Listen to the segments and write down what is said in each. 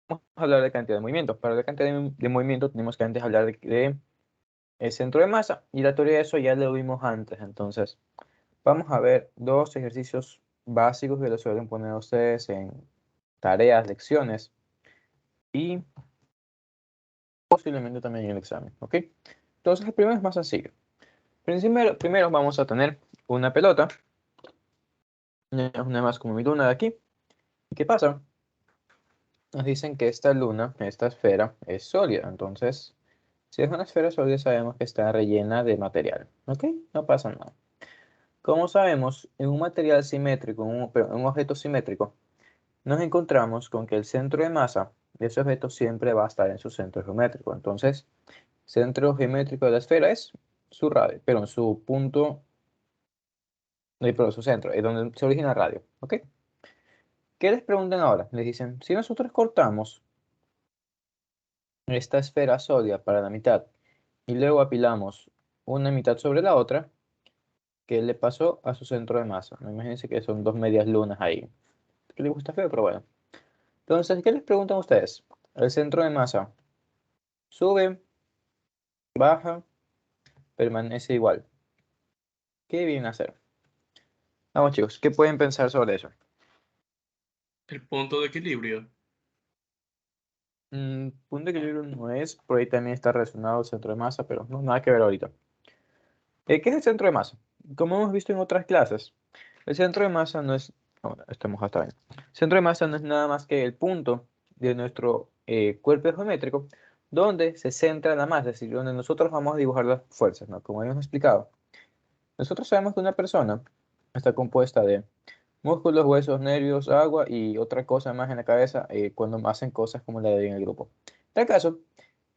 vamos a hablar de cantidad de movimientos. Para la cantidad de movimientos tenemos que antes hablar de el centro de masa, y la teoría de eso ya lo vimos antes. Entonces, vamos a ver dos ejercicios básicos que los suelen poner a ustedes en tareas, lecciones y posiblemente también en el examen, ¿ok? Entonces, el primero es más sencillo. Primero vamos a tener una pelota, una más como mi luna de aquí. ¿Qué pasa? Nos dicen que esta luna, esta esfera, es sólida. Entonces, si es una esfera sólida, sabemos que está rellena de material, ¿ok? No pasa nada. Como sabemos, en un material simétrico, en un objeto simétrico, nos encontramos con que el centro de masa de ese objeto siempre va a estar en su centro geométrico. Entonces, centro geométrico de la esfera es su radio, pero en su punto, perdón, su centro, es donde se origina el radio, ¿ok? ¿Qué les preguntan ahora? Les dicen, si nosotros cortamos esta esfera sólida para la mitad y luego apilamos una mitad sobre la otra, ¿qué le pasó a su centro de masa? Imagínense que son dos medias lunas ahí. ¿Qué le gusta feo? Pero bueno. Entonces, ¿qué les preguntan ustedes? El centro de masa sube, baja, permanece igual. ¿Qué viene a hacer? Vamos chicos, ¿qué pueden pensar sobre eso? El punto de equilibrio. Punto de equilibrio no es, por ahí también está relacionado el centro de masa, pero no nada que ver ahorita. ¿Qué es el centro de masa? Como hemos visto en otras clases, el centro de masa no es, bueno, estamos hasta bien. El centro de masa no es nada más que el punto de nuestro cuerpo geométrico donde se centra la masa, es decir, donde nosotros vamos a dibujar las fuerzas, ¿no? Como habíamos explicado. Nosotros sabemos que una persona está compuesta de músculos, huesos, nervios, agua y otra cosa más en la cabeza cuando hacen cosas como la de en el grupo. En tal caso,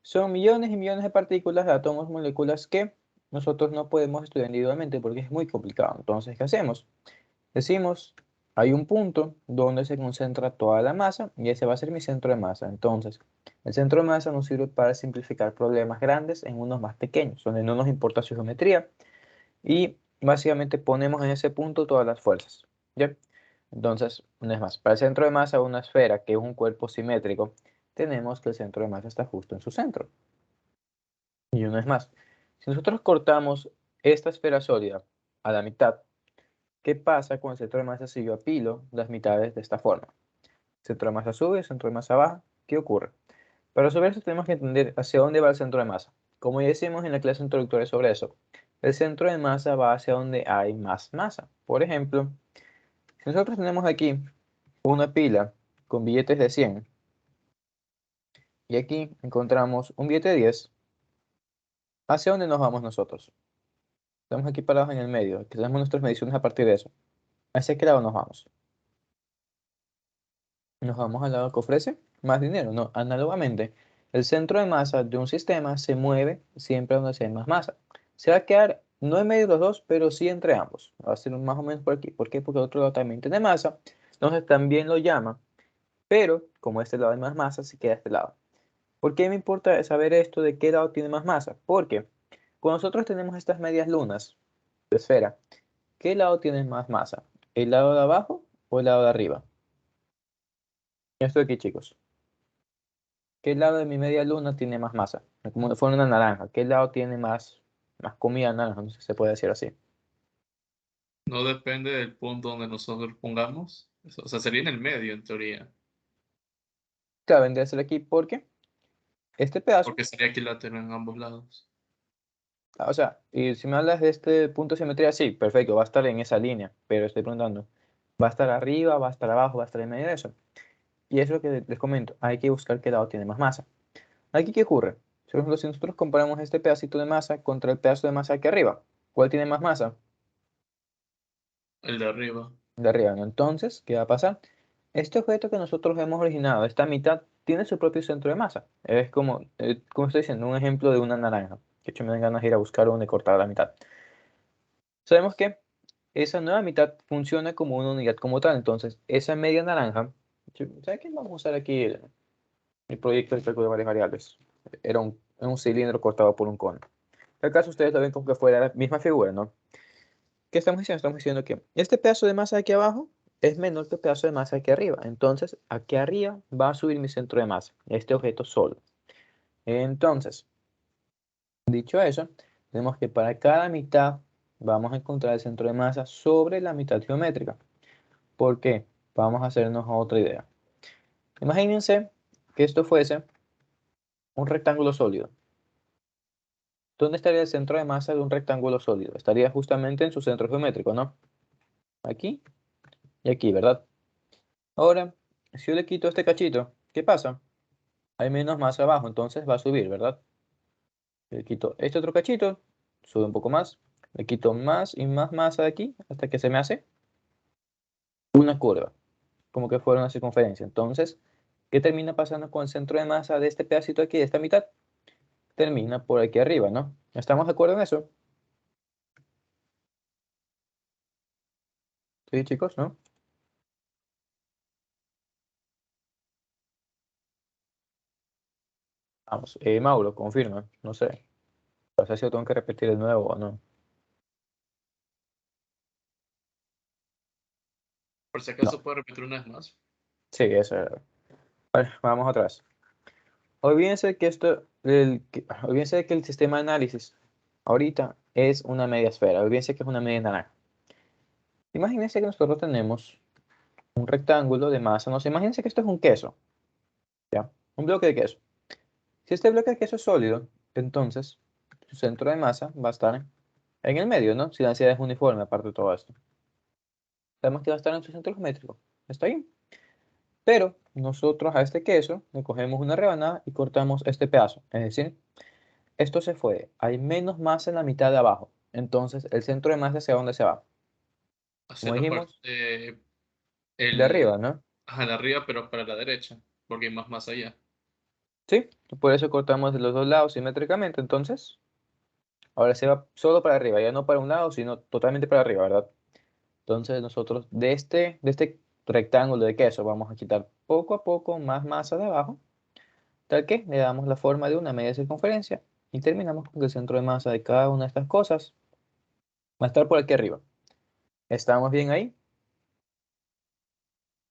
son millones y millones de partículas, de átomos, moléculas que nosotros no podemos estudiar individualmente porque es muy complicado. Entonces, ¿qué hacemos? Decimos, hay un punto donde se concentra toda la masa y ese va a ser mi centro de masa. Entonces, el centro de masa nos sirve para simplificar problemas grandes en unos más pequeños, donde no nos importa su geometría y básicamente ponemos en ese punto todas las fuerzas. ¿Ya? Entonces, una vez más, para el centro de masa de una esfera, que es un cuerpo simétrico, tenemos que el centro de masa está justo en su centro. Y una vez más, si nosotros cortamos esta esfera sólida a la mitad, ¿qué pasa con el centro de masa si yo apilo las mitades de esta forma? Centro de masa sube, centro de masa baja. ¿Qué ocurre? Para resolver eso tenemos que entender hacia dónde va el centro de masa. Como ya decimos en la clase introductoria sobre eso, el centro de masa va hacia donde hay más masa. Por ejemplo, si nosotros tenemos aquí una pila con billetes de 100 y aquí encontramos un billete de 10, ¿hacia dónde nos vamos nosotros? Estamos aquí parados en el medio, que tenemos nuestras mediciones a partir de eso. ¿Hacia qué lado nos vamos? Nos vamos al lado que ofrece más dinero. No, análogamente, el centro de masa de un sistema se mueve siempre donde se hay más masa. Se va a quedar no en medio de los dos, pero sí entre ambos. Va a ser más o menos por aquí. ¿Por qué? Porque el otro lado también tiene masa. Entonces también lo llama, pero como este lado hay más masa, se queda a este lado. ¿Por qué me importa saber esto de qué lado tiene más masa? Porque cuando nosotros tenemos estas medias lunas de esfera, ¿qué lado tiene más masa? ¿El lado de abajo o el lado de arriba? Esto de aquí, chicos. ¿Qué lado de mi media luna tiene más masa? Como si fuera una naranja. ¿Qué lado tiene más comida naranja? No sé si se puede decir así. No depende del punto donde nosotros pongamos. O sea, sería en el medio, en teoría. Claro, vendría a ser aquí porque este pedazo, Porque sería equilátero en ambos lados. o sea, y si me hablas de este punto de simetría, sí, perfecto, va a estar en esa línea, pero estoy preguntando, ¿va a estar arriba, va a estar abajo, va a estar en medio de eso? Y es lo que les comento, hay que buscar qué lado tiene más masa. Aquí, ¿qué ocurre? Por ejemplo, si nosotros comparamos este pedacito de masa contra el pedazo de masa aquí arriba, ¿cuál tiene más masa? El de arriba. De arriba, ¿no? Entonces, ¿qué va a pasar? Este objeto que nosotros hemos originado, esta mitad, tiene su propio centro de masa. Es como estoy diciendo, un ejemplo de una naranja. De hecho, me dan ganas de ir a buscar una y cortar la mitad. Sabemos que esa nueva mitad funciona como una unidad como tal. Entonces, esa media naranja, ¿sabes qué? Vamos a usar aquí el proyecto de cálculo de varias variables. Era un cilindro cortado por un cono. En el caso, ustedes lo ven como que fuera la misma figura, ¿no? ¿Qué estamos diciendo? Estamos diciendo que este pedazo de masa de aquí abajo es menor que el pedazo de masa aquí arriba. Entonces, aquí arriba va a subir mi centro de masa, este objeto solo. Entonces, dicho eso, tenemos que para cada mitad vamos a encontrar el centro de masa sobre la mitad geométrica. ¿Por qué? Vamos a hacernos otra idea. Imagínense que esto fuese un rectángulo sólido. ¿Dónde estaría el centro de masa de un rectángulo sólido? Estaría justamente en su centro geométrico, ¿no? Aquí y aquí, ¿verdad? Ahora, si yo le quito este cachito, ¿qué pasa? Hay menos masa abajo, entonces va a subir, ¿verdad? Le quito este otro cachito, sube un poco más. Le quito más y más masa de aquí hasta que se me hace una curva, como que fuera una circunferencia. Entonces, ¿qué termina pasando con el centro de masa de este pedacito aquí, de esta mitad? Termina por aquí arriba, ¿no? ¿Estamos de acuerdo en eso? Sí, chicos, ¿no? Vamos, Mauro, confirma, no sé. No sé si lo tengo que repetir de nuevo o no. Por si No, acaso puedo repetir una vez más. sí, eso era. Vale, vamos atrás. Olvídense de que el sistema de análisis ahorita es una media esfera. Olvídense que es una media naranja. Imagínense que nosotros tenemos un rectángulo de masa. No sé, imagínense que esto es un queso, ¿ya? Un bloque de queso. Si este bloque de queso es sólido, entonces su centro de masa va a estar en el medio, ¿no? Si la densidad es uniforme, aparte de todo esto. Sabemos que va a estar en su centro geométrico. ¿Está bien? Pero nosotros a este queso le cogemos una rebanada y cortamos este pedazo. Es decir, esto se fue. Hay menos masa en la mitad de abajo. Entonces, el centro de masa hacia dónde se va. Hacia Como la dijimos, parte, de arriba, el, ¿no? ajá, de arriba, pero para la derecha, porque hay más allá. Sí. Por eso cortamos de los dos lados simétricamente. Entonces, ahora se va solo para arriba. Ya no para un lado, sino totalmente para arriba, ¿verdad? Entonces, nosotros de este rectángulo de queso vamos a quitar poco a poco más masa de abajo. Tal que le damos la forma de una media circunferencia. Y terminamos con que el centro de masa de cada una de estas cosas va a estar por aquí arriba. ¿Estamos bien ahí?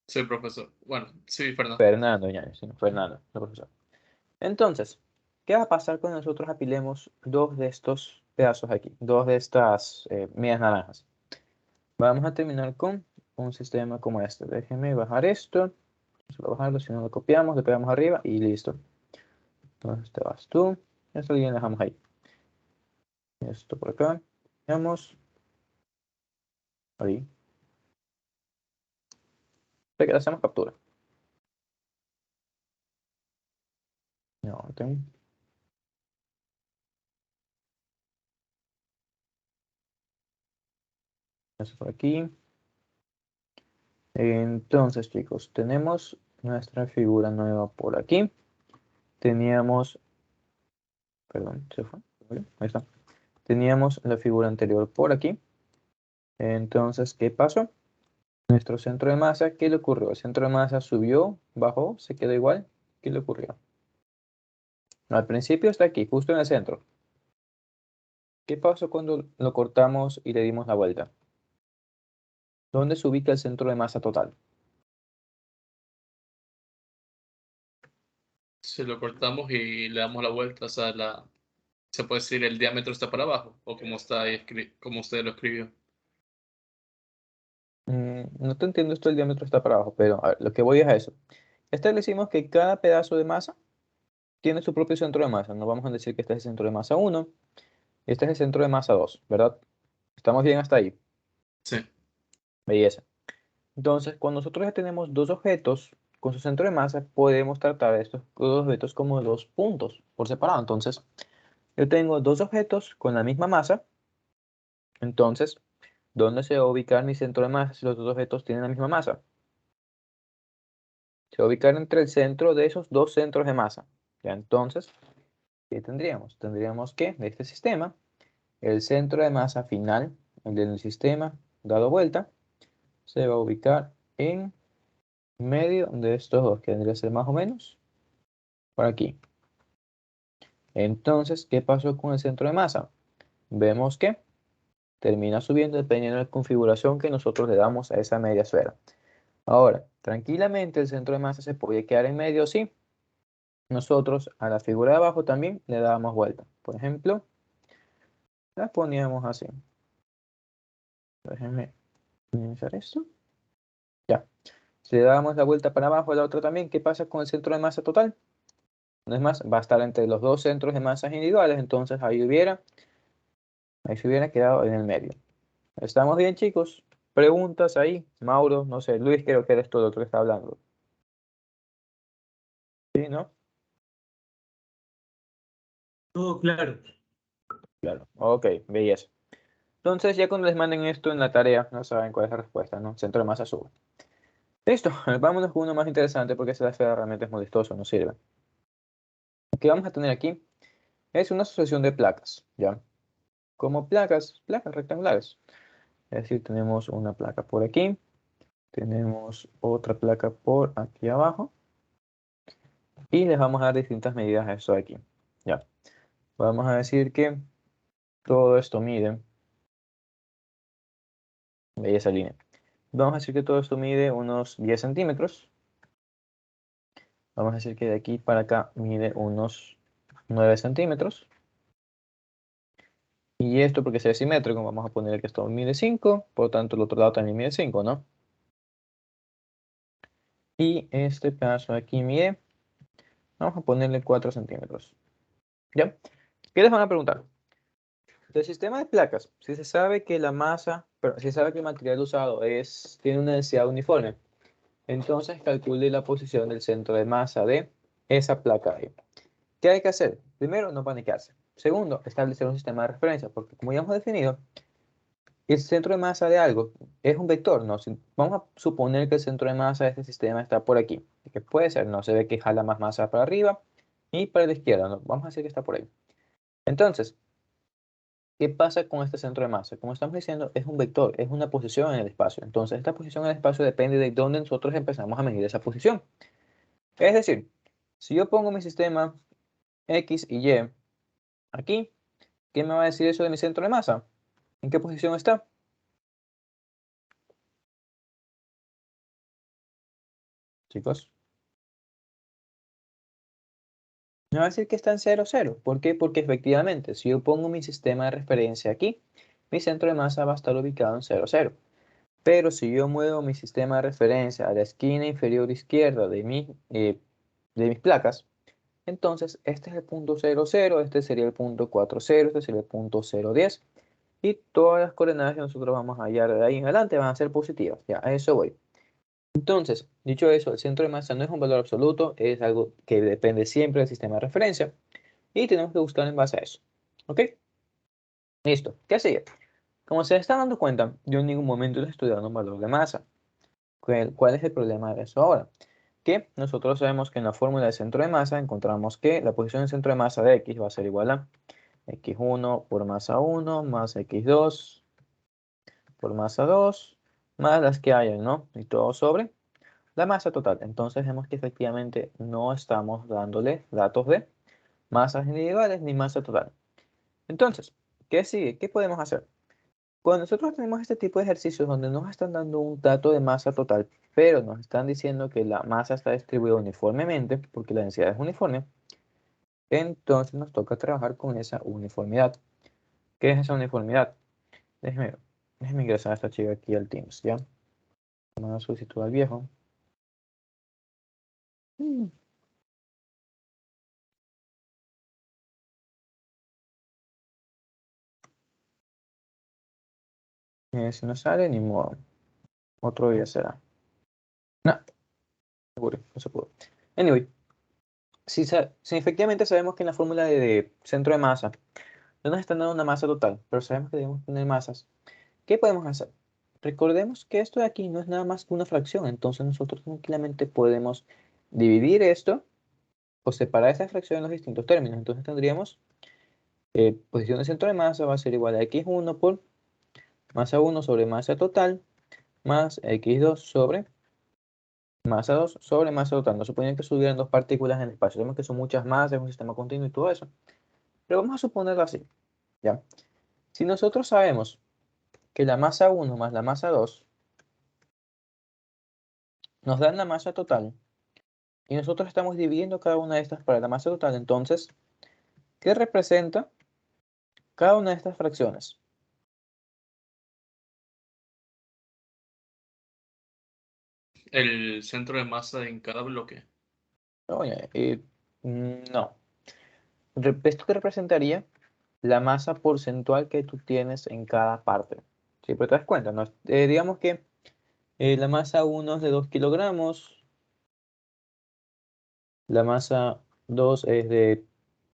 Soy profesor. Bueno, sí, Fernando. Fernando, ya, sí, Fernando, el profesor. Entonces, ¿qué va a pasar cuando nosotros apilemos dos de estos pedazos aquí? Dos de estas medias naranjas. Vamos a terminar con un sistema como este. Déjeme bajar esto. Solo bajarlo, si no lo copiamos, le pegamos arriba y listo. Entonces te vas tú. Esto ya lo dejamos ahí. Esto por acá. Veamos. Ahí. Le hacemos captura. No, tengo. Eso por aquí. Entonces, chicos, tenemos nuestra figura nueva por aquí. Teníamos, perdón, se fue. Ahí está. Teníamos la figura anterior por aquí. Entonces, ¿qué pasó? Nuestro centro de masa, ¿qué le ocurrió? El centro de masa subió, bajó, se quedó igual. ¿Qué le ocurrió? Al principio está aquí, justo en el centro. ¿Qué pasó cuando lo cortamos y le dimos la vuelta? ¿Dónde se ubica el centro de masa total? Si lo cortamos y le damos la vuelta, o sea, se puede decir el diámetro está para abajo, o como está ahí, como usted lo escribió. No te entiendo esto, el diámetro está para abajo, pero a ver, lo que voy es a eso. Establecimos que cada pedazo de masa tiene su propio centro de masa. No vamos a decir que este es el centro de masa 1 y este es el centro de masa 2, ¿verdad? Estamos bien hasta ahí. Sí. Belleza. Entonces, cuando nosotros ya tenemos dos objetos con su centro de masa, podemos tratar a estos dos objetos como dos puntos por separado. Entonces, yo tengo dos objetos con la misma masa. Entonces, ¿dónde se va a ubicar mi centro de masa si los dos objetos tienen la misma masa? Se va a ubicar entre el centro de esos dos centros de masa. Ya, entonces, ¿qué tendríamos? Tendríamos que, de este sistema, el centro de masa final, el del sistema dado vuelta, se va a ubicar en medio de estos dos, que tendría que ser más o menos por aquí. Entonces, ¿qué pasó con el centro de masa? Vemos que termina subiendo dependiendo de la configuración que nosotros le damos a esa media esfera. Ahora, tranquilamente el centro de masa se puede quedar en medio, sí. Nosotros a la figura de abajo también le damos vuelta. Por ejemplo, la poníamos así. Déjenme minimizar esto. Ya. Si le damos la vuelta para abajo a la otra también, ¿qué pasa con el centro de masa total? No es más, va a estar entre los dos centros de masas individuales, entonces ahí se hubiera quedado en el medio. ¿Estamos bien, chicos? ¿Preguntas ahí? Mauro, no sé, Luis, creo que eres tú el otro que está hablando. ¿Sí, no? Todo claro. Claro. Ok, belleza. Entonces, ya cuando les manden esto en la tarea, no saben cuál es la respuesta, ¿no? Centro de masa sube. Listo, vámonos con uno más interesante porque esta esfera realmente es molestoso, no sirve. Lo que vamos a tener aquí es una asociación de placas, ¿ya? Como placas rectangulares. Es decir, tenemos una placa por aquí, tenemos otra placa por aquí abajo y les vamos a dar distintas medidas a esto de aquí, ¿ya? Vamos a decir que todo esto mide, veis esa línea. Vamos a decir que todo esto mide unos 10 centímetros. Vamos a decir que de aquí para acá mide unos 9 centímetros. Y esto porque sea simétrico, vamos a poner que esto mide 5, por lo tanto el otro lado también mide 5, ¿no? Y este pedazo de aquí mide, vamos a ponerle 4 centímetros. ¿Ya? ¿Qué les van a preguntar? Del sistema de placas, si se sabe que la masa, pero si se sabe que el material usado tiene una densidad uniforme, entonces calcule la posición del centro de masa de esa placa ahí. ¿Qué hay que hacer? Primero, no panicarse. Segundo, establecer un sistema de referencia, porque como ya hemos definido, el centro de masa de algo es un vector, ¿no? Vamos a suponer que el centro de masa de este sistema está por aquí, que puede ser, no se ve que jala más masa para arriba y para la izquierda, ¿no? Vamos a decir que está por ahí. Entonces, ¿qué pasa con este centro de masa? Como estamos diciendo, es un vector, es una posición en el espacio. Entonces, esta posición en el espacio depende de dónde nosotros empezamos a medir esa posición. Es decir, si yo pongo mi sistema X y Y aquí, ¿qué me va a decir eso de mi centro de masa? ¿En qué posición está? Chicos, me va a decir que está en 0, 0. ¿Por qué? Porque efectivamente, si yo pongo mi sistema de referencia aquí, mi centro de masa va a estar ubicado en 0, 0. Pero si yo muevo mi sistema de referencia a la esquina inferior izquierda de mis placas, entonces este es el punto 0, 0, este sería el punto 4, 0, este sería el punto 0, 10. Y todas las coordenadas que nosotros vamos a hallar de ahí en adelante van a ser positivas. Ya, a eso voy. Entonces, dicho eso, el centro de masa no es un valor absoluto, es algo que depende siempre del sistema de referencia y tenemos que buscar en base a eso. ¿Ok? Listo. ¿Qué sigue? Como se están dando cuenta, yo en ningún momento les estoy dando un valor de masa. ¿Cuál es el problema de eso ahora? Que nosotros sabemos que en la fórmula del centro de masa encontramos que la posición del centro de masa de X va a ser igual a X1 por masa 1 más X2 por masa 2 más las que hayan, ¿no? Y todo sobre la masa total. Entonces vemos que efectivamente no estamos dándole datos de masas individuales ni masa total. Entonces, ¿qué sigue? ¿Qué podemos hacer? Cuando nosotros tenemos este tipo de ejercicios donde nos están dando un dato de masa total, pero nos están diciendo que la masa está distribuida uniformemente, porque la densidad es uniforme, entonces nos toca trabajar con esa uniformidad. ¿Qué es esa uniformidad? Déjeme, déjeme ingresar a esta chica aquí al Teams, ¿ya? Vamos a solicitud al viejo. Mm. Si no sale, ni modo. Otro día será. No, seguro, no se pudo. Anyway, si efectivamente sabemos que en la fórmula de centro de masa no nos están dando una masa total, pero sabemos que debemos tener masas, ¿qué podemos hacer? Recordemos que esto de aquí no es nada más que una fracción, entonces nosotros tranquilamente podemos dividir esto o separar esta fracción en los distintos términos. Entonces tendríamos posición de centro de masa va a ser igual a x1 por masa 1 sobre masa total más x2 sobre masa 2 sobre masa total. No suponen que subieran dos partículas en el espacio. Vemos que son muchas masas, es un sistema continuo y todo eso. Pero vamos a suponerlo así, ¿ya? Si nosotros sabemos que la masa 1 más la masa 2 nos dan la masa total. Y nosotros estamos dividiendo cada una de estas para la masa total. Entonces, ¿qué representa cada una de estas fracciones? El centro de masa en cada bloque. Oye, no. Esto te representaría la masa porcentual que tú tienes en cada parte. ¿Sí? Pero te das cuenta, ¿no? Digamos que la masa 1 es de 2 kilogramos, la masa 2 es de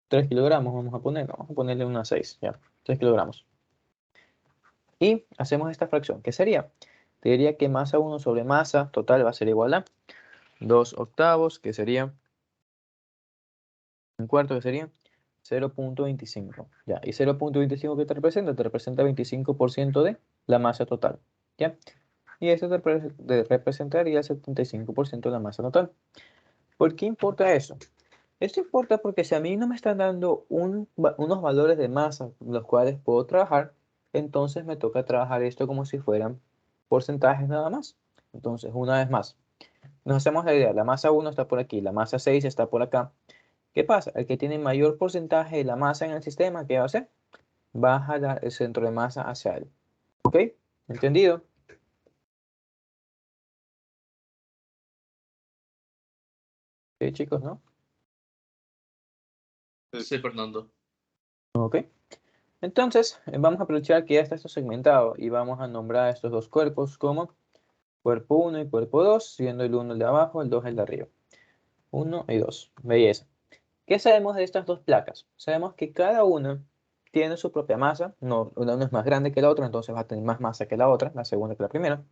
3 kilogramos, vamos a ponerle una 6, ya, 3 kilogramos. Y hacemos esta fracción, ¿qué sería? Te diría que masa 1 sobre masa total va a ser igual a 2 octavos, que sería un cuarto, que sería 0.25. Ya, y 0.25 ¿qué te representa? Te representa 25% de la masa total. ¿Ya? Y esto te representaría el 75% de la masa total. ¿Por qué importa eso? Esto importa porque si a mí no me están dando unos valores de masa los cuales puedo trabajar, entonces me toca trabajar esto como si fueran porcentajes nada más. Entonces, una vez más, nos hacemos la idea, la masa 1 está por aquí, la masa 6 está por acá. ¿Qué pasa? El que tiene mayor porcentaje de la masa en el sistema, ¿qué va a hacer? Va a jalar el centro de masa hacia él. ¿Ok? ¿Entendido? Sí, chicos, ¿no? Sí, Fernando. ¿Ok? Entonces, vamos a aprovechar que ya está esto segmentado y vamos a nombrar a estos dos cuerpos como cuerpo 1 y cuerpo 2, siendo el 1 el de abajo, el 2 el de arriba. 1 y 2. Belleza. ¿Qué sabemos de estas dos placas? Sabemos que cada una tiene su propia masa. No, una es más grande que la otra, entonces va a tener más masa que la otra, la segunda que la primera.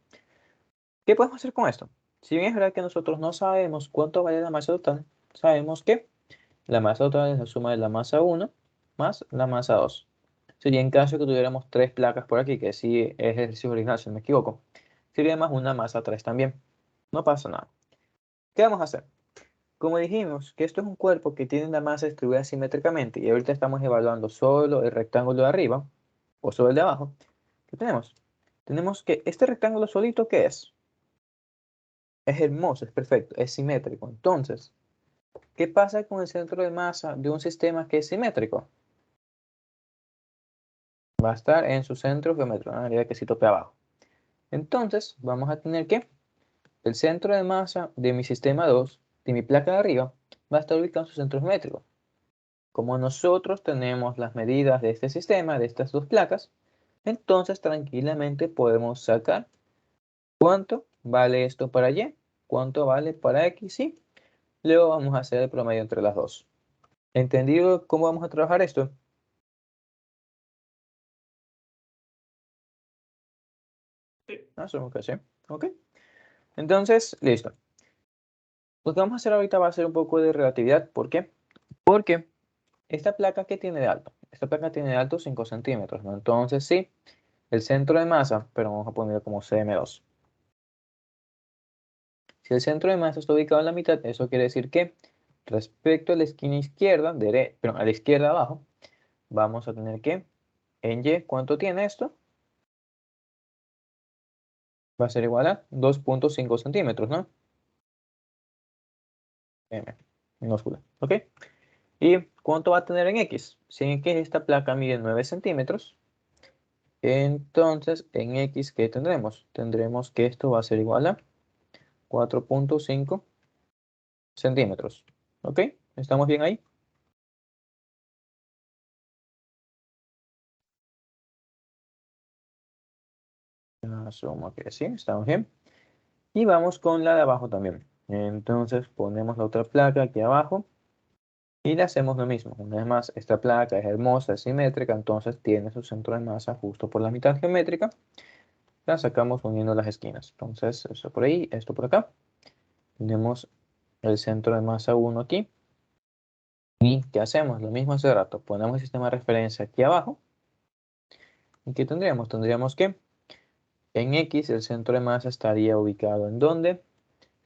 ¿Qué podemos hacer con esto? Si bien es verdad que nosotros no sabemos cuánto vale la masa total, sabemos que la masa total es la suma de la masa 1 más la masa 2. Sería en caso que tuviéramos tres placas por aquí, que sí es ejercicio original, si no me equivoco. Sería más una masa 3 también. No pasa nada. ¿Qué vamos a hacer? Como dijimos que esto es un cuerpo que tiene la masa distribuida simétricamente y ahorita estamos evaluando solo el rectángulo de arriba o solo el de abajo, ¿qué tenemos? Tenemos que este rectángulo solito, ¿qué es? Es hermoso, es perfecto, es simétrico. Entonces, ¿qué pasa con el centro de masa de un sistema que es simétrico? Va a estar en su centro geométrico, en realidad que sí tope abajo. Entonces, vamos a tener que el centro de masa de mi sistema 2, de mi placa de arriba, va a estar ubicado en su centro geométrico. Como nosotros tenemos las medidas de este sistema, de estas dos placas, entonces tranquilamente podemos sacar cuánto vale esto para Y, cuánto vale para X, y luego vamos a hacer el promedio entre las dos. ¿Entendido cómo vamos a trabajar esto? Asumo que sí. Ok. Entonces, listo. Lo que vamos a hacer ahorita va a ser un poco de relatividad. ¿Por qué? Porque esta placa, ¿qué tiene de alto? Esta placa tiene de alto 5 centímetros, ¿no? Entonces, sí, el centro de masa, pero vamos a ponerlo como CM2. Si el centro de masa está ubicado en la mitad, eso quiere decir que respecto a la esquina izquierda, pero a la izquierda abajo, vamos a tener que en Y, ¿cuánto tiene esto? Va a ser igual a 2.5 centímetros, ¿no? M, minúscula, ¿ok? ¿Y cuánto va a tener en X? Si en X esta placa mide 9 centímetros, entonces en X, ¿qué tendremos? Tendremos que esto va a ser igual a 4.5 centímetros, ¿ok? ¿Estamos bien ahí? Asumo que sí, estamos bien. Y vamos con la de abajo también. Entonces ponemos la otra placa aquí abajo y le hacemos lo mismo. Una vez más, esta placa es hermosa, es simétrica, entonces tiene su centro de masa justo por la mitad geométrica. La sacamos uniendo las esquinas. Entonces, esto por ahí, esto por acá. Tenemos el centro de masa 1 aquí. ¿Y qué hacemos? Lo mismo hace rato. Ponemos el sistema de referencia aquí abajo. ¿Y qué tendríamos? Tendríamos que en X el centro de masa estaría ubicado en ¿dónde?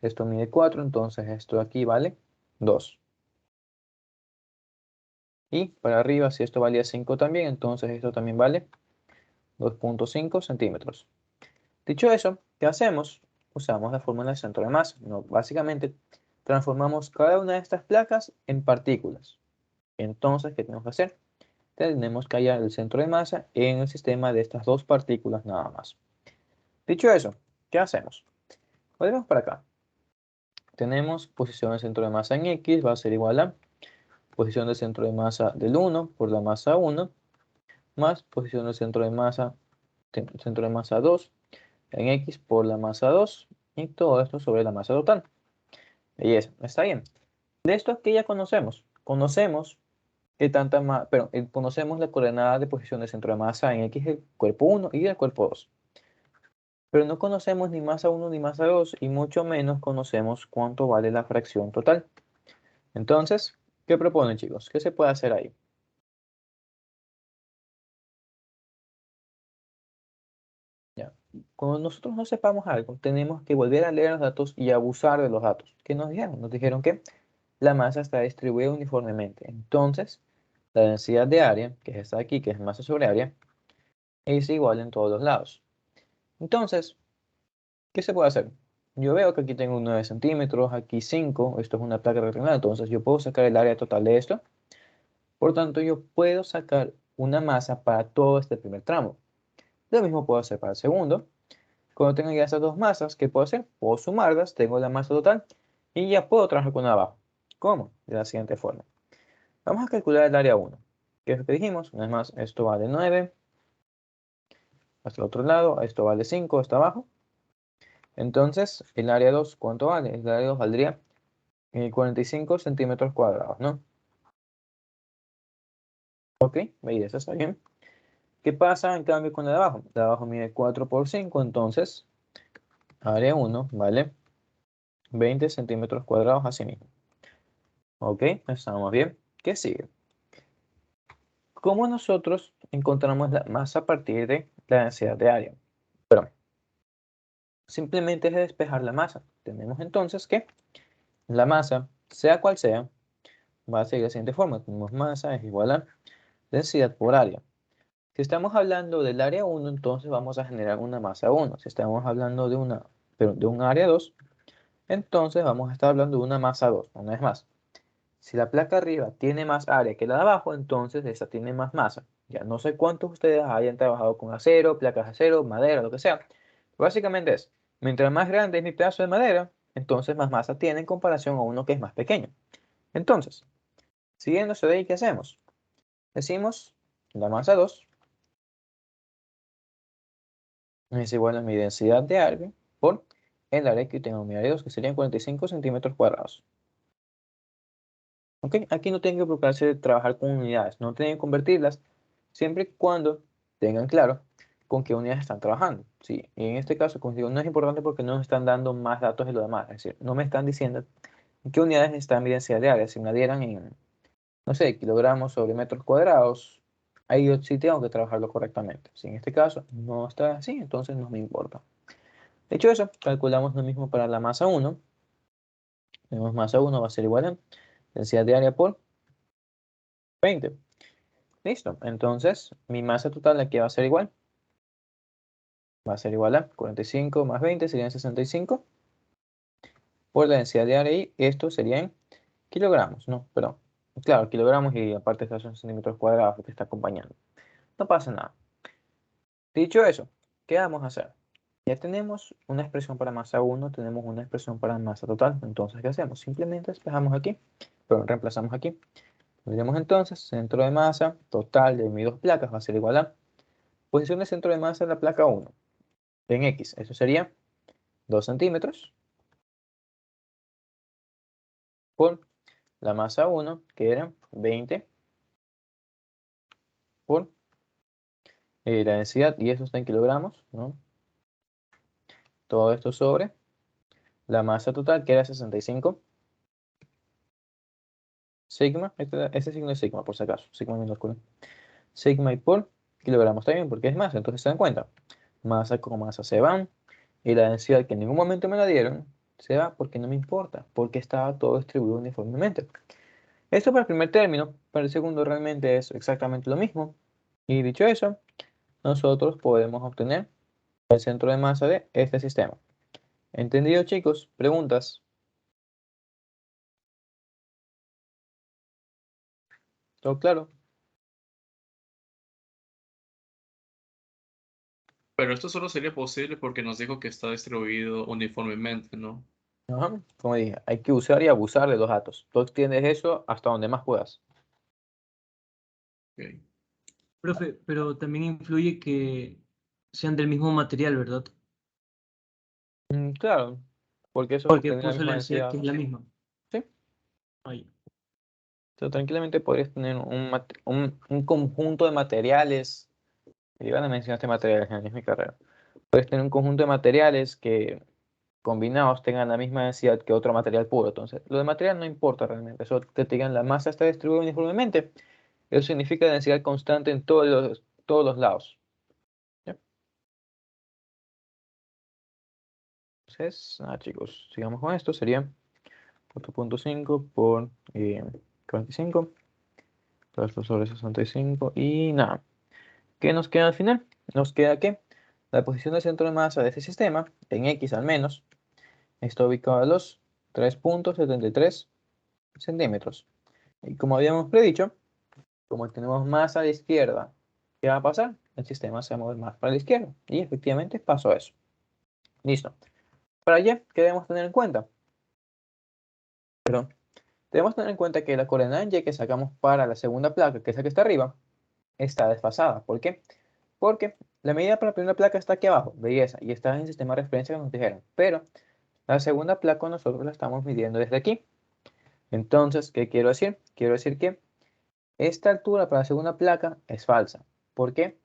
Esto mide 4, entonces esto aquí vale 2. Y para arriba, si esto valía 5 también, entonces esto también vale 2.5 centímetros. Dicho eso, ¿qué hacemos? Usamos la fórmula del centro de masa. No, básicamente, transformamos cada una de estas placas en partículas. Entonces, ¿qué tenemos que hacer? Tenemos que hallar el centro de masa en el sistema de estas dos partículas nada más. Dicho eso, ¿qué hacemos? Volvemos para acá. Tenemos posición del centro de masa en X, va a ser igual a posición del centro de masa del 1 por la masa 1, más posición del centro de masa 2 en X por la masa 2, y todo esto sobre la masa total. Y eso, está bien. De esto que ya conocemos, conocemos conocemos la coordenada de posición del centro de masa en X del cuerpo 1 y del cuerpo 2. Pero no conocemos ni masa 1 ni masa 2 y mucho menos conocemos cuánto vale la fracción total. Entonces, ¿qué proponen, chicos? ¿Qué se puede hacer ahí? Ya. Cuando nosotros no sepamos algo, tenemos que volver a leer los datos y abusar de los datos. ¿Qué nos dijeron? Nos dijeron que la masa está distribuida uniformemente. Entonces, la densidad de área, que es esta de aquí, que es masa sobre área, es igual en todos los lados. Entonces, ¿qué se puede hacer? Yo veo que aquí tengo 9 centímetros, aquí 5, esto es una placa rectangular, entonces yo puedo sacar el área total de esto. Por tanto, yo puedo sacar una masa para todo este primer tramo. Lo mismo puedo hacer para el segundo. Cuando tenga ya estas dos masas, ¿qué puedo hacer? Puedo sumarlas, tengo la masa total y ya puedo trabajar con una abajo. ¿Cómo? De la siguiente forma. Vamos a calcular el área 1. ¿Qué es lo que dijimos? Una vez más, esto vale 9. Hasta el otro lado, esto vale 5, está abajo. Entonces, el área 2, ¿cuánto vale? El área 2 valdría 45 centímetros cuadrados, ¿no? Ok, veis, eso está bien. ¿Qué pasa en cambio con el de abajo? El de abajo mide 4 por 5, entonces área 1 vale 20 centímetros cuadrados así mismo. Ok, estamos bien. ¿Qué sigue? ¿Cómo nosotros encontramos la masa a partir de la densidad de área? Pero simplemente es despejar la masa. Tenemos entonces que la masa, sea cual sea, va a seguir de la siguiente forma. Tenemos masa es igual a densidad por área. Si estamos hablando del área 1, entonces vamos a generar una masa 1. Si estamos hablando de un área 2, entonces vamos a estar hablando de una masa 2. Una vez más, si la placa arriba tiene más área que la de abajo, entonces esa tiene más masa. Ya no sé cuántos de ustedes hayan trabajado con acero, placas de acero, madera, lo que sea. Básicamente es, mientras más grande es mi pedazo de madera, entonces más masa tiene en comparación a uno que es más pequeño. Entonces, siguiendo eso de ahí, ¿qué hacemos? Decimos la masa 2 es igual a mi densidad de área por el área que tengo, mi área 2, que serían 45 centímetros cuadrados. ¿Ok? Aquí no tienen que preocuparse de trabajar con unidades, no tienen que convertirlas, siempre y cuando tengan claro con qué unidades están trabajando. Sí, y en este caso, como digo, no es importante porque no nos están dando más datos de lo demás, es decir, no me están diciendo en qué unidades está mi densidad de área. Si me la dieran en, no sé, kilogramos sobre metros cuadrados, ahí yo sí tengo que trabajarlo correctamente. Si en este caso no está así, entonces no me importa. Hecho eso, calculamos lo mismo para la masa 1. Tenemos masa 1 va a ser igual a densidad de área por 20. Listo. Entonces, mi masa total aquí va a ser igual. Va a ser igual a 45 más 20 serían 65 por la densidad de área y esto sería en kilogramos, ¿no? Perdón. Claro, kilogramos y aparte estos son centímetros cuadrados que está acompañando. No pasa nada. Dicho eso, ¿qué vamos a hacer? Ya tenemos una expresión para masa 1, tenemos una expresión para masa total. Entonces, ¿qué hacemos? Simplemente despejamos aquí, pero reemplazamos aquí. Diremos entonces, centro de masa total de mis dos placas va a ser igual a posición de centro de masa de la placa 1 en X. Eso sería 2 centímetros por la masa 1, que era 20 por la densidad, y eso está en kilogramos, ¿no? Todo esto sobre la masa total, que era 65 sigma, este signo es sigma por si acaso, sigma minúscula. Sigma y por kilogramos también, porque es masa, entonces se dan cuenta. Masa con masa se van, y la densidad que en ningún momento me la dieron, se va porque no me importa, porque estaba todo distribuido uniformemente. Esto para el primer término, para el segundo realmente es exactamente lo mismo. Y dicho eso, nosotros podemos obtener el centro de masa de este sistema. ¿Entendido, chicos? ¿Preguntas? ¿Todo claro? Pero esto solo sería posible porque nos dijo que está distribuido uniformemente, ¿no? Ajá. Como dije, hay que usar y abusar de los datos. Tú extiendes eso hasta donde más puedas. Ok. Profe, pero también influye que sean del mismo material, ¿verdad? Claro, porque eso Porque tendría la puso misma la densidad densidad. que es la misma. Sí. Ahí. O sea, tranquilamente podrías tener un conjunto de materiales. Iban a mencionar materiales en mi carrera. Puedes tener un conjunto de materiales que combinados tengan la misma densidad que otro material puro. Entonces, lo de material no importa realmente. Eso que te digan la masa está distribuida uniformemente. Eso significa densidad constante en todos los lados. ¿Ya? Entonces, chicos, sigamos con esto. Sería 4.5 por 45 sobre 65 y nada. ¿Qué nos queda al final? Nos queda que la posición del centro de masa de este sistema, en X al menos, está ubicado a los 3.73 centímetros. Y como habíamos predicho, como tenemos más a la izquierda, ¿qué va a pasar? El sistema se va a mover más para la izquierda. Y efectivamente pasó eso. Listo. Para allá, ¿qué debemos tener en cuenta? Perdón. Debemos tener en cuenta que la coordenada en Y que sacamos para la segunda placa, que es la que está arriba, está desfasada. ¿Por qué? Porque la medida para la primera placa está aquí abajo, belleza, y está en el sistema de referencia que nos dijeron. Pero la segunda placa nosotros la estamos midiendo desde aquí. Entonces, ¿qué quiero decir? Quiero decir que esta altura para la segunda placa es falsa. ¿Por qué?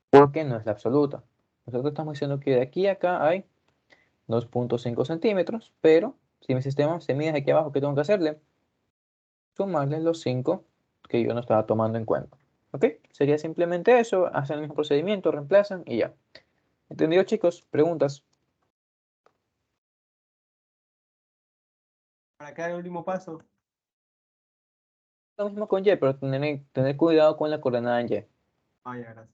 Porque no es la absoluta. Nosotros estamos diciendo que de aquí a acá hay 2.5 centímetros, pero si mi sistema se mide desde aquí abajo, ¿qué tengo que hacerle? Sumarle los 5 que yo no estaba tomando en cuenta. ¿Ok? Sería simplemente eso, hacen el mismo procedimiento, reemplazan y ya. ¿Entendido, chicos? ¿Preguntas? Para acá el último paso. Lo mismo con Y, pero tener cuidado con la coordenada en Y. Ah, ya, gracias.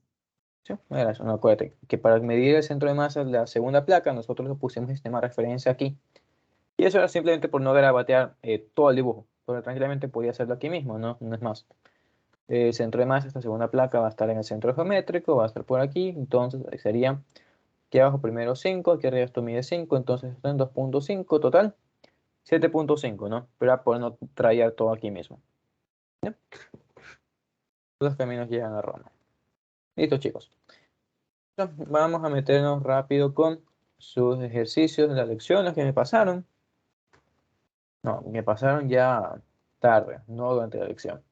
¿Sí? Era eso, no, acuérdate que para medir el centro de masa de la segunda placa, nosotros le pusimos el sistema de referencia aquí. Y eso era simplemente por no garabatear todo el dibujo. Pero tranquilamente podía hacerlo aquí mismo, ¿no? No es más. El centro de masa de esta segunda placa va a estar en el centro geométrico, va a estar por aquí. Entonces sería aquí abajo primero 5, aquí arriba esto mide 5, entonces esto en 2.5 total. 7.5, ¿no? Pero por no traer todo aquí mismo. ¿Ya? Los caminos llegan a Roma. Listo, chicos. Vamos a meternos rápido con sus ejercicios de las lecciones que me pasaron. No, me pasaron ya tarde, no durante la lección.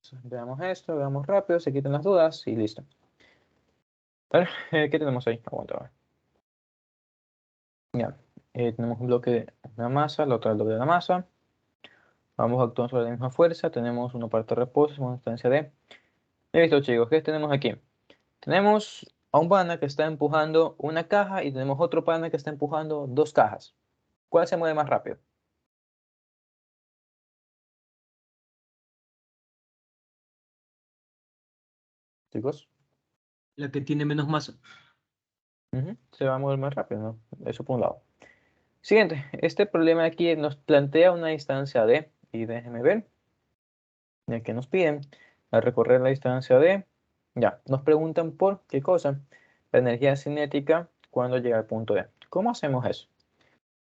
Entonces, veamos esto, veamos rápido, se quitan las dudas y listo. A ver, ¿qué tenemos ahí? Aguanta, a ver. Ya, tenemos un bloque de una masa, la otra el bloque de la masa. Vamos actuando sobre la misma fuerza. Tenemos una parte de reposo, una instancia de. Listo, chicos, ¿qué tenemos aquí? Tenemos a un pana que está empujando una caja y tenemos otro pana que está empujando dos cajas. ¿Cuál se mueve más rápido? Chicos, La que tiene menos masa. se va a mover más rápido, ¿no? Eso por un lado. Siguiente, este problema aquí nos plantea una distancia D y déjenme ver, ya que nos piden al recorrer la distancia D, ya, nos preguntan por qué cosa, la energía cinética cuando llega al punto D. ¿Cómo hacemos eso?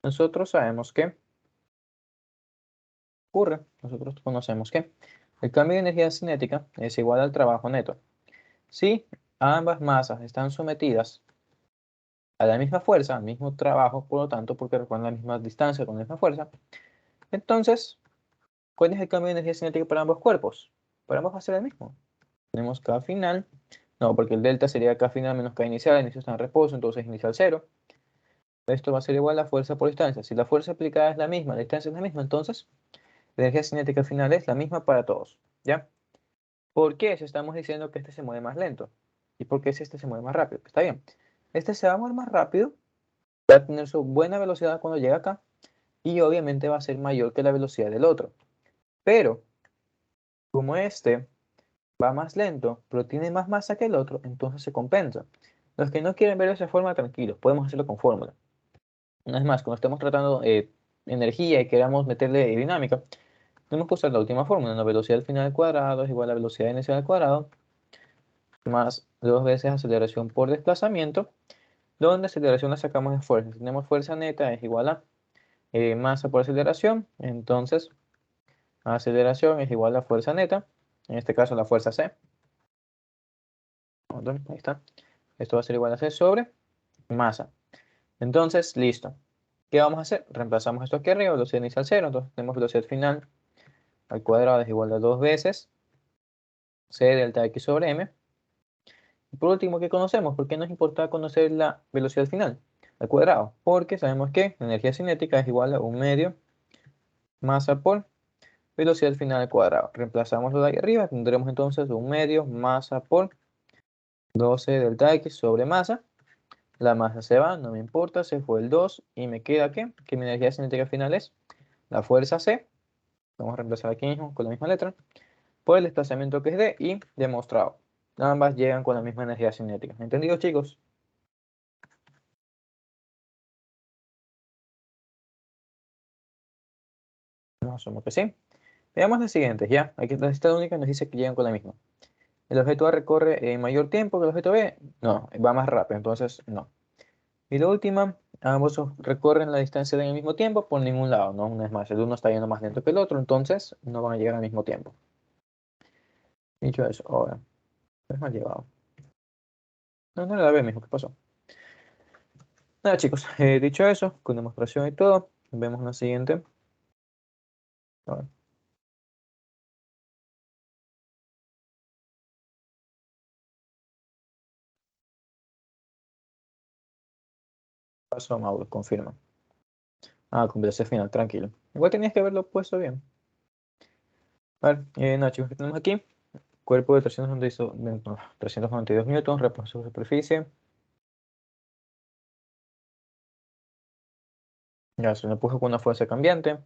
Nosotros sabemos que ocurre, nosotros conocemos que el cambio de energía cinética es igual al trabajo neto. Si ambas masas están sometidas a la misma fuerza, al mismo trabajo, por lo tanto, porque recorren la misma distancia con la misma fuerza, entonces, ¿cuál es el cambio de energía cinética para ambos cuerpos? Para ambos va a ser el mismo. Tenemos K final, no, porque el delta sería K final menos K inicial, el inicio está en reposo, entonces inicial 0. Esto va a ser igual a fuerza por distancia. Si la fuerza aplicada es la misma, la distancia es la misma, entonces la energía cinética final es la misma para todos, ¿ya? ¿Por qué si estamos diciendo que este se mueve más lento? ¿Y por qué si este se mueve más rápido? Está bien. Este se va a mover más rápido, va a tener su buena velocidad cuando llega acá y obviamente va a ser mayor que la velocidad del otro. Pero como este va más lento, pero tiene más masa que el otro, entonces se compensa. Los que no quieren ver de esa forma, tranquilos, podemos hacerlo con fórmula. Una vez más, cuando estemos tratando energía y queramos meterle dinámica, tenemos que usar la última fórmula, la velocidad final al cuadrado es igual a la velocidad inicial al cuadrado, más 2 veces aceleración por desplazamiento, donde aceleración la sacamos de fuerza. Si tenemos fuerza neta es igual a masa por aceleración, entonces aceleración es igual a fuerza neta, en este caso la fuerza C. Ahí está. Esto va a ser igual a C sobre masa. Entonces, listo. ¿Qué vamos a hacer? Reemplazamos esto aquí arriba, velocidad inicial 0, entonces tenemos velocidad final al cuadrado es igual a 2 veces C delta X sobre M. Y por último, ¿qué conocemos? ¿Por qué nos importa conocer la velocidad final al cuadrado? Porque sabemos que la energía cinética es igual a 1 medio masa por velocidad final al cuadrado. Reemplazamos lo de ahí arriba, tendremos entonces 1 medio masa por 12 delta X sobre masa. La masa se va, no me importa, se fue el 2 y me queda ¿qué? Que mi energía cinética final es la fuerza C. Vamos a reemplazar aquí mismo con la misma letra por el desplazamiento que es D y demostrado. Ambas llegan con la misma energía cinética. ¿Entendido, chicos? No, asumo que sí. Veamos las siguientes, ¿ya? Aquí la lista única nos dice que llegan con la misma. El objeto A recorre en mayor tiempo que el objeto B. No, va más rápido, entonces no. Y la última, ambos recorren la distancia en el mismo tiempo por ningún lado, ¿no? Una vez más, el uno está yendo más lento que el otro, entonces no van a llegar al mismo tiempo. Dicho eso, ahora, es mal llevado. No, no la ve, mijo, ¿qué pasó? Nada, chicos, dicho eso, con demostración y todo, nos vemos en la siguiente. A ver, paso, Mauro, confirma. Ah, con velocidad final, tranquilo. Igual tenías que haberlo puesto bien. A ver, nada, chicos, ¿qué tenemos aquí? Cuerpo de 392 newtons, reposo sobre superficie. Ya se lo empuja con una fuerza cambiante.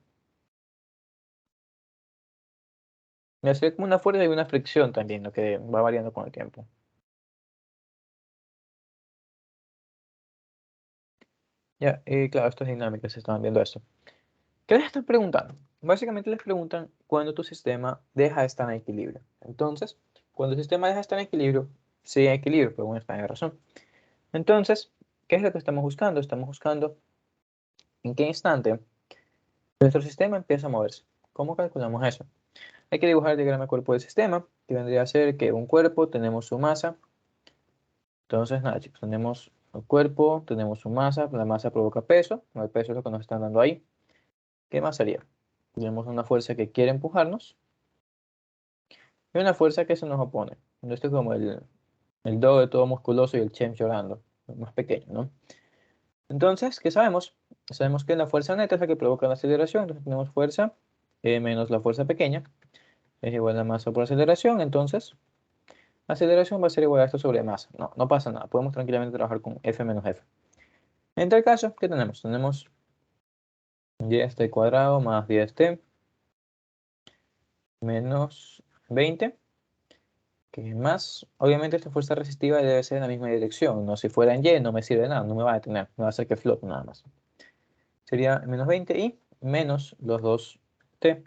Me hace como una fuerza y una fricción también, lo que va variando con el tiempo. Ya, claro, esto es dinámica, se estaban viendo esto. ¿Qué les están preguntando? Básicamente les preguntan cuando tu sistema deja de estar en equilibrio. Entonces, cuando el sistema deja de estar en equilibrio, sigue en equilibrio, pero bueno, está en razón. Entonces, ¿qué es lo que estamos buscando? Estamos buscando en qué instante nuestro sistema empieza a moverse. ¿Cómo calculamos eso? Hay que dibujar el diagrama de cuerpo del sistema, que vendría a ser que un cuerpo tenemos su masa. Entonces, nada, chicos, tenemos el cuerpo, tenemos su masa, la masa provoca peso, el peso es lo que nos están dando ahí. ¿Qué más sería? Tenemos una fuerza que quiere empujarnos y una fuerza que se nos opone. Esto es como el do de todo musculoso y el chem llorando, más pequeño, ¿no? Entonces, ¿qué sabemos? Sabemos que la fuerza neta es la que provoca la aceleración, entonces tenemos fuerza menos la fuerza pequeña es igual a masa por aceleración, entonces aceleración va a ser igual a esto sobre masa. No, no pasa nada, podemos tranquilamente trabajar con F menos F. En tal caso, ¿qué tenemos? Tenemos 10t cuadrado más 10t menos 20, que más, obviamente esta fuerza resistiva debe ser en la misma dirección, no si fuera en Y no me sirve de nada, no me va a detener, me va a hacer que flote nada más. Sería menos 20 y menos los 2t.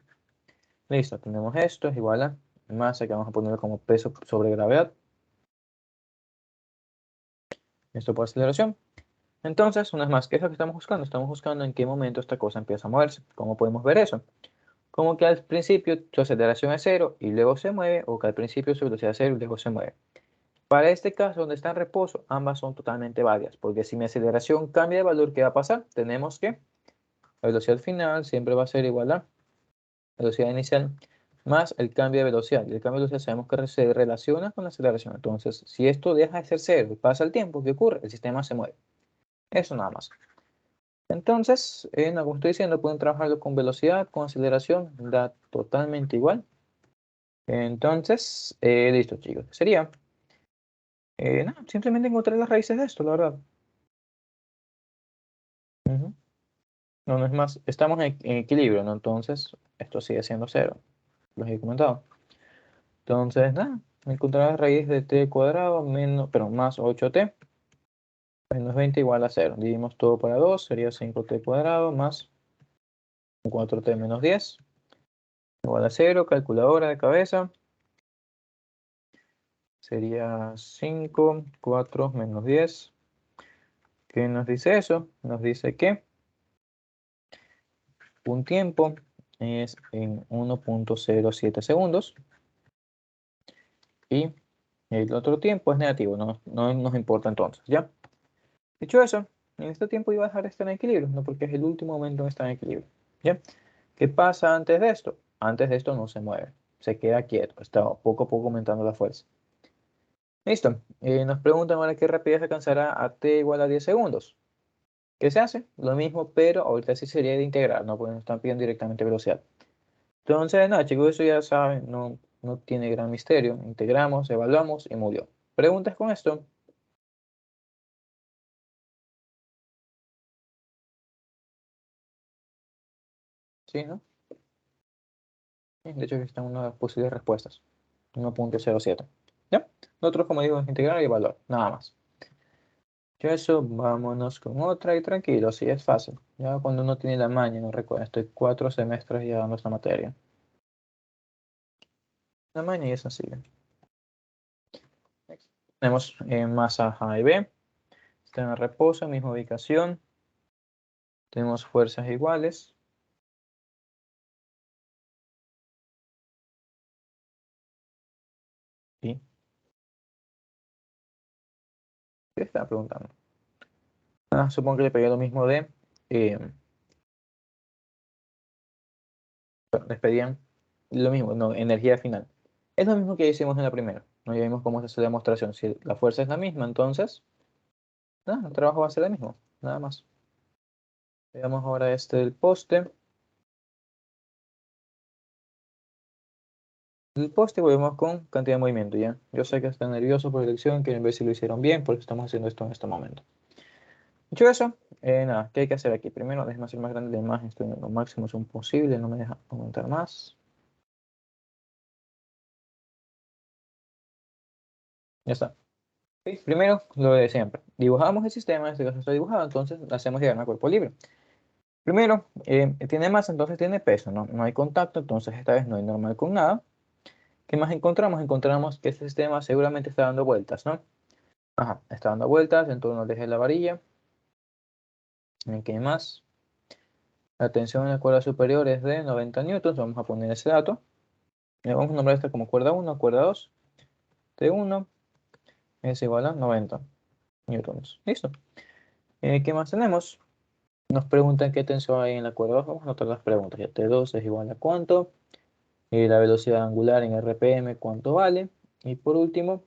Listo, tenemos esto, es igual a masa que vamos a poner como peso sobre gravedad. Esto por aceleración. Entonces, una vez más, ¿qué es lo que estamos buscando? Estamos buscando en qué momento esta cosa empieza a moverse. ¿Cómo podemos ver eso? Como que al principio su aceleración es 0 y luego se mueve, o que al principio su velocidad es 0 y luego se mueve. Para este caso, donde está en reposo, ambas son totalmente válidas, porque si mi aceleración cambia de valor, ¿qué va a pasar? Tenemos que la velocidad final siempre va a ser igual a la velocidad inicial más el cambio de velocidad. Y el cambio de velocidad sabemos que se relaciona con la aceleración. Entonces, si esto deja de ser 0 y pasa el tiempo, ¿qué ocurre? El sistema se mueve. Eso nada más. Entonces, como estoy diciendo, pueden trabajarlo con velocidad, con aceleración, da totalmente igual. Entonces, listo, chicos. Sería, nada, simplemente encontrar las raíces de esto, la verdad. Ujú. No, no es más, estamos en equilibrio, ¿no? Entonces, esto sigue siendo 0, lo he comentado. Entonces, nada, encontrar la raíz de t cuadrado más 8t menos 20 igual a 0. Dividimos todo para 2, sería 5t cuadrado más 4t menos 10 igual a 0. Calculadora de cabeza. Sería 5, 4 menos 10. ¿Qué nos dice eso? Nos dice que un tiempo es en 1.07 segundos y el otro tiempo es negativo, no nos importa entonces, ¿ya? Dicho eso, en este tiempo iba a dejar de estar en equilibrio, no porque es el último momento en estar en equilibrio, ¿ya? ¿Qué pasa antes de esto? Antes de esto no se mueve, se queda quieto, está poco a poco aumentando la fuerza. Listo, nos preguntan ahora qué rapidez alcanzará a t igual a 10 segundos. ¿Qué se hace? Lo mismo, pero ahorita sí sería de integrar, ¿no? Porque nos están pidiendo directamente velocidad. Entonces, nada, chicos, eso ya saben, no tiene gran misterio. Integramos, evaluamos y murió. ¿Preguntas con esto? Sí, ¿no? Sí, de hecho, aquí están unas posibles respuestas. 1.07. ¿Ya? Nosotros, como digo, es integrar y evaluar, nada más. Yo eso, vámonos con otra y tranquilo, sí, es fácil. Ya cuando uno tiene la maña, no recuerdo, estoy 4 semestres ya dando esta materia. La maña es sencilla. Tenemos masa A y B. Están en reposo, misma ubicación. Tenemos fuerzas iguales. ¿Y qué estaba preguntando? Supongo que le pegué lo mismo de... les pedían lo mismo, no, energía final. Es lo mismo que hicimos en la primera. No, ya vimos cómo se hace la demostración. Si la fuerza es la misma, entonces el trabajo va a ser el mismo. Nada más. Veamos ahora este del poste. El poste volvemos con cantidad de movimiento, ¿ya? Yo sé que están nerviosos por la elección, quieren ver si lo hicieron bien, porque estamos haciendo esto en este momento. Dicho eso, nada, ¿qué hay que hacer aquí? Primero, déjame hacer más grande la imagen, estoy en lo máximo son posible, no me deja aumentar más. Ya está. Ok, primero, lo de siempre. Dibujamos el sistema, en este caso está dibujado, entonces hacemos diagrama de cuerpo libre. Primero, tiene masa, entonces tiene peso, ¿no? No hay contacto, entonces esta vez no hay normal con nada. ¿Qué más encontramos? Encontramos que este sistema seguramente está dando vueltas, ¿no? Ajá, está dando vueltas en torno al eje de la varilla. ¿Qué más? La tensión en la cuerda superior es de 90 newtons, vamos a poner ese dato. Vamos a nombrar esta como cuerda 1, cuerda 2. T1 es igual a 90 newtons. Listo. ¿Qué más tenemos? Nos preguntan qué tensión hay en la cuerda 2. Vamos a anotar las preguntas. Ya T2 es igual a cuánto. La velocidad angular en RPM, cuánto vale. Y por último,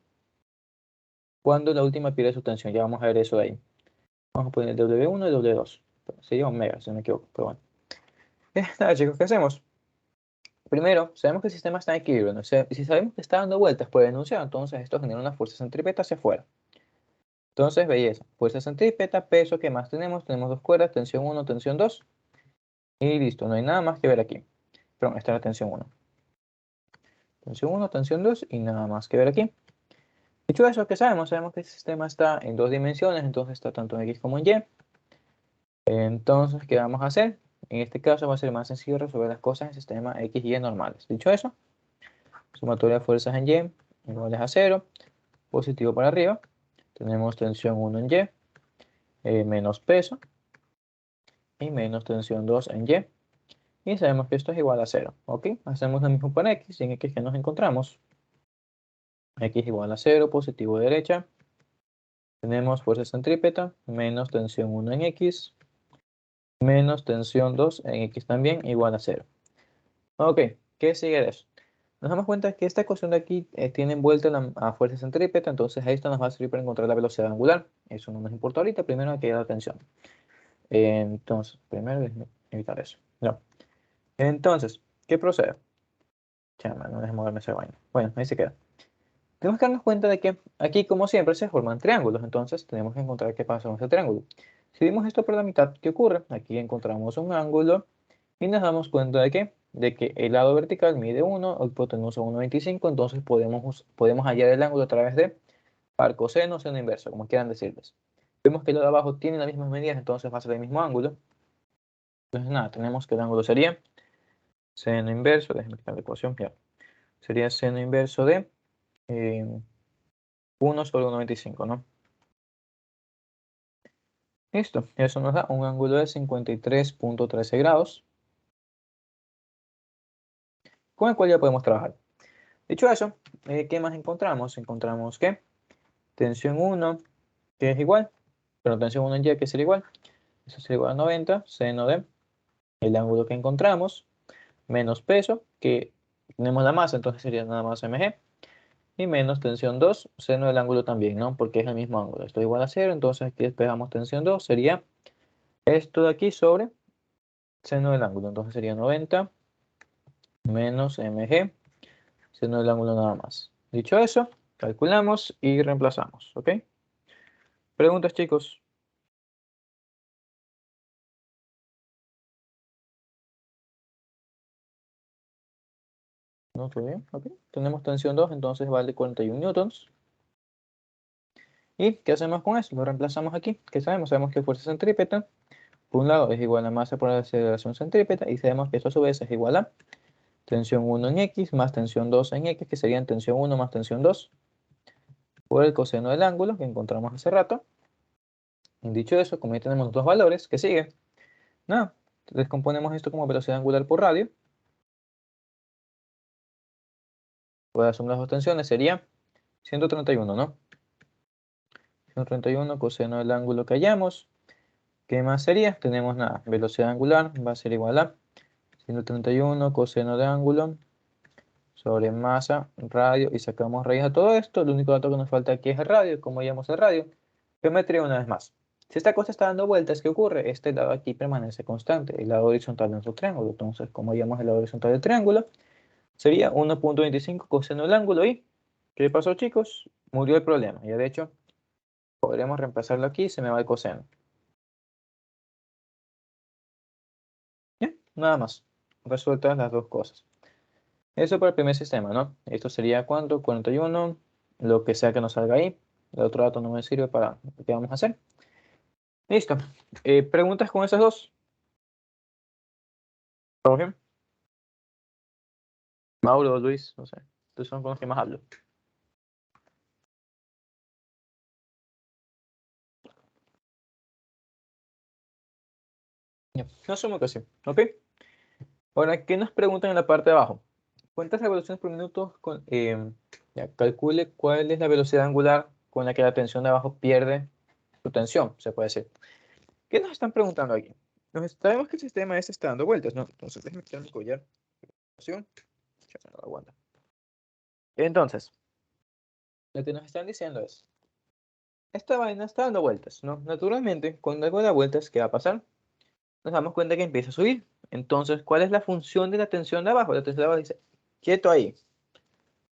cuándo la última pierde su tensión. Ya vamos a ver eso de ahí. Vamos a poner W1 y W2. Sería omega, si no me equivoco. Pero bueno. Nada, chicos, ¿qué hacemos? Primero, sabemos que el sistema está en equilibrio, ¿no? Si sabemos que está dando vueltas por el enunciado, entonces esto genera una fuerza centrípeta hacia afuera. Entonces, belleza. Fuerza centrípeta, peso, ¿qué más tenemos? Tenemos dos cuerdas, tensión 1, tensión 2. Y listo, no hay nada más que ver aquí. Perdón, esta es la tensión 1. Tensión 1, tensión 2 y nada más que ver aquí. Dicho eso, ¿qué sabemos? Sabemos que el sistema está en dos dimensiones, entonces está tanto en X como en Y. Entonces, ¿qué vamos a hacer? En este caso va a ser más sencillo resolver las cosas en sistema X y Y normales. Dicho eso, sumatoria de fuerzas en Y iguales a 0, positivo para arriba. Tenemos tensión 1 en Y, menos peso, y menos tensión 2 en Y. Y sabemos que esto es igual a 0, ¿ok? Hacemos lo mismo para X, y en X que nos encontramos. X igual a 0, positivo derecha. Tenemos fuerza centrípeta, menos tensión 1 en X, menos tensión 2 en X también, igual a 0. Ok, ¿qué sigue de eso? Nos damos cuenta que esta ecuación de aquí tiene envuelta a fuerza centrípeta, entonces esto nos va a servir para encontrar la velocidad angular. Eso no nos importa ahorita, primero hay que dar atención. Entonces, primero evitar eso. No. Entonces, ¿qué procede? Chama, no dejes moverme esa vaina. Bueno, ahí se queda. Tenemos que darnos cuenta de que aquí, como siempre, se forman triángulos, entonces tenemos que encontrar qué pasa con ese triángulo. Si dimos esto por la mitad, ¿qué ocurre? Aquí encontramos un ángulo y nos damos cuenta de que de que el lado vertical mide 1, el hipotenusa 1,25, entonces podemos hallar el ángulo a través de par coseno, seno inverso, como quieran decirles. Vemos que el lado de abajo tiene las mismas medidas, entonces va a ser el mismo ángulo. Entonces nada, tenemos que el ángulo sería seno inverso, déjenme quitar la ecuación, ya. Sería seno inverso de 1 sobre 1,25, ¿no? Listo, eso nos da un ángulo de 53,13 grados, con el cual ya podemos trabajar. Dicho eso, ¿qué más encontramos? Encontramos que tensión 1, que es igual, pero tensión 1 en Y, que es igual, eso sería igual a 90, seno de el ángulo que encontramos, menos peso, que tenemos la masa, entonces sería nada más mg, y menos tensión 2, seno del ángulo también, ¿no? Porque es el mismo ángulo, esto es igual a 0, entonces aquí despejamos tensión 2, sería esto de aquí sobre seno del ángulo, entonces sería 90 menos mg, seno del ángulo nada más. Dicho eso, calculamos y reemplazamos, ¿ok? ¿Preguntas, chicos? ¿No? ¿Todo bien? ¿Ok? Tenemos tensión 2, entonces vale 41 newtons. ¿Y qué hacemos con eso? Lo reemplazamos aquí. ¿Qué sabemos? Sabemos que fuerza centrípeta, por un lado, es igual a masa por aceleración centrípeta, y sabemos que esto a su vez es igual a tensión 1 en X más tensión 2 en X, que serían tensión 1 más tensión 2, por el coseno del ángulo que encontramos hace rato. Y dicho eso, como ya tenemos dos valores, ¿qué sigue? Nada, descomponemos esto como velocidad angular por radio. Pues la suma de las dos tensiones sería 131, ¿no? 131 coseno del ángulo que hallamos. ¿Qué más sería? Tenemos nada, velocidad angular va a ser igual a 131 coseno de ángulo sobre masa, radio, y sacamos raíz a todo esto. El único dato que nos falta aquí es el radio. ¿Cómo llamamos el radio? Geometría una vez más. Si esta cosa está dando vueltas, ¿qué ocurre? Este lado aquí permanece constante, el lado horizontal de nuestro triángulo. Entonces, ¿cómo llamamos el lado horizontal del triángulo? Sería 1,25 coseno del ángulo. ¿Y qué pasó, chicos? Murió el problema. Ya de hecho, podremos reemplazarlo aquí, se me va el coseno. Ya, nada más. Resueltas las dos cosas. Eso para el primer sistema, ¿no? Esto sería ¿cuánto? 41, lo que sea que nos salga ahí. El otro dato no me sirve para lo que vamos a hacer. Listo. ¿Preguntas con esas dos? ¿Todo bien? Mauro, Luis, no sé. Estos son con los que más hablo. Ya, no asumo que sí. ¿Ok? Ahora, ¿qué nos preguntan en la parte de abajo? ¿Cuántas revoluciones por minuto? Ya, calcule cuál es la velocidad angular con la que la tensión de abajo pierde su tensión, se puede decir. ¿Qué nos están preguntando aquí? Sabemos que el sistema este está dando vueltas, ¿no? Entonces, déjame quitar mi collar. Ya se me aguanta. Entonces, lo que nos están diciendo es, esta vaina está dando vueltas, ¿no? Naturalmente, cuando algo da vueltas, ¿qué va a pasar? Nos damos cuenta que empieza a subir. Entonces, ¿cuál es la función de la tensión de abajo? La tensión de abajo dice, quieto ahí,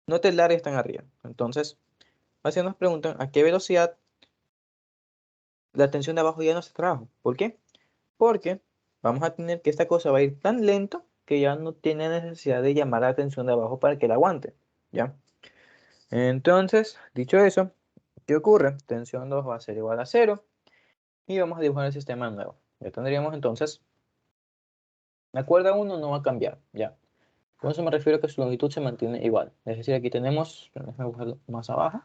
no te largues tan arriba. Entonces, así nos preguntan a qué velocidad la tensión de abajo ya no se trabaja. ¿Por qué? Porque vamos a tener que esta cosa va a ir tan lento que ya no tiene necesidad de llamar la tensión de abajo para que la aguante, ¿ya? Entonces, dicho eso, ¿qué ocurre? Tensión 2 va a ser igual a 0 y vamos a dibujar el sistema nuevo. Ya tendríamos entonces, la cuerda 1 no va a cambiar, ¿ya? Con eso me refiero a que su longitud se mantiene igual. Es decir, aquí tenemos, déjame buscarlo más abajo,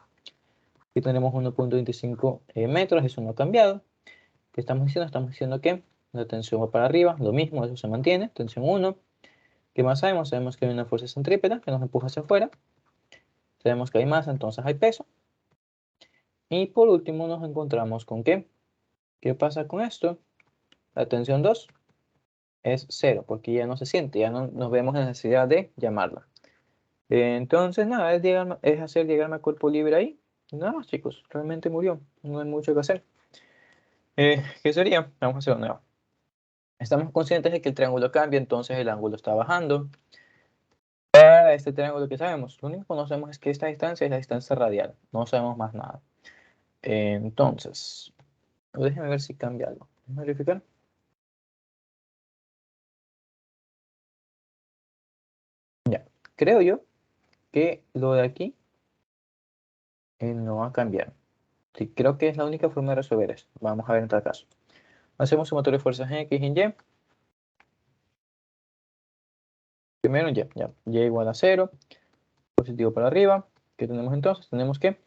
aquí tenemos 1,25 metros, eso no ha cambiado. ¿Qué estamos diciendo? Estamos diciendo que la tensión va para arriba, lo mismo, eso se mantiene, tensión 1. ¿Qué más sabemos? Sabemos que hay una fuerza centrípeta que nos empuja hacia afuera. Sabemos que hay masa, entonces hay peso. Y por último nos encontramos con ¿qué? ¿Qué pasa con esto? La tensión 2 es 0, porque ya no se siente, ya no nos vemos en necesidad de llamarla. Entonces, nada, es hacer diagrama cuerpo libre ahí. Nada más, chicos, realmente murió. No hay mucho que hacer. ¿Qué sería? Vamos a hacer nuevo. Estamos conscientes de que el triángulo cambia, entonces el ángulo está bajando. Para este triángulo que sabemos, lo único que conocemos es que esta distancia es la distancia radial. No sabemos más nada. Entonces, déjenme ver si cambia algo. Vamos a verificar. creo yo que lo de aquí no va a cambiar. Sí, creo que es la única forma de resolver esto. Vamos a ver en tal caso. Hacemos sumatoria de fuerzas en X y en Y. Primero en Y, ya. Y igual a 0. Positivo para arriba. ¿Qué tenemos entonces? Tenemos que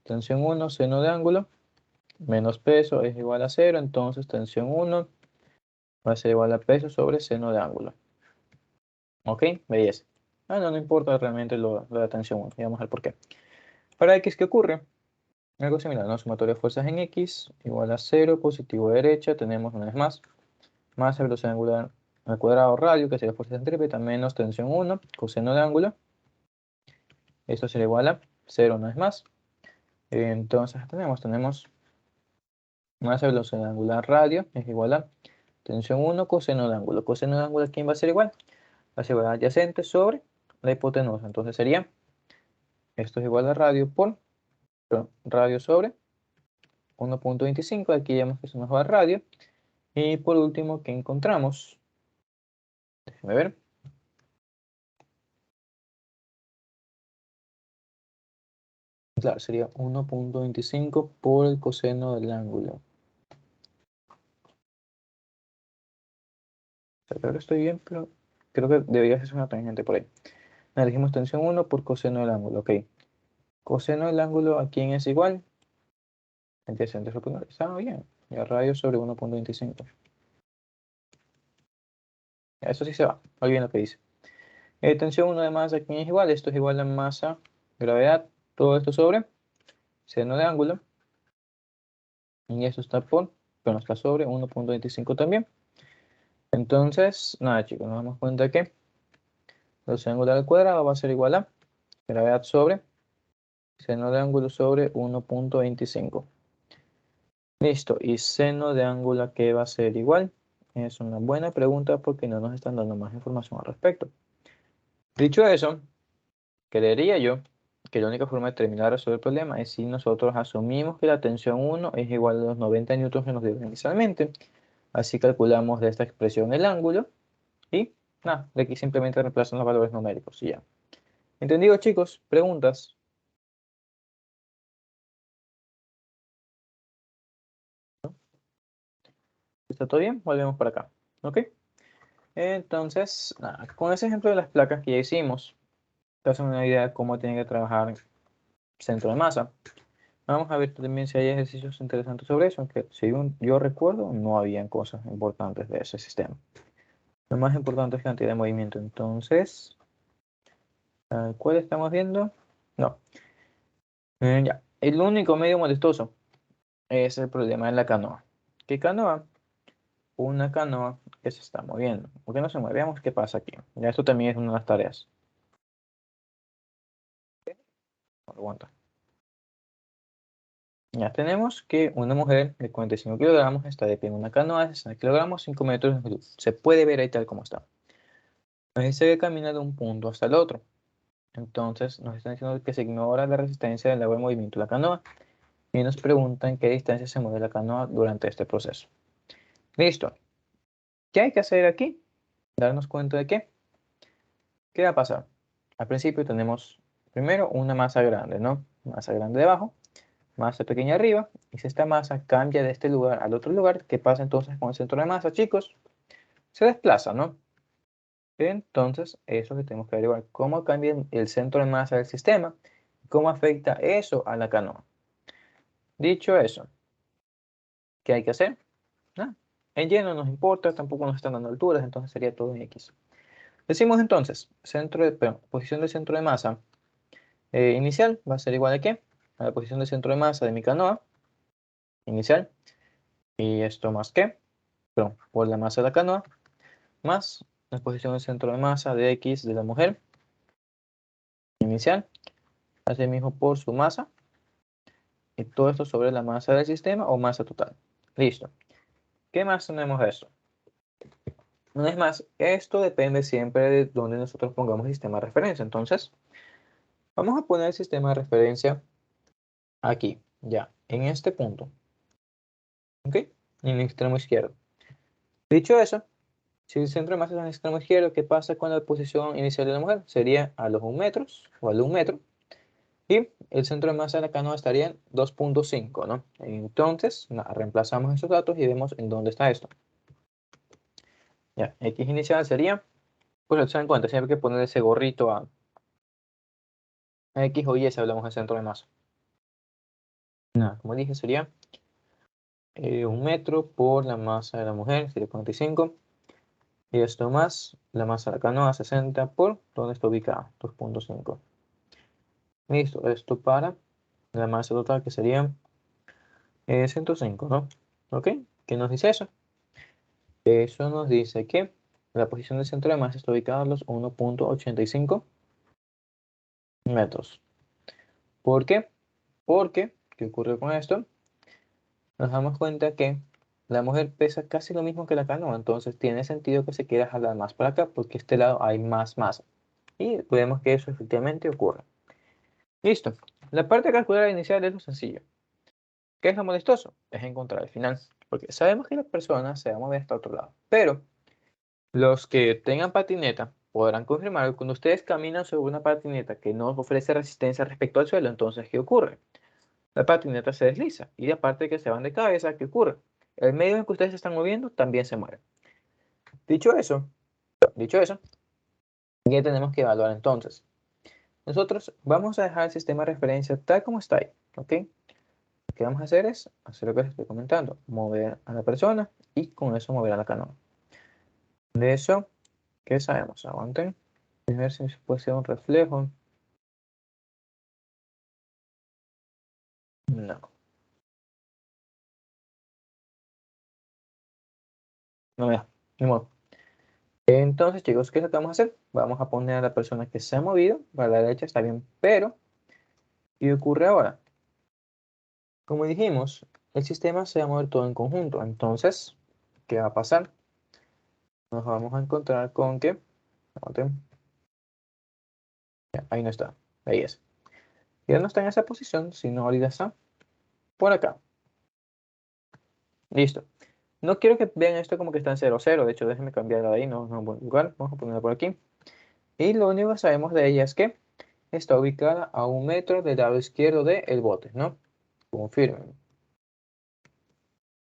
tensión 1, seno de ángulo, menos peso es igual a 0. Entonces tensión 1 va a ser igual a peso sobre seno de ángulo. ¿Ok? Belleza. No importa realmente lo de la tensión 1. Y vamos al por qué. Para X, ¿qué ocurre? Algo similar, ¿no? Sumatoria de fuerzas en X igual a 0, positivo derecha. Tenemos una vez más masa, velocidad angular al cuadrado radio, que sería fuerza centrípeta, menos tensión 1, coseno de ángulo. Esto será igual a 0 una vez más. Entonces tenemos masa, velocidad angular radio es igual a tensión 1, coseno de ángulo. Coseno de ángulo, ¿quién va a ser igual? Va a ser igual a adyacente sobre la hipotenusa. Entonces sería, esto es igual a radio sobre 1.25. Aquí vemos que eso nos va a radio. Y por último, ¿qué encontramos? Déjenme ver. Claro, sería 1.25 por el coseno del ángulo. Creo que estoy bien, pero creo que debería ser una tangente por ahí. Elegimos tensión 1 por coseno del ángulo. Ok. Coseno del ángulo, ¿a quién es igual? Adyacente sobre. Está bien. Y a radio sobre 1.25. Eso sí se va. Olviden lo que dice. Tensión 1 de masa, ¿a quién es igual? Esto es igual a masa, gravedad. Todo esto sobre seno de ángulo. Y esto está por, bueno, está sobre 1.25 también. Entonces, nada chicos, nos damos cuenta que velocidad angular al cuadrado va a ser igual a gravedad sobre seno de ángulo sobre 1.25. Listo, ¿y seno de ángulo a qué va a ser igual? Es una buena pregunta porque no nos están dando más información al respecto. Dicho eso, creería yo que la única forma de terminar de resolver el problema es si nosotros asumimos que la tensión 1 es igual a los 90 newtons que nos dieron inicialmente. Así calculamos de esta expresión el ángulo y nada, de aquí simplemente reemplazan los valores numéricos y ya. ¿Entendido, chicos? ¿Preguntas? ¿Está todo bien? Volvemos para acá. ¿Ok? Entonces, nada, con ese ejemplo de las placas que ya hicimos, te hacen una idea de cómo tiene que trabajar centro de masa. Vamos a ver también si hay ejercicios interesantes sobre eso, aunque según yo recuerdo, no habían cosas importantes de ese sistema. Lo más importante es cantidad de movimiento. Entonces, ¿cuál estamos viendo? No. Ya. El único medio molestoso es el problema de la canoa. ¿Qué canoa? Una canoa que se está moviendo. ¿Por qué no se mueve? Veamos qué pasa aquí. Ya, esto también es una de las tareas. Aguanta. Ya tenemos que una mujer de 45 kilogramos está de pie en una canoa de 60 kilogramos, 5 metros de longitud. Se puede ver ahí tal como está. Nos dice que camina de un punto hasta el otro. Entonces nos están diciendo que se ignora la resistencia del agua en movimiento de la canoa y nos preguntan qué distancia se mueve la canoa durante este proceso. Listo. ¿Qué hay que hacer aquí? Darnos cuenta de qué va a pasar. Al principio tenemos primero una masa grande, ¿no? Masa grande debajo, masa pequeña arriba. Y si esta masa cambia de este lugar al otro lugar, ¿qué pasa entonces con el centro de masa, chicos? Se desplaza, ¿no? Entonces, eso es lo que tenemos que averiguar. ¿Cómo cambia el centro de masa del sistema? ¿Cómo afecta eso a la canoa? Dicho eso, ¿qué hay que hacer? Nada. En Y no nos importa, tampoco nos están dando alturas, entonces sería todo en X. Decimos entonces, posición del centro de masa inicial va a ser igual a ¿qué? A la posición del centro de masa de mi canoa inicial. Y esto más ¿qué? Perdón, por la masa de la canoa, más la posición del centro de masa de X de la mujer inicial. Asimismo por su masa. Y todo esto sobre la masa del sistema o masa total. Listo. ¿Qué más tenemos de esto? Una vez más, esto depende siempre de dónde nosotros pongamos el sistema de referencia. Entonces, vamos a poner el sistema de referencia aquí, ya, en este punto. ¿Ok? En el extremo izquierdo. Dicho eso, Si el centro de masa está en el extremo izquierdo, ¿qué pasa con la posición inicial de la mujer? Sería a los 1 metros o al 1 metro. Y el centro de masa de la canoa estaría en 2.5, ¿no? Entonces, reemplazamos esos datos y vemos en dónde está esto. Ya, X inicial sería, pues se dan cuenta, siempre hay que poner ese gorrito a X o Y si hablamos del centro de masa. Nada, como dije, sería 1 metro por la masa de la mujer, sería 45. Y esto más la masa de la canoa, 60 por donde está ubicada, 2.5. Listo, esto para la masa total que sería 105, ¿no? ¿Ok? ¿Qué nos dice eso? Eso nos dice que la posición del centro de masa está ubicada a los 1.85 metros. ¿Por qué? Porque, ¿qué ocurre con esto? Nos damos cuenta que la mujer pesa casi lo mismo que la canoa, entonces tiene sentido que se quiera jalar más para acá porque este lado hay más masa. Y vemos que eso efectivamente ocurre. Listo. La parte de calcular inicial es lo sencillo. ¿Qué es lo molestoso? Es encontrar el final. Porque sabemos que la persona se va a mover hasta otro lado. Pero los que tengan patineta podrán confirmar que cuando ustedes caminan sobre una patineta que no ofrece resistencia respecto al suelo, entonces ¿qué ocurre? La patineta se desliza. Y aparte de que se van de cabeza, ¿qué ocurre? El medio en que ustedes se están moviendo también se mueve. Dicho eso, ya tenemos que evaluar entonces. Nosotros vamos a dejar el sistema de referencia tal como está ahí. ¿Ok? Lo que vamos a hacer es hacer lo que les estoy comentando, mover a la persona y con eso mover a la canoa. De eso, ¿qué sabemos? Aguanten. A ver si puede ser un reflejo. No, no me da. Ni modo. Entonces, chicos, ¿qué es lo que vamos a hacer? Vamos a poner a la persona que se ha movido para la derecha, está bien, pero ¿qué ocurre ahora? Como dijimos, el sistema se va a mover todo en conjunto. Entonces, ¿qué va a pasar? Nos vamos a encontrar con que, aguanten. Ya, ahí no está, ahí es. Ya no está en esa posición, sino ahorita está por acá. Listo. No quiero que vean esto como que está en 0, 0. De hecho, déjenme cambiarla de ahí, no es un buen lugar. Vamos a ponerla por aquí. Y lo único que sabemos de ella es que está ubicada a 1 metro del lado izquierdo del bote, ¿no? Confirmen.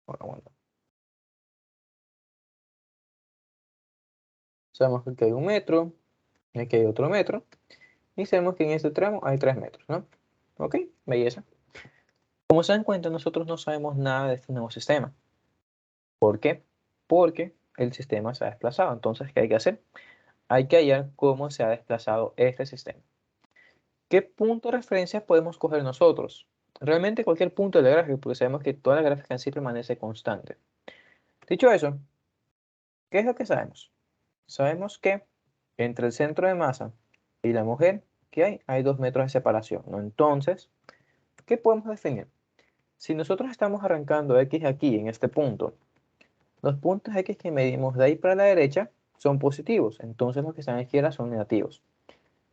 Bueno. Sabemos que aquí hay 1 metro, aquí hay otro metro. Y sabemos que en este tramo hay 3 metros, ¿no? Ok, belleza. Como se dan cuenta, nosotros no sabemos nada de este nuevo sistema. ¿Por qué? Porque el sistema se ha desplazado. Entonces, ¿qué hay que hacer? Hay que hallar cómo se ha desplazado este sistema. ¿Qué punto de referencia podemos coger nosotros? Realmente cualquier punto de la gráfica, porque sabemos que toda la gráfica en sí permanece constante. Dicho eso, ¿qué es lo que sabemos? Sabemos que entre el centro de masa y la mujer, ¿qué hay? Hay 2 metros de separación, ¿no? Entonces, ¿qué podemos definir? Si nosotros estamos arrancando X aquí, en este punto, los puntos X que medimos de ahí para la derecha son positivos, entonces los que están a la izquierda son negativos.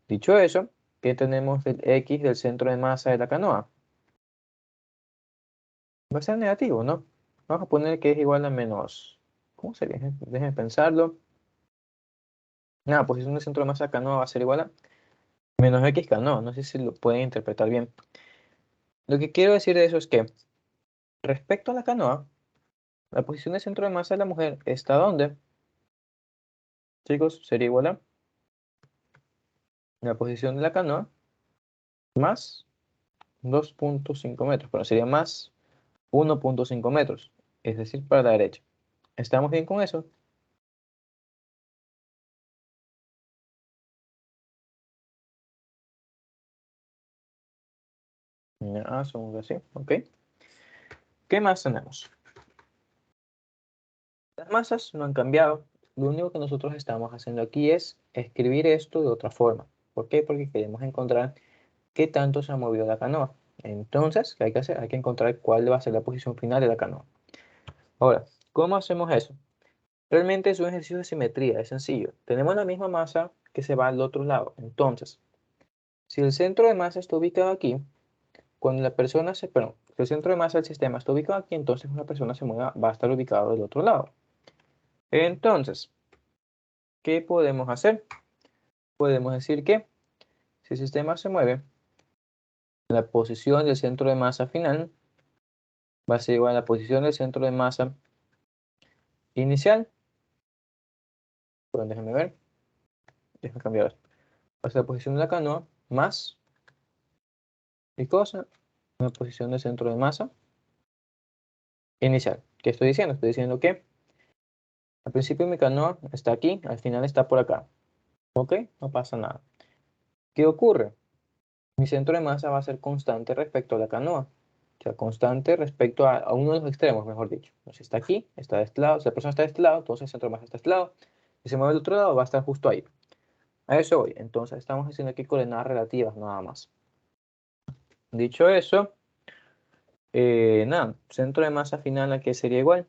Dicho eso, ¿qué tenemos del X del centro de masa de la canoa? Va a ser negativo, ¿no? Vamos a poner que es igual a menos. ¿Cómo sería? Déjenme pensarlo. Nada, posición del centro de masa de la canoa va a ser igual a menos XK. No sé si lo pueden interpretar bien. Lo que quiero decir de eso es que respecto a la canoa, la posición del centro de masa de la mujer está ¿dónde? Chicos, sería igual a la posición de la canoa más 2.5 metros, pero sería más 1.5 metros, es decir, para la derecha. ¿Estamos bien con eso? Ya, somos así, ok. ¿Qué más tenemos? Las masas no han cambiado. Lo único que nosotros estamos haciendo aquí es escribir esto de otra forma. ¿Por qué? Porque queremos encontrar qué tanto se ha movido la canoa. Entonces, ¿qué hay que hacer? Hay que encontrar cuál va a ser la posición final de la canoa. Ahora, ¿cómo hacemos eso? Realmente es un ejercicio de simetría, es sencillo. Tenemos la misma masa que se va al otro lado. Entonces, si el centro de masa está ubicado aquí, cuando la persona se... Perdón, si el centro de masa del sistema está ubicado aquí, entonces una persona se mueva, va a estar ubicado del otro lado. Entonces, ¿qué podemos hacer? Podemos decir que si el sistema se mueve, la posición del centro de masa final va a ser igual a la posición del centro de masa inicial. Bueno, déjenme ver. Déjenme cambiar esto. Va a ser la posición de la canoa más ¿qué cosa? La posición del centro de masa inicial. ¿Qué estoy diciendo? Estoy diciendo que al principio mi canoa está aquí, al final está por acá. ¿Ok? No pasa nada. ¿Qué ocurre? Mi centro de masa va a ser constante respecto a la canoa. O sea, constante respecto a uno de los extremos, mejor dicho. Si está aquí, está de este lado. Si la persona está de este lado, entonces el centro de masa está de este lado. Si se mueve del otro lado, va a estar justo ahí. A eso voy. Entonces estamos haciendo aquí coordenadas relativas nada más. Dicho eso, nada, centro de masa final aquí sería igual.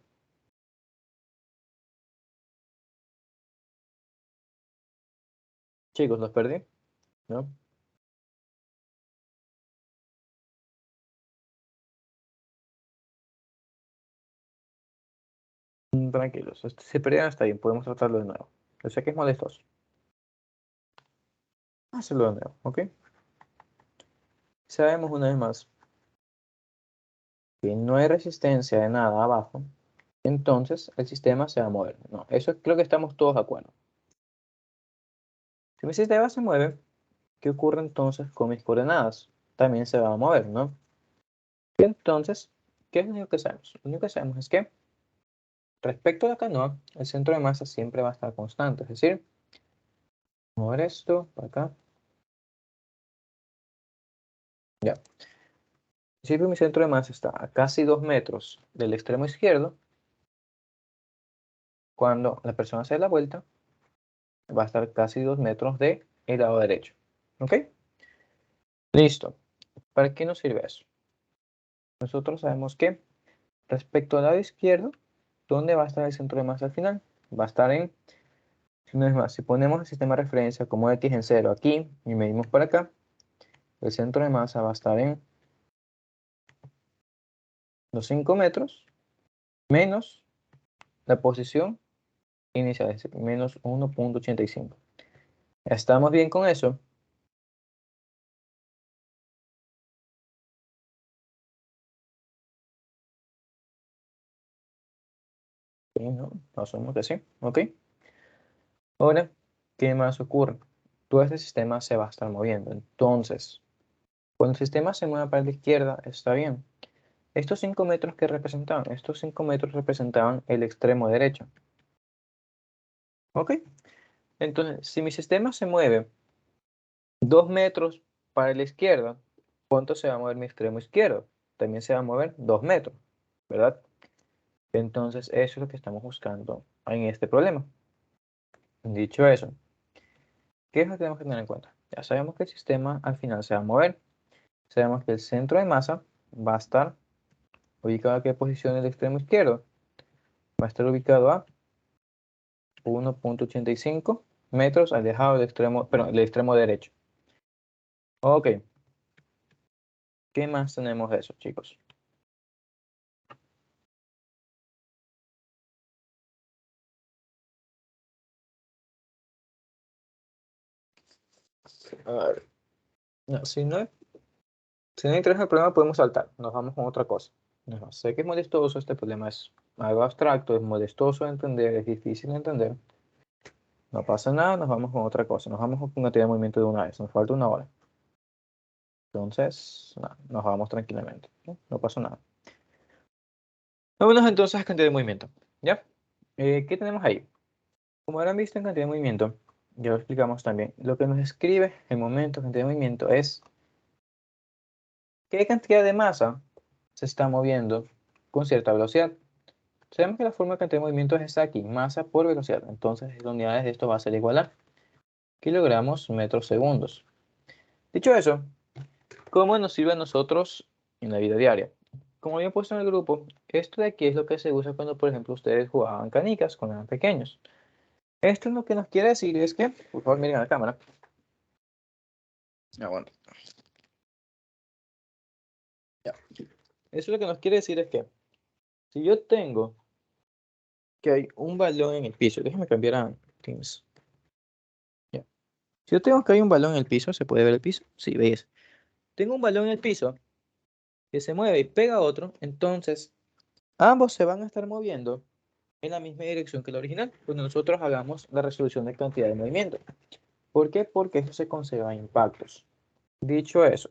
Chicos, los perdí, ¿no? Tranquilos, se perdieron, está bien, podemos tratarlo de nuevo. Yo sé que es molestoso. Hacerlo de nuevo, ¿ok? Sabemos una vez más que no hay resistencia de nada abajo, entonces el sistema se va a mover. No, eso creo que estamos todos de acuerdo. Si mi sistema se mueve, ¿qué ocurre entonces con mis coordenadas? También se va a mover, ¿no? Entonces, ¿qué es lo único que sabemos? Lo único que sabemos es que respecto a la canoa, el centro de masa siempre va a estar constante, es decir, mover esto para acá. Ya. Si mi centro de masa está a casi 2 metros del extremo izquierdo, cuando la persona se dé la vuelta, va a estar casi 2 metros del lado derecho. ¿Ok? Listo. ¿Para qué nos sirve eso? Nosotros sabemos que respecto al lado izquierdo, ¿dónde va a estar el centro de masa al final? Va a estar en, una vez más, si ponemos el sistema de referencia como X en 0 aquí y medimos para acá, el centro de masa va a estar en los 5 metros menos la posición inicial, es decir, menos 1.85. ¿Estamos bien con eso? Sí, ¿no? Asumo que sí. ¿Ok? Ahora, ¿qué más ocurre? Todo este sistema se va a estar moviendo. Entonces, cuando el sistema se mueva para la izquierda, está bien. Estos 5 metros que representaban, estos 5 metros representaban el extremo derecho. ¿Ok? Entonces, si mi sistema se mueve 2 metros para la izquierda, ¿cuánto se va a mover mi extremo izquierdo? También se va a mover 2 metros, ¿verdad? Entonces, eso es lo que estamos buscando en este problema. Dicho eso, ¿qué es lo que tenemos que tener en cuenta? Ya sabemos que el sistema al final se va a mover. Sabemos que el centro de masa va a estar ubicado a qué posición en el extremo izquierdo. Va a estar ubicado a 1.85 metros alejado del extremo, perdón, del extremo derecho. Ok. ¿Qué más tenemos de eso, chicos? A ver. No, si no interesa el problema, podemos saltar. Nos vamos con otra cosa. No, sé que es molestoso, este problema es algo abstracto, es molestoso de entender, es difícil de entender. No pasa nada, nos vamos con otra cosa. Nos vamos con una teoría de movimiento de una vez. Nos falta una hora. Entonces, nada, nos vamos tranquilamente. No, no pasa nada. Vámonos entonces a cantidad de movimiento. ¿Ya? ¿Qué tenemos ahí? Como habrán visto en cantidad de movimiento, ya lo explicamos también. Lo que nos describe el momento, cantidad de movimiento, es qué cantidad de masa se está moviendo con cierta velocidad. Sabemos que la forma de cantidad de movimiento es esta aquí, masa por velocidad. Entonces, las unidades de esto va a ser igual a kilogramos metros segundos. Dicho eso, ¿cómo nos sirve a nosotros en la vida diaria? Como había puesto en el grupo, esto de aquí es lo que se usa cuando, por ejemplo, ustedes jugaban canicas cuando eran pequeños. Esto lo que nos quiere decir es que, por favor, miren a la cámara. Aguanta. Ya. Eso lo que nos quiere decir es que si yo tengo que hay un balón en el piso, déjame cambiar a Teams. Si yo tengo que hay un balón en el piso, ¿se puede ver el piso? Sí, veis. Tengo un balón en el piso que se mueve y pega a otro, entonces ambos se van a estar moviendo en la misma dirección que el original, cuando nosotros hagamos la resolución de cantidad de movimiento. ¿Por qué? Porque eso se conserva impactos. Dicho eso,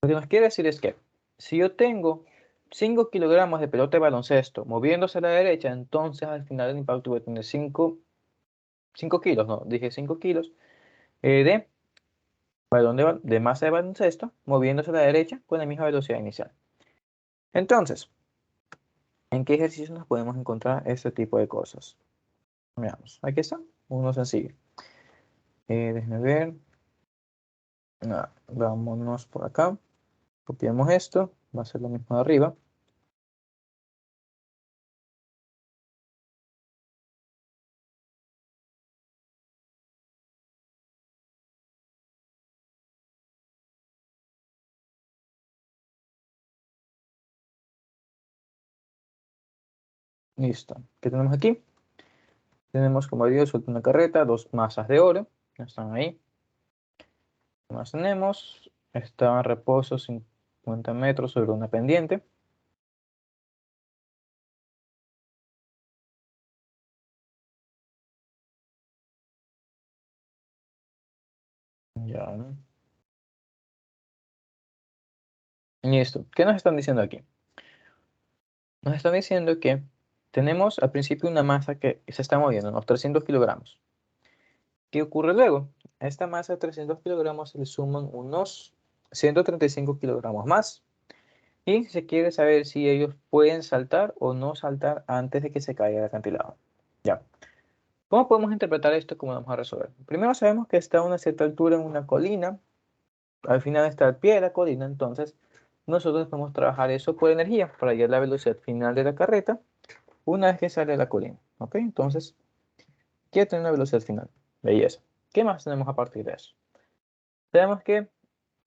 lo que nos quiere decir es que si yo tengo 5 kilogramos de pelota de baloncesto moviéndose a la derecha, entonces al final del impacto voy a tener 5 kilos, no, dije 5 kilos de balón de masa de baloncesto moviéndose a la derecha con la misma velocidad inicial. Entonces, ¿en qué ejercicios nos podemos encontrar este tipo de cosas? Veamos, aquí está, uno sencillo. Déjenme ver. Vámonos por acá. Copiamos esto. Va a ser lo mismo de arriba. Listo. ¿Qué tenemos aquí? Tenemos, como digo, suelta una carreta, dos masas de oro. Están ahí. ¿Qué más tenemos? Está en reposo 50 metros sobre una pendiente. Ya. Listo. ¿Qué nos están diciendo aquí? Nos están diciendo que tenemos al principio una masa que se está moviendo, unos 300 kilogramos. ¿Qué ocurre luego? A esta masa de 300 kilogramos se le suman unos 135 kilogramos más. Y se quiere saber si ellos pueden saltar o no saltar antes de que se caiga el acantilado. Ya. ¿Cómo podemos interpretar esto? ¿Cómo lo vamos a resolver? Primero sabemos que está a una cierta altura en una colina. Al final está al pie de la colina. Entonces, nosotros podemos trabajar eso por energía para hallar la velocidad final de la carreta una vez que sale de la colina. ¿Ok? Entonces, quiere tener una velocidad final. Belleza. ¿Qué más tenemos a partir de eso? Sabemos que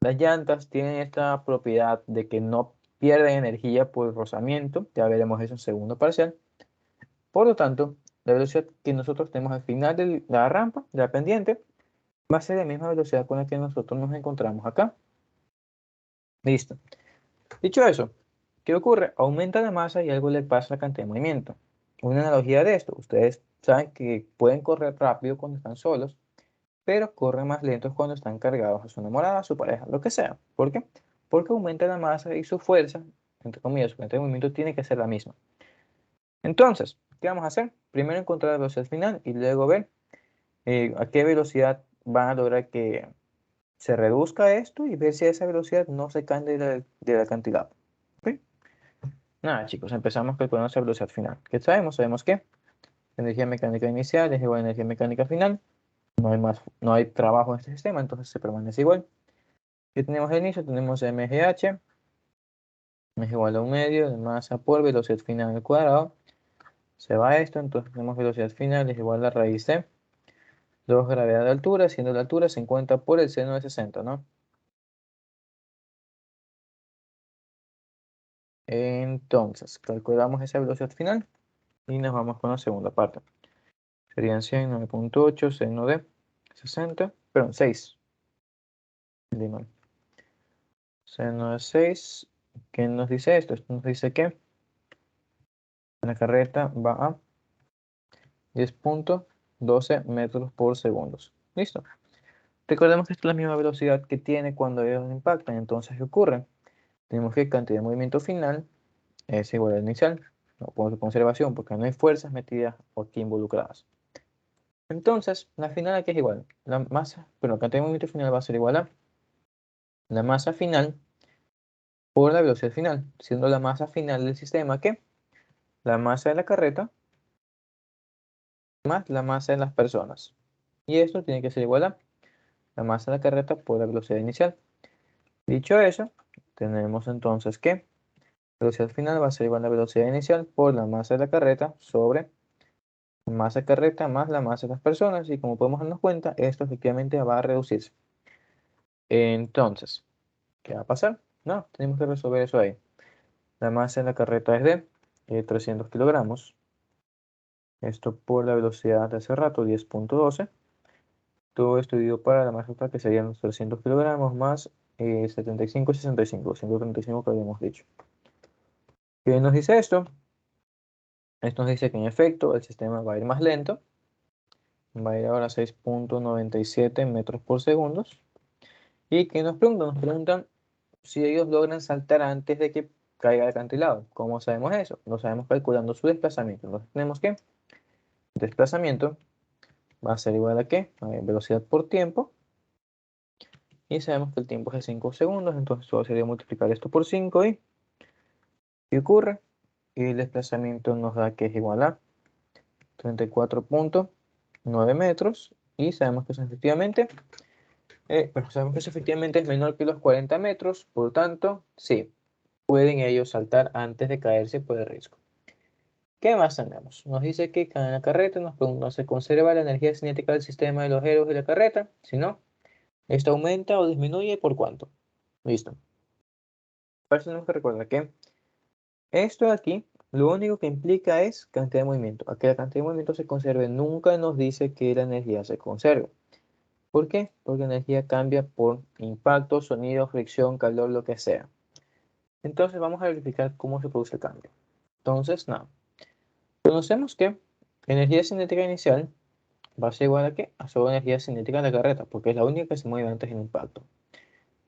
las llantas tienen esta propiedad de que no pierden energía por rozamiento. Ya veremos eso en segundo parcial. Por lo tanto, la velocidad que nosotros tenemos al final de la rampa, de la pendiente, va a ser la misma velocidad con la que nosotros nos encontramos acá. Listo. Dicho eso, ¿qué ocurre? Aumenta la masa y algo le pasa a la cantidad de movimiento. Una analogía de esto, ustedes saben que pueden correr rápido cuando están solos, pero corren más lentos cuando están cargados a su enamorada, a su pareja, lo que sea. ¿Por qué? Porque aumenta la masa y su fuerza, entre comillas, su cantidad de movimiento tiene que ser la misma. Entonces, ¿qué vamos a hacer? Primero encontrar la velocidad final y luego ver a qué velocidad van a lograr que se reduzca esto y ver si a esa velocidad no se cae del acantilado. ¿Ok? Nada, chicos, empezamos calculando esa velocidad final. ¿Qué sabemos? Sabemos que energía mecánica inicial es igual a energía mecánica final. No hay trabajo en este sistema, entonces se permanece igual. ¿Qué tenemos al inicio? Tenemos mgh es igual a un medio de masa por velocidad final al cuadrado. Se va esto, entonces tenemos velocidad final es igual a raíz de 2 gravedad de altura, siendo la altura 50 por el seno de 60, ¿no? Entonces, calculamos esa velocidad final y nos vamos con la segunda parte. Serían 100, 9.8, seno de 60, perdón, 6. Limón. Seno de 6. ¿Qué nos dice esto? Esto nos dice que la carreta va a 10.12 metros por segundo. ¿Listo? Recordemos que esta es la misma velocidad que tiene cuando ellos impactan. Entonces, ¿qué ocurre? Tenemos que cantidad de movimiento final es igual al inicial. No podemos conservación porque no hay fuerzas metidas o aquí involucradas. Entonces, la final aquí es igual. La masa, pero la cantidad de movimiento final va a ser igual a la masa final por la velocidad final, siendo la masa final del sistema que la masa de la carreta más la masa de las personas. Y esto tiene que ser igual a la masa de la carreta por la velocidad inicial. Dicho eso, tenemos entonces que la velocidad final va a ser igual a la velocidad inicial por la masa de la carreta sobre la masa de carreta más la masa de las personas. Y como podemos darnos cuenta, esto efectivamente va a reducirse. Entonces, ¿qué va a pasar? No, tenemos que resolver eso ahí. La masa de la carreta es de 300 kilogramos. Esto por la velocidad de hace rato, 10.12. todo esto dividido para la masa total, que serían los 300 kilogramos más 75 y 65, 135 que habíamos dicho. ¿Qué nos dice esto? Esto nos dice que en efecto el sistema va a ir más lento. Va a ir ahora a 6.97 metros por segundo. ¿Y qué nos preguntan? Nos preguntan si ellos logran saltar antes de que caiga el acantilado. ¿Cómo sabemos eso? Lo sabemos calculando su desplazamiento. Entonces tenemos que desplazamiento va a ser igual a ¿qué? A ver, velocidad por tiempo. Y sabemos que el tiempo es de 5 segundos. Entonces solo sería multiplicar esto por 5 y ¿qué ocurre? Y el desplazamiento nos da que es igual a 34.9 metros. Y sabemos que eso efectivamente, es menor que los 40 metros. Por tanto, sí, pueden ellos saltar antes de caerse por el riesgo. ¿Qué más tenemos? Nos dice que en la carreta nos pregunta, ¿se conserva la energía cinética del sistema de los héroes de la carreta? Si no, ¿esto aumenta o disminuye? ¿Por cuánto? Listo. Para eso tenemos que recordar que esto de aquí, lo único que implica es cantidad de movimiento. A que la cantidad de movimiento se conserve, nunca nos dice que la energía se conserve. ¿Por qué? Porque la energía cambia por impacto, sonido, fricción, calor, lo que sea. Entonces vamos a verificar cómo se produce el cambio. Entonces, nada. Conocemos que energía cinética inicial va a ser igual a ¿qué? A su energía cinética de la carreta, porque es la única que se mueve antes del impacto.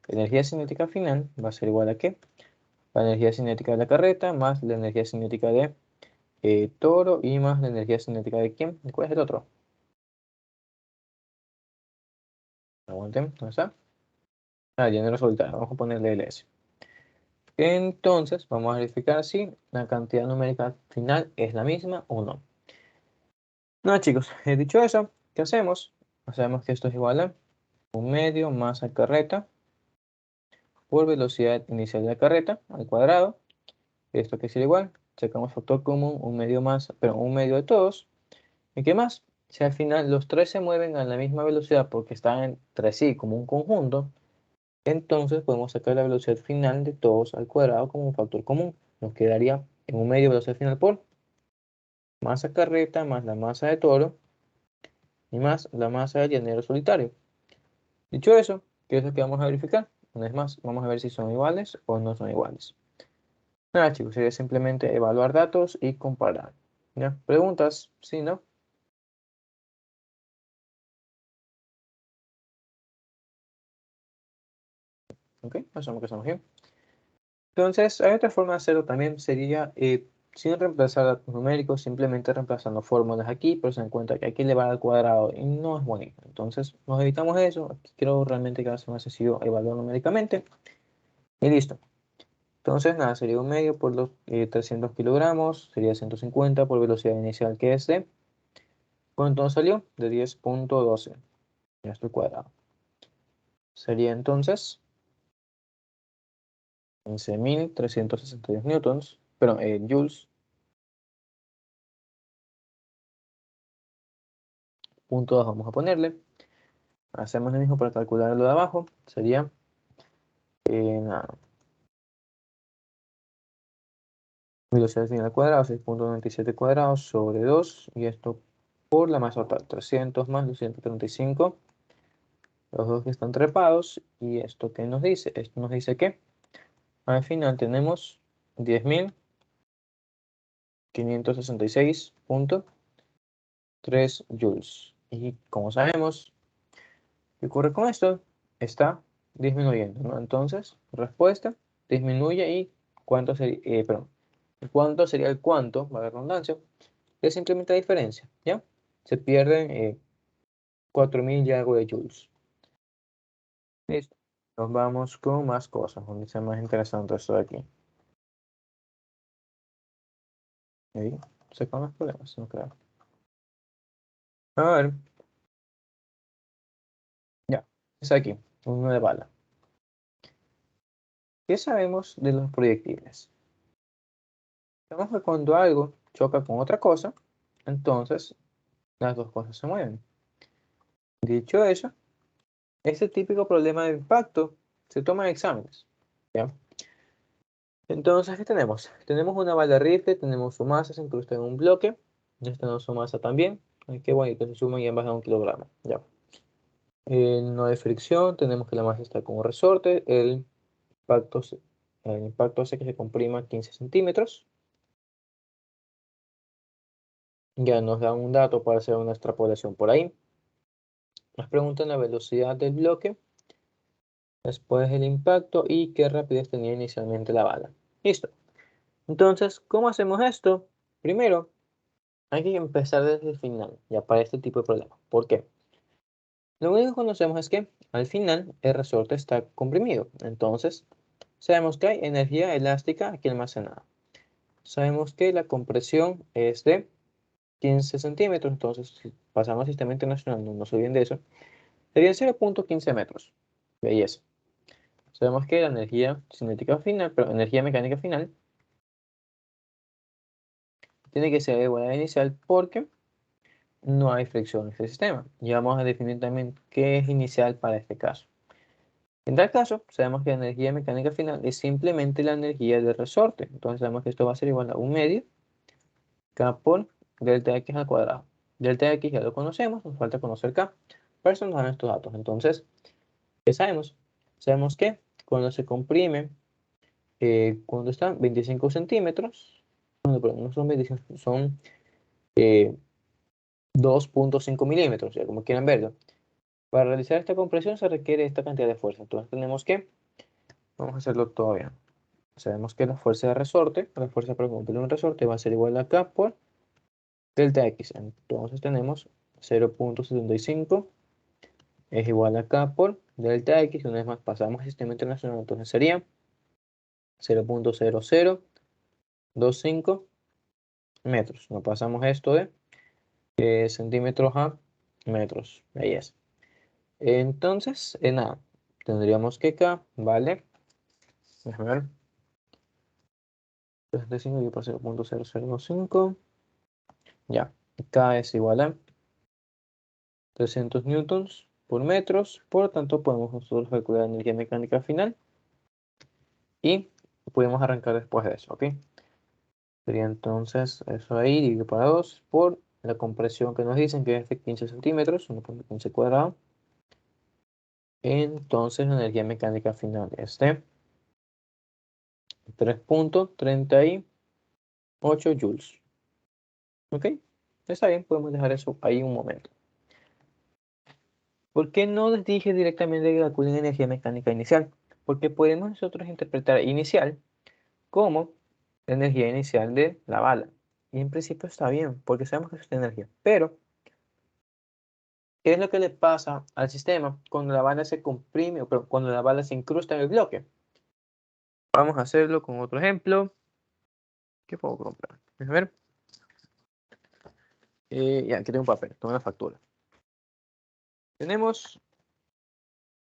Energía cinética final va a ser igual a ¿qué? La energía cinética de la carreta más la energía cinética de Toro y más la energía cinética de ¿quién? ¿De cuál es el otro? Aguanten, ¿dónde está? Llanero solitario, vamos a ponerle LS. Entonces, vamos a verificar si la cantidad numérica final es la misma o no. No, chicos, dicho eso, ¿qué hacemos? Sabemos que esto es igual a 1/2 masa carreta por velocidad inicial de la carreta al cuadrado. Esto que es igual, sacamos factor común, 1/2 masa, pero 1/2 de todos. ¿Y qué más? Si al final los tres se mueven a la misma velocidad porque están entre sí como un conjunto, entonces podemos sacar la velocidad final de todos al cuadrado como un factor común. Nos quedaría en 1/2 velocidad final por masa carreta más la masa de Toro y más la masa de llanero solitario. Dicho eso, ¿qué es lo que vamos a verificar? Una vez más, vamos a ver si son iguales o no son iguales. Nada, chicos, sería simplemente evaluar datos y comparar. ¿Ya? ¿Preguntas? ¿Sí, no? Ok, asumo que estamos bien. Entonces, hay otra forma de hacerlo también, sería sin reemplazar datos numéricos, simplemente reemplazando fórmulas aquí, pero se dan cuenta que hay que elevar al cuadrado y no es bonito. Entonces, nos evitamos eso. Aquí quiero realmente que sea más sencillo evaluar numéricamente. Y listo. Entonces, nada, sería 1/2 por los 300 kilogramos, sería 150 por velocidad inicial que es de, ¿cuánto salió? De 10.12, ya estoy cuadrado. Sería entonces 15.362 newtons, perdón, joules, punto 2 vamos a ponerle. Hacemos lo mismo para calcular lo de abajo, sería, nada, velocidad final al cuadrado, 6.97 cuadrados sobre 2, y esto por la masa total, 300 más 235, los dos que están trepados, y esto ¿qué nos dice? Esto nos dice que al final tenemos 10.566.3 joules. Y como sabemos, ¿qué ocurre con esto? Está disminuyendo, ¿no? Entonces, respuesta, disminuye y ¿cuánto sería, perdón, ¿cuánto sería el cuánto? Va a haber redundancia. Es simplemente la diferencia, ¿ya? Se pierden 4.000 y algo de joules. Listo. Nos vamos con más cosas, donde sea más interesante esto de aquí. Ahí se con los problemas, no creo. A ver. Ya, es aquí, uno de bala. ¿Qué sabemos de los proyectiles? Sabemos que cuando algo choca con otra cosa, entonces las dos cosas se mueven. Dicho eso, este típico problema de impacto se toma en exámenes, ¿ya? Entonces, ¿qué tenemos? Tenemos una bala rifle, tenemos su masa, se incrusta en un bloque. Esta no su masa también. Ay, qué bonito, se suma y en baja de 1 kilogramo. Ya. No hay fricción, tenemos que la masa está como resorte, el impacto hace que se comprima 15 centímetros. Ya nos da un dato para hacer una extrapolación por ahí. Nos preguntan la velocidad del bloque después del impacto y qué rapidez tenía inicialmente la bala. Listo. Entonces, ¿cómo hacemos esto? Primero, hay que empezar desde el final, ya para este tipo de problemas. ¿Por qué? Lo único que conocemos es que al final el resorte está comprimido. Entonces, sabemos que hay energía elástica aquí almacenada. Sabemos que la compresión es de 15 centímetros. Entonces, si pasamos al sistema internacional, no nos olviden de eso. Serían 0.15 metros. Belleza. Sabemos que la energía cinética final, pero energía mecánica final, tiene que ser igual a la inicial porque no hay fricción en este sistema. Y vamos a definir también qué es inicial para este caso. En tal caso, sabemos que la energía mecánica final es simplemente la energía del resorte. Entonces sabemos que esto va a ser igual a 1 medio K por delta X al cuadrado. Delta X ya lo conocemos, nos falta conocer K. Para eso nos dan estos datos. Entonces, ¿qué sabemos? Sabemos que cuando se comprime, cuando están 25 centímetros, no son 25, son 2.5 milímetros, ya como quieran verlo. Para realizar esta compresión se requiere esta cantidad de fuerza. Entonces tenemos que, vamos a hacerlo todavía. Sabemos que la fuerza de resorte, la fuerza para cumplir un resorte va a ser igual a K por delta X. Entonces tenemos 0.75 es igual a K por delta X. Una vez más pasamos al sistema internacional, entonces sería 0.0025 metros. No pasamos esto de centímetros a metros. Ahí es. Entonces, nada, tendríamos que K vale, déjame ver, 65 dividido por 0.0025, ya, K es igual a 300 newtons por metros, por lo tanto podemos nosotros calcular la energía mecánica final y podemos arrancar después de eso, ¿ok? Sería entonces eso ahí dividido para 2 por la compresión que nos dicen que es de 15 centímetros, 1.15 cuadrado. Entonces la energía mecánica final es de 3.38 joules. ¿Ok? Está bien, podemos dejar eso ahí un momento. ¿Por qué no les dije directamente que calculen energía mecánica inicial? Porque podemos nosotros interpretar inicial como la energía inicial de la bala. Y en principio está bien, porque sabemos que es energía. Pero, ¿qué es lo que le pasa al sistema cuando la bala se comprime o cuando la bala se incrusta en el bloque? Vamos a hacerlo con otro ejemplo. ¿Qué puedo comprar? A ver. Ya, aquí tengo un papel, tengo una factura. Tenemos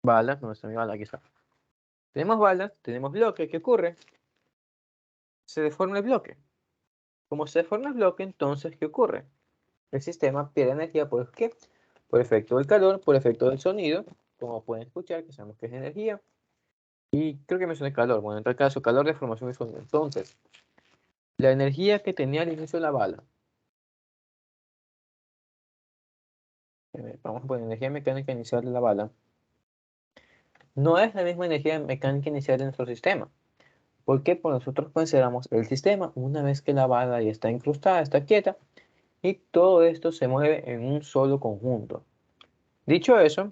balas, ¿dónde está mi bala? Aquí está. Tenemos balas, tenemos bloque, ¿qué ocurre? Se deforma el bloque. Como se deforma el bloque, entonces, ¿qué ocurre? El sistema pierde energía, ¿por qué? Por efecto del calor, por efecto del sonido, como pueden escuchar, que sabemos que es energía. Y creo que mencioné calor, bueno, en tal caso, calor, deformación y sonido. Entonces, la energía que tenía al inicio de la bala, vamos a poner energía mecánica inicial de la bala, no es la misma energía mecánica inicial de nuestro sistema. ¿Por qué? Porque nosotros consideramos el sistema una vez que la bala ya está incrustada, está quieta, y todo esto se mueve en un solo conjunto. Dicho eso,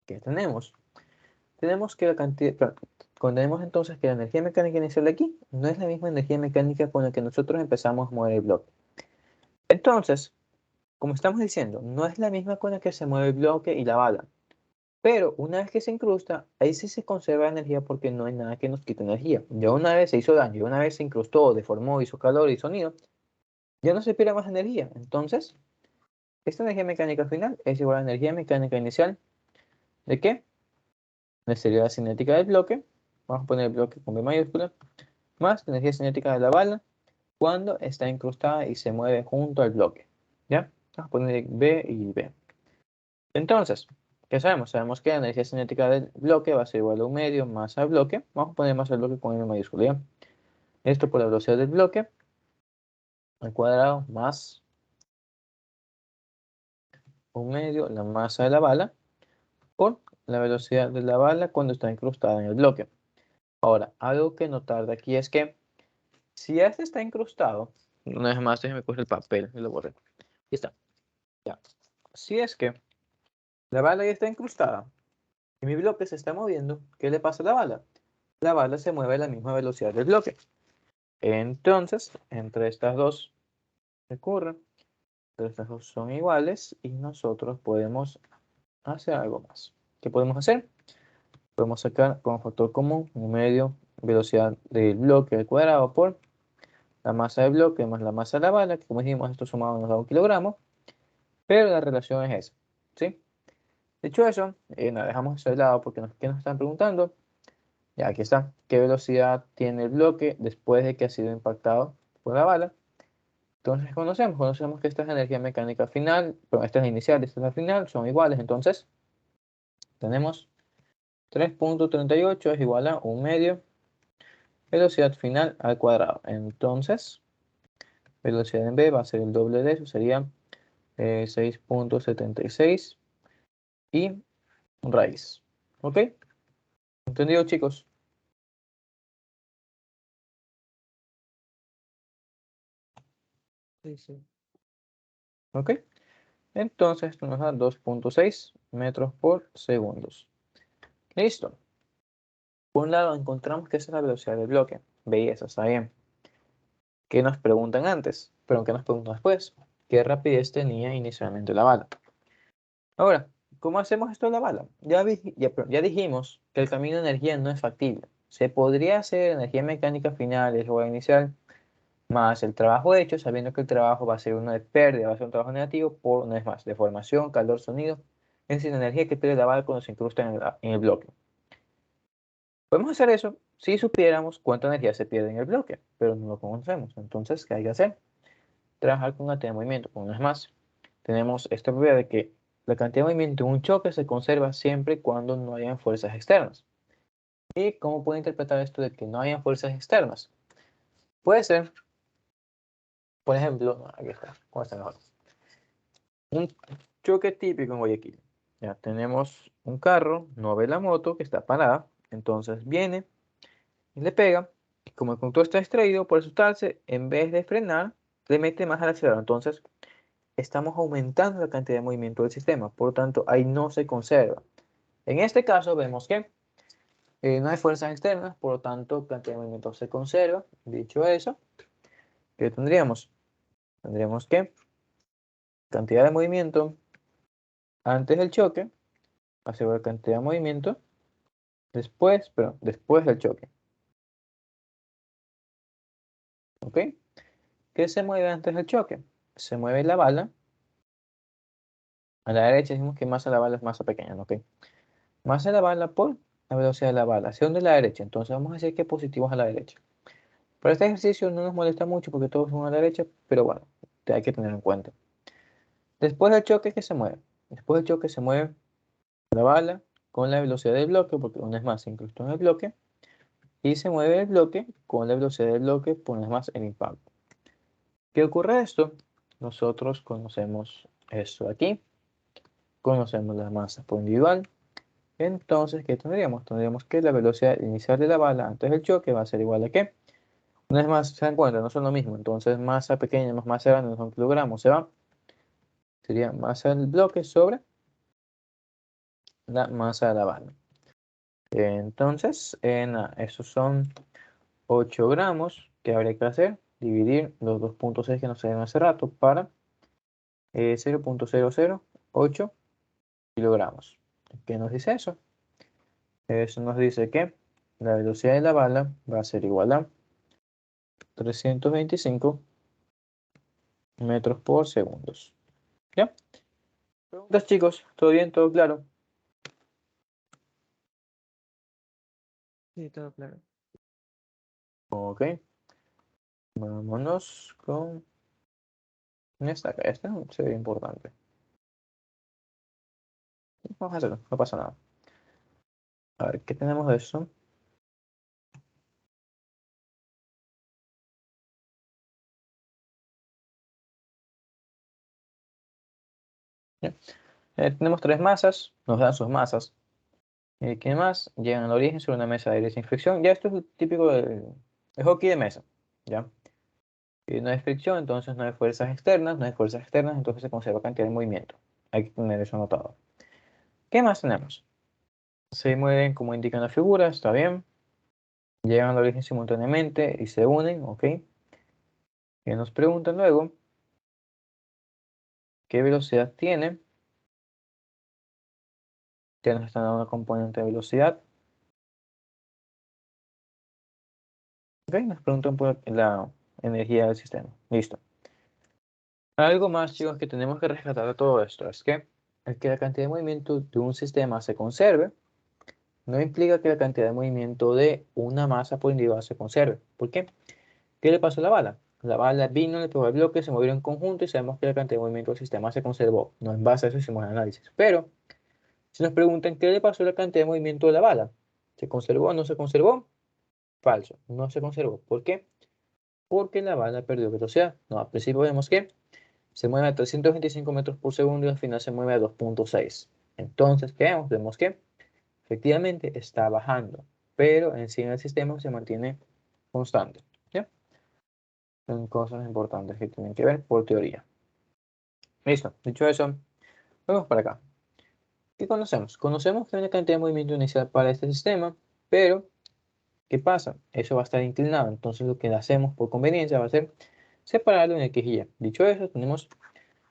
¿qué tenemos? Tenemos que la cantidad, tenemos entonces que la energía mecánica inicial de aquí no es la misma energía mecánica con la que nosotros empezamos a mover el bloque. Entonces, como estamos diciendo, no es la misma con la que se mueve el bloque y la bala. Pero una vez que se incrusta, ahí sí se conserva energía porque no hay nada que nos quite energía. Ya una vez se hizo daño, una vez se incrustó, deformó, hizo calor y sonido, ya no se pierde más energía. Entonces, esta energía mecánica final es igual a la energía mecánica inicial. ¿De qué? La seriedad cinética del bloque. Vamos a poner el bloque con B mayúscula. Más la energía cinética de la bala cuando está incrustada y se mueve junto al bloque. ¿Ya? Vamos a poner B y B. Entonces, ¿qué sabemos? Sabemos que la energía cinética del bloque va a ser igual a 1 medio más al bloque. Vamos a poner más al bloque con M mayúscula. ¿Ya? Esto por la velocidad del bloque al cuadrado más 1 medio la masa de la bala. por la velocidad de la bala cuando está incrustada en el bloque. Ahora, algo que notar de aquí es que si este está incrustado, una vez más, déjeme coger el papel y lo borré. Aquí está. Ya. Si es que la bala ya está incrustada y mi bloque se está moviendo, ¿qué le pasa a la bala? La bala se mueve a la misma velocidad del bloque. Entonces, entre estas dos que ocurren, estas dos son iguales y nosotros podemos hacer algo más. ¿Qué podemos hacer? Podemos sacar como factor común un medio velocidad del bloque al cuadrado por la masa del bloque más la masa de la bala, que como dijimos, esto sumado nos da 1 kilogramo, pero la relación es esa, ¿sí? Dicho eso, nada, dejamos eso de lado porque ¿qué nos están preguntando? Ya, aquí está. ¿Qué velocidad tiene el bloque después de que ha sido impactado por la bala? Entonces conocemos que esta es la energía mecánica final, pero esta es la inicial, esta es la final, son iguales, entonces tenemos 3.38 es igual a un medio velocidad final al cuadrado. Entonces, velocidad en B va a ser el doble de eso, sería 6.76 y raíz. ¿Ok? ¿Entendido, chicos? Sí, sí. ¿Ok? Entonces, esto nos da 2.6 metros por segundos. Listo. Por un lado, encontramos que esa es la velocidad del bloque. Belleza, está bien. ¿Qué nos preguntan antes? Pero ¿qué nos preguntan después? ¿Qué rapidez tenía inicialmente la bala? Ahora, ¿cómo hacemos esto de la bala? Ya dijimos que el camino de energía no es factible. Se podría hacer energía mecánica final, es la inicial, más el trabajo hecho, sabiendo que el trabajo va a ser uno de pérdida, va a ser un trabajo negativo, por una vez más, deformación, calor, sonido, es decir, la energía que pierde la bala cuando se incrusta en el bloque. Podemos hacer eso si supiéramos cuánta energía se pierde en el bloque, pero no lo conocemos. Entonces, ¿qué hay que hacer? Trabajar con cantidad de movimiento. Una vez más, tenemos esta propiedad de que la cantidad de movimiento en un choque se conserva siempre cuando no hayan fuerzas externas. ¿Y cómo puedo interpretar esto de que no hayan fuerzas externas? Puede ser, por ejemplo, aquí está, ¿cómo está mejor? Un choque típico en Guayaquil. Ya tenemos un carro, no ve la moto que está parada, entonces viene y le pega. Y como el conductor está distraído por asustarse, en vez de frenar, le mete más al acelerador. Entonces, estamos aumentando la cantidad de movimiento del sistema, por lo tanto, ahí no se conserva. En este caso, vemos que no hay fuerzas externas, por lo tanto, la cantidad de movimiento se conserva. Dicho eso, ¿qué tendríamos? Tendríamos que cantidad de movimiento antes del choque, asegurar cantidad de movimiento después del choque. ¿Ok? ¿Qué se mueve antes del choque? Se mueve la bala. A la derecha decimos que masa de la bala es masa pequeña, ¿ok? Masa de la bala por la velocidad de la bala. ¿Hacia dónde es la derecha? Entonces vamos a decir que positivos a la derecha. Para este ejercicio no nos molesta mucho porque todos son a la derecha, pero bueno, hay que tener en cuenta. Después del choque, ¿qué se mueve? Después del choque se mueve la bala con la velocidad del bloque, porque una vez más se incrustó en el bloque, y se mueve el bloque con la velocidad del bloque, por una vez más el impacto. ¿Qué ocurre esto? Nosotros conocemos esto aquí, conocemos la masa por individual. Entonces, ¿qué tendríamos? Tendríamos que la velocidad inicial de la bala antes del choque va a ser igual a ¿qué? Una vez más, se dan cuenta, no son lo mismo. Entonces, masa pequeña más masa grande no son kilogramos, se va. Sería masa del bloque sobre la masa de la bala. Entonces, esos son 8 gramos que habría que hacer. Dividir los 2.6 que nos salieron hace rato para 0.008 kilogramos. ¿Qué nos dice eso? Eso nos dice que la velocidad de la bala va a ser igual a 325 metros por segundo. ¿Ya? ¿Preguntas, chicos? ¿Todo bien? ¿Todo claro? Sí, todo claro. Ok. Vámonos con esta acá. Esta se ve importante. Vamos a hacerlo, no pasa nada. A ver, ¿qué tenemos de eso? Ya. Tenemos tres masas, nos dan sus masas. ¿Qué más? Llegan al origen sobre una mesa de aire sin fricción. Ya esto es el típico del hockey de mesa. ¿Ya? Y no hay fricción, entonces no hay fuerzas externas. No hay fuerzas externas, entonces se conserva cantidad de movimiento. Hay que tener eso anotado. ¿Qué más tenemos? Se mueven como indica la figura, está bien. Llegan al origen simultáneamente y se unen, ¿ok? Y nos preguntan luego qué velocidad tiene. Ya nos están dando una componente de velocidad. ¿Ok? Nos preguntan por la energía del sistema. Listo. Algo más, chicos, que tenemos que rescatar de todo esto es que el que la cantidad de movimiento de un sistema se conserve no implica que la cantidad de movimiento de una masa por individual se conserve. ¿Por qué? ¿Qué le pasó a la bala? La bala vino, le pegó al bloque, se movieron en conjunto y sabemos que la cantidad de movimiento del sistema se conservó. No en base a eso hicimos el análisis. Pero si nos preguntan qué le pasó a la cantidad de movimiento de la bala, ¿se conservó o no se conservó? Falso, no se conservó. ¿Por qué? Porque la bala perdió velocidad. No, al principio vemos que se mueve a 325 metros por segundo y al final se mueve a 2.6. Entonces, ¿qué vemos? Vemos que efectivamente está bajando, pero en sí en el sistema se mantiene constante. ¿Ya? Son cosas importantes que tienen que ver por teoría. Listo, dicho eso, vamos para acá. ¿Qué conocemos? Conocemos que hay una cantidad de movimiento inicial para este sistema, pero ¿qué pasa? Eso va a estar inclinado, entonces lo que hacemos por conveniencia va a ser separarlo en X y Y. Dicho eso, tenemos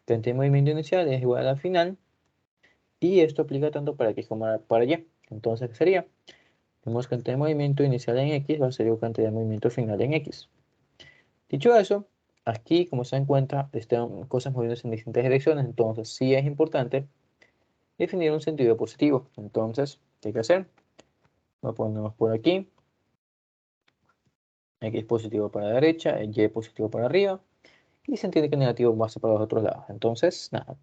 cantidad de movimiento inicial es igual a la final, y esto aplica tanto para X como para Y. Entonces, ¿qué sería? Tenemos cantidad de movimiento inicial en X, va a ser igual cantidad de movimiento final en X. Dicho eso, aquí, como se dan cuenta, están cosas moviéndose en distintas direcciones, entonces sí es importante definir un sentido positivo. Entonces, ¿qué hay que hacer? Lo ponemos por aquí. X positivo para la derecha, Y positivo para arriba, y se entiende que el negativo va a ser para los otros lados. Entonces, nada.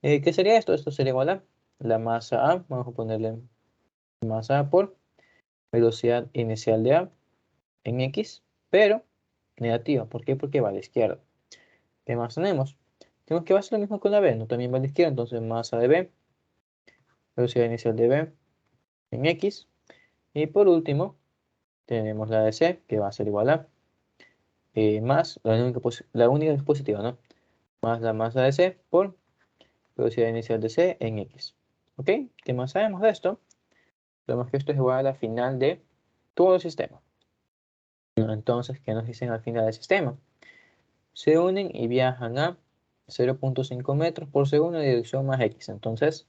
¿Qué sería esto? Esto sería igual a la masa A, vamos a ponerle masa A por velocidad inicial de A en X, pero negativa. ¿Por qué? Porque va a la izquierda. ¿Qué más tenemos? Tenemos que va a ser lo mismo con la B, no también va a la izquierda, entonces masa de B, velocidad inicial de B en X, y por último tenemos la de C, que va a ser igual a más, la única es positiva, ¿no? Más la masa de C por velocidad inicial de C en X. ¿Ok? ¿Qué más sabemos de esto? Sabemos que esto es igual a la final de todo el sistema. Entonces, ¿qué nos dicen al final del sistema? Se unen y viajan a 0.5 metros por segundo en dirección más X. Entonces,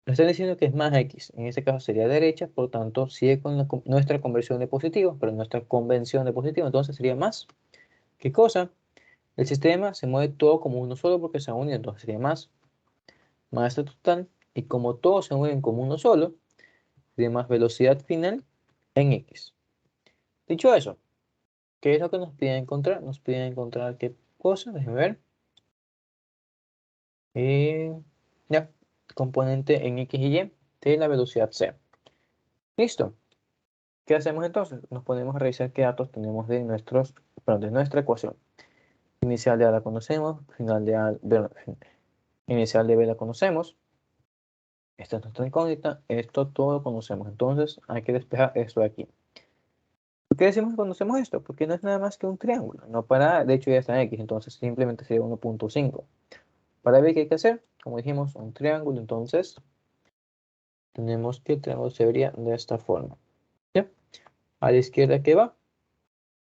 nos están diciendo que es más X. En este caso sería derecha, por tanto, sigue con nuestra conversión de positivo, pero nuestra convención de positivo, entonces sería más. ¿Qué cosa? El sistema se mueve todo como uno solo porque se ha unido, entonces sería más este total, y como todos se mueven como uno solo, sería más velocidad final en X. Dicho eso, ¿qué es lo que nos piden encontrar? Nos piden encontrar qué cosa, déjenme ver. Ya, componente en X y Y de la velocidad C. Listo. ¿Qué hacemos entonces? Nos ponemos a revisar qué datos tenemos de nuestra ecuación. Inicial de A la conocemos, final de A, inicial de B la conocemos. Esta es nuestra incógnita, esto todo lo conocemos. Entonces hay que despejar esto de aquí. ¿Por qué decimos que conocemos esto? Porque no es nada más que un triángulo. No para A, de hecho ya está en X, entonces simplemente sería 1.5. Para B, ¿qué hay que hacer? Como dijimos, un triángulo, entonces tenemos que el triángulo se vería de esta forma. ¿Ya? A la izquierda, ¿qué va?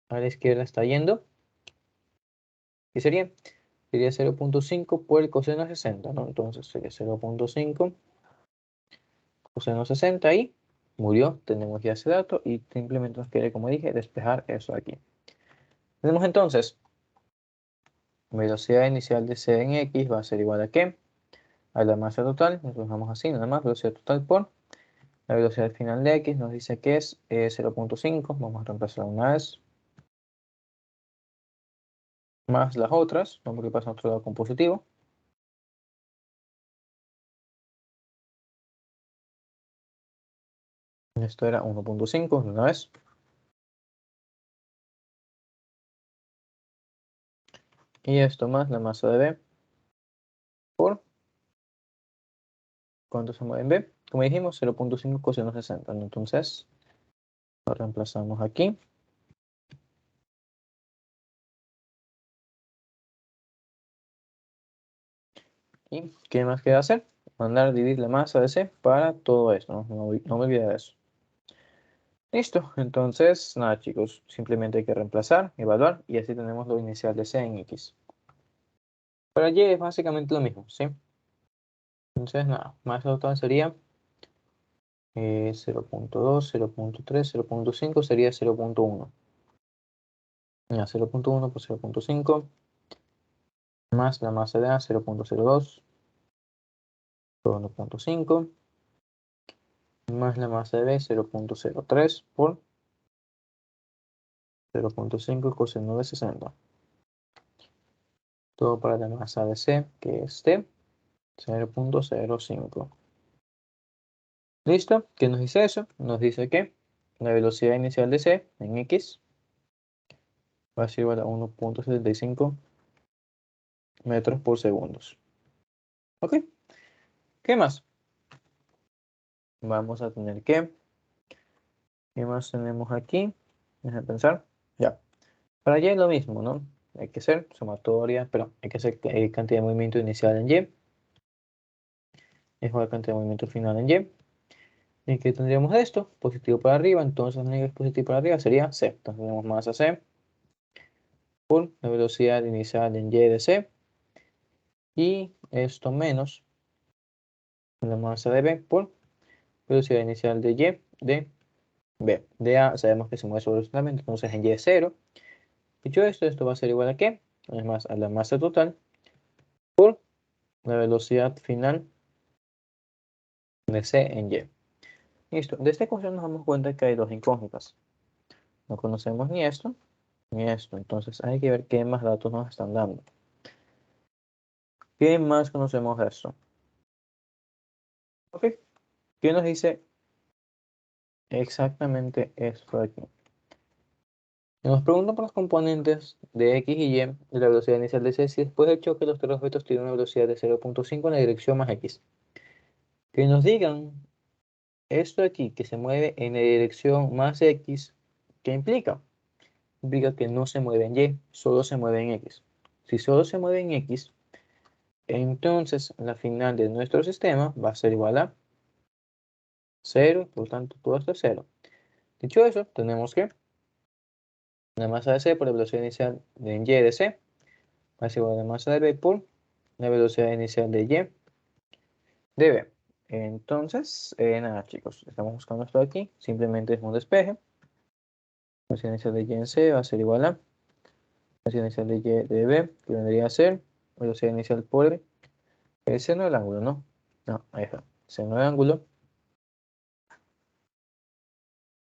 A la izquierda está yendo. ¿Qué sería? Sería 0.5 por el coseno de 60, ¿no? Entonces sería 0.5 coseno 60 y murió. Tenemos ya ese dato y simplemente nos quiere, como dije, despejar eso aquí. Tenemos entonces velocidad inicial de C en X va a ser igual a ¿qué? A la masa total, nos lo dejamos así, nada más, velocidad total por la velocidad final de X, nos dice que es 0.5, vamos a reemplazarla una vez, más las otras, vamos a pasar a otro lado con positivo. Esto era 1.5 de una vez. Y esto más la masa de B por ¿Cuánto se mueve en B? Como dijimos, 0.5 coseno 60. Entonces, lo reemplazamos aquí. ¿Y qué más queda hacer? Mandar dividir la masa de C para todo esto. No me olvide de eso. Listo. Entonces, nada, chicos. Simplemente hay que reemplazar, evaluar. Y así tenemos lo inicial de C en X. Para Y es básicamente lo mismo, ¿sí? Entonces, nada. Masa total sería 0.2, 0.3, 0.5 sería 0.1. Ya, 0.1 por 0.5 más la masa de A 0.02 por 1.5 más la masa de B 0.03 por 0.5 coseno de 60. Todo para la masa de C, que es T, 0.05. ¿Listo? ¿Qué nos dice eso? Nos dice que la velocidad inicial de C en X va a ser igual a 1.75 metros por segundo. ¿Ok? ¿Qué más? Vamos a tener que... ¿Qué más tenemos aquí? Déjame pensar. Ya. Para Y es lo mismo, ¿no? Hay que hacer sumatoria, pero hay que hacer cantidad de movimiento inicial en Y. Es igual a cantidad de movimiento final en Y. ¿Y qué tendríamos de esto? Positivo para arriba, entonces negativo positivo para arriba sería C. Entonces tenemos masa C por la velocidad inicial en Y de C. Y esto menos la masa de B por velocidad inicial de Y de B. De A sabemos que se mueve sobre solamente, entonces en Y es 0. Dicho esto va a ser igual a ¿qué? Es más, a la masa total por la velocidad final de C en Y. Listo. De esta ecuación nos damos cuenta que hay dos incógnitas. No conocemos ni esto ni esto. Entonces hay que ver qué más datos nos están dando. ¿Qué más conocemos de esto? Ok. ¿Qué nos dice exactamente esto de aquí? Nos preguntan por los componentes de X y Y de la velocidad inicial de C si después del choque los tres objetos tienen una velocidad de 0.5 en la dirección más X. Que nos digan esto de aquí, que se mueve en la dirección más X, ¿qué implica? Implica que no se mueve en Y, solo se mueve en X. Si solo se mueve en X, entonces la final de nuestro sistema va a ser igual a 0, por lo tanto todo esto es 0. Dicho eso, tenemos que la masa de C por la velocidad inicial de Y de C va a ser igual a la masa de B por la velocidad inicial de Y de B. Entonces, nada chicos, estamos buscando esto aquí, simplemente es un despeje. La velocidad inicial de Y en C va a ser igual a la velocidad inicial de Y de B, que vendría a ser velocidad inicial por el seno del ángulo, ¿no? No, ahí está, seno del ángulo.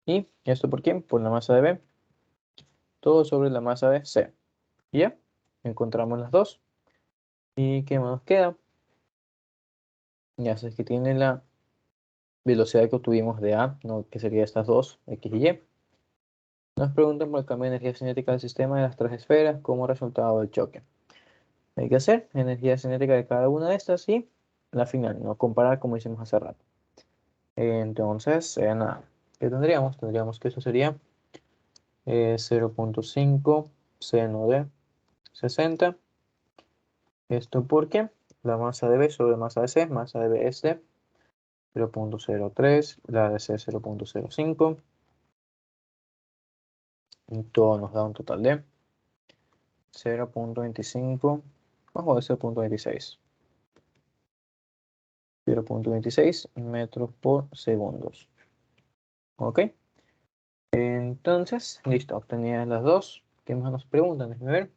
¿Y esto por quién? Por la masa de B, todo sobre la masa de C. Y ya, encontramos las dos. ¿Y qué más nos queda? Ya sabes que tiene la velocidad que obtuvimos de A, ¿no? Que sería estas dos, X y Y. Nos preguntan por el cambio de energía cinética del sistema de las tres esferas como resultado del choque. Hay que hacer energía cinética de cada una de estas y la final, no comparar como hicimos hace rato. Entonces, nada, ¿qué tendríamos? Tendríamos que eso sería 0.5 seno de 60. ¿Esto porque la masa de B sobre masa de C, masa de B es de 0.03, la de C 0.05. Y todo nos da un total de 0.25, vamos a 0.26. 0.26 metros por segundos. ¿Ok? Entonces, listo, obtenidas las dos. ¿Qué más nos preguntan? Déjenme ver.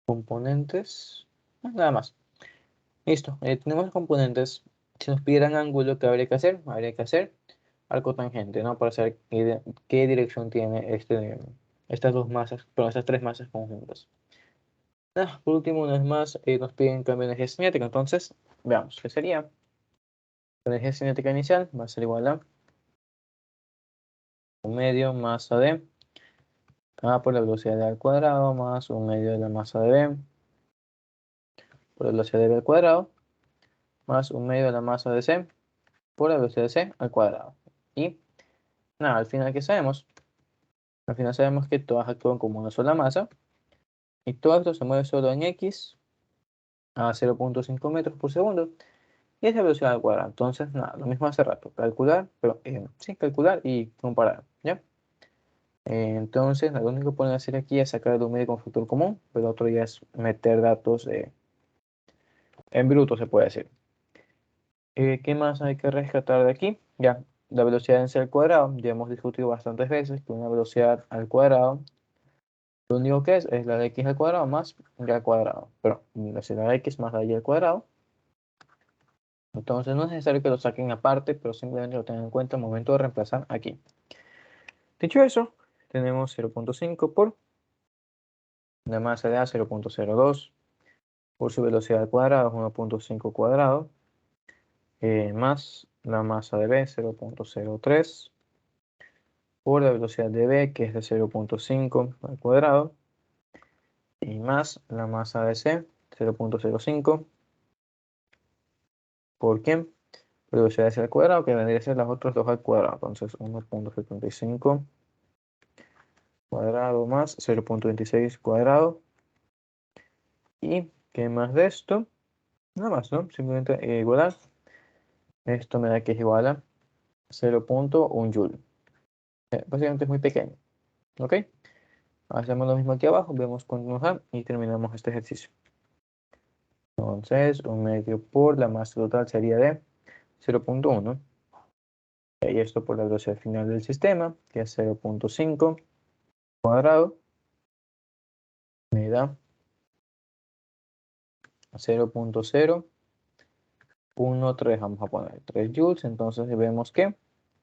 Componentes. Nada más. Listo, tenemos los componentes. Si nos pidieran ángulo, ¿qué habría que hacer? Habría que hacer arco tangente, ¿no? Para saber qué dirección tiene estas dos masas, perdón, estas tres masas conjuntas. Por último, una vez más, nos piden cambio de energía cinética. Entonces, veamos, ¿qué sería? La energía cinética inicial va a ser igual a 1 medio masa de A por la velocidad de A al cuadrado más 1 medio de la masa de B por la velocidad de B al cuadrado más 1/2 de la masa de C por la velocidad de C al cuadrado. Y nada, al final, ¿qué sabemos? Al final sabemos que todas actúan como una sola masa y todo esto se mueve solo en X a 0.5 metros por segundo y es la velocidad al cuadrado. Entonces, nada, lo mismo hace rato, calcular, pero sí, calcular y comparar, ¿ya? Entonces, lo único que pueden hacer aquí es sacar el medio con factor común, pero otro ya es meter datos en bruto, se puede decir. ¿Qué más hay que rescatar de aquí? Ya, la velocidad en C al cuadrado, ya hemos discutido bastantes veces que una velocidad al cuadrado, lo único que es la de x al cuadrado más y al cuadrado, pero la velocidad de x más la y al cuadrado. Entonces no es necesario que lo saquen aparte, pero simplemente lo tengan en cuenta al momento de reemplazar aquí. Dicho eso, tenemos 0.5 por la masa de A 0.02 por su velocidad al cuadrado es 1.5 cuadrado más la masa de B 0.03 por la velocidad de B que es de 0.5 al cuadrado y más la masa de C 0.05 por quién? Por la velocidad de C al cuadrado que vendría a ser las otras dos al cuadrado. Entonces 1.75 cuadrado más 0.26 cuadrado. ¿Y qué más de esto? Nada más, ¿no? Simplemente igualar. Esto me da que es igual a 0.1 joule. Básicamente es muy pequeño. ¿Ok? Hacemos lo mismo aquí abajo, vemos cuánto nos da y terminamos este ejercicio. Entonces, 1/2 por la masa total sería de 0.1. Y esto por la velocidad final del sistema, que es 0.5 cuadrado, me da 0.013, vamos a poner 3 joules, entonces vemos que